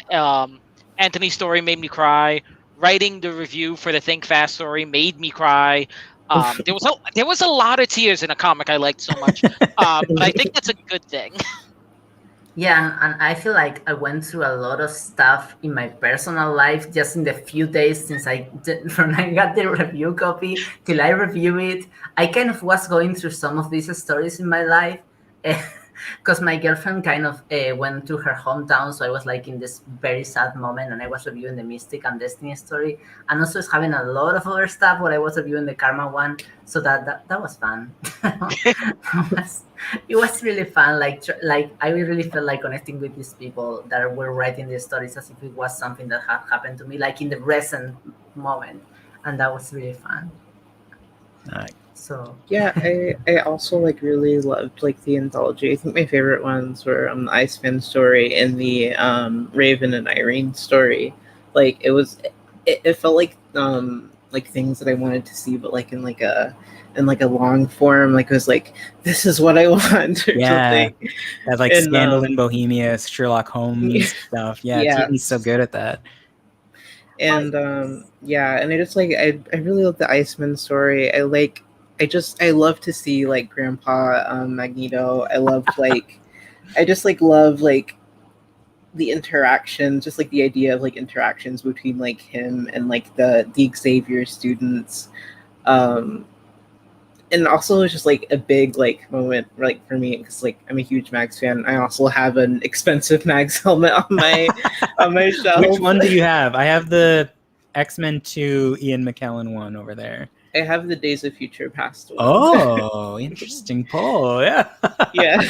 Anthony's story made me cry. Writing the review for the Think Fast story made me cry. There was a lot of tears in a comic I liked so much. But I think that's a good thing. Yeah, and I feel like I went through a lot of stuff in my personal life just in the few days since when I got the review copy till I review it. I kind of was going through some of these stories in my life because my girlfriend kind of went to her hometown, so I was in this very sad moment, and I was reviewing the Mystic and Destiny story, and also was having a lot of other stuff where I was reviewing the Karma one, so that was fun. It was really fun. I really felt connecting with these people that were writing these stories as if it was something that had happened to me, in the present moment, and that was really fun. So yeah, I also really loved the anthology. I think my favorite ones were the Iceman story and the Raven and Irene story. It felt like things that I wanted to see, but in a long form. It was this is what I want. Or yeah, something. that Scandal in Bohemia, Sherlock Holmes stuff. Yeah, yeah. TV's so good at that. And yeah, and I just I really love the Iceman story. I love to see Grandpa Magneto. I loved I just love the interaction, just the idea of interactions between him and the Xavier students. And also it's just a big moment for me because I'm a huge Mags fan. I also have an expensive Mags helmet on my shelf. Which one do you have? I have the X-Men 2 Ian McKellen one over there. I have the Days of Future Past one. Oh, interesting pull. Yeah. Yeah.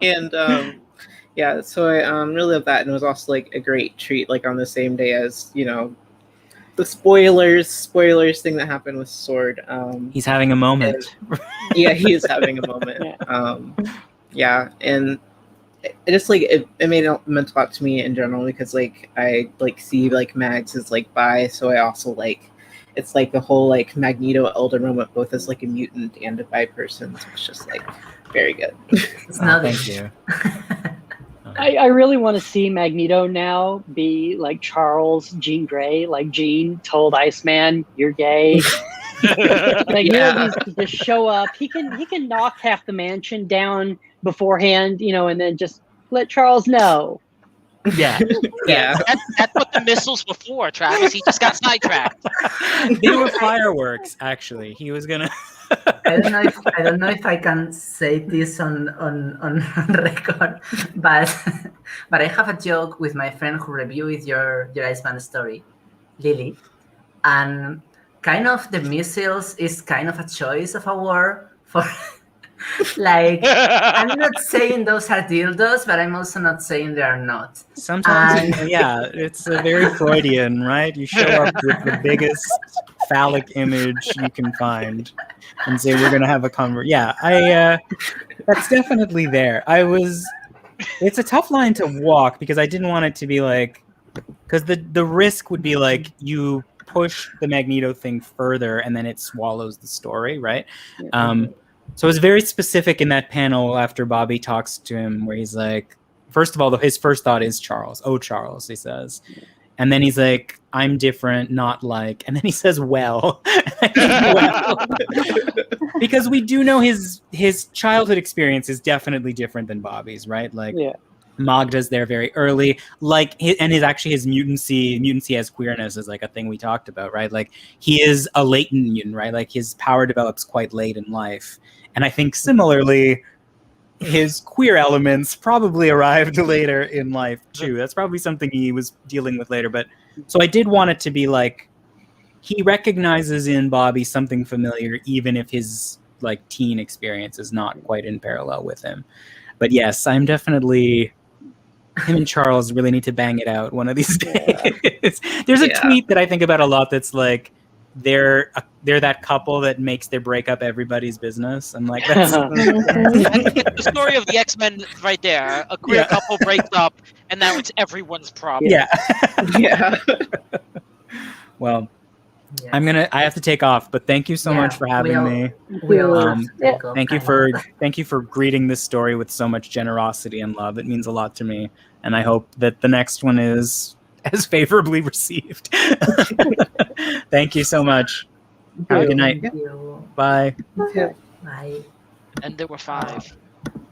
And yeah, so I really love that, and it was also a great treat on the same day as the spoilers thing that happened with Sword. He's having a moment. Yeah, he is having a moment. Yeah, and it just it meant a lot to me in general because I see Mags as bi, so I also it's the whole Magneto Elder moment, both as a mutant and a bi person. So it's just very good. Thank you. I really want to see Magneto now be like Charles Jean Grey, Jean told Iceman, "You're gay." Magneto needs to just show up. He can knock half the mansion down beforehand, and then just let Charles know. Yeah. Yeah. That's what the missiles were for, Travis. He just got sidetracked. They were fireworks, actually. He was gonna. I don't know if I can say this on record, but I have a joke with my friend who reviewed your Iceman story, Lily, and kind of the missiles is kind of a choice of a word for like I'm not saying those are dildos, but I'm also not saying they are not. Sometimes, yeah, it's a very Freudian, right? You show up with the biggest phallic image you can find and say we're gonna have a conversation. Yeah, that's definitely there. It's a tough line to walk because I didn't want it to be like, because the risk would be like you push the Magneto thing further and then it swallows the story, right? So it's very specific in that panel after Bobby talks to him where he's like, first of all, his first thought is Charles. Oh, Charles, he says. And then he's like, I'm different, not like. And then he says, well. Because we do know his childhood experience is definitely different than Bobby's, right? Like, Magda's there very early. Like, and his mutancy as queerness is like a thing we talked about, right? Like, he is a latent mutant, right? Like, his power develops quite late in life. And I think similarly, his queer elements probably arrived later in life too. That's probably something he was dealing with later. But so I did want it to be like he recognizes in Bobby something familiar, even if his like teen experience is not quite in parallel with him. But yes, I'm definitely him and Charles really need to bang it out one of these days. There's a tweet that I think about a lot that's like, they're that couple that makes their breakup everybody's business. I'm like, that's the story of the X-Men right there. A queer couple breaks up, and now it's everyone's problem. Yeah. Well, I have to take off, but thank you so much for having me. Thank you for greeting this story with so much generosity and love. It means a lot to me, and I hope that the next one is as favorably received. Thank you so much. Have a good night. Bye. Bye. And there were 5.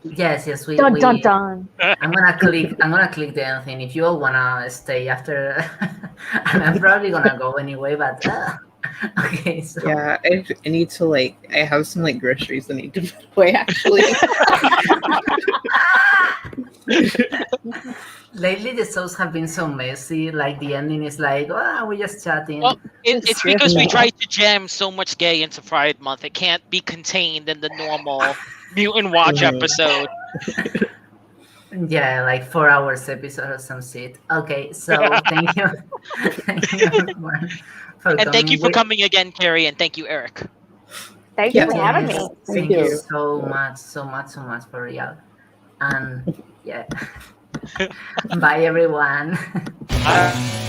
Yes, we Dun dun dun. I'm gonna click the end thing. If you all wanna stay after, and I'm probably gonna go anyway. But okay, so I need to I have some groceries I need to put away actually. Lately, the shows have been so messy. Like the ending is like, we're just chatting. Well, it's because we tried to jam so much gay into Pride Month. It can't be contained in the normal Mutant Watch episode. Yeah, like 4 hours episode or some shit. Okay, so thank you, everyone for and thank you for coming. coming again, Carrie, and thank you, Eric. Thank you for having me. Thank you so much for real. And bye everyone. Bye.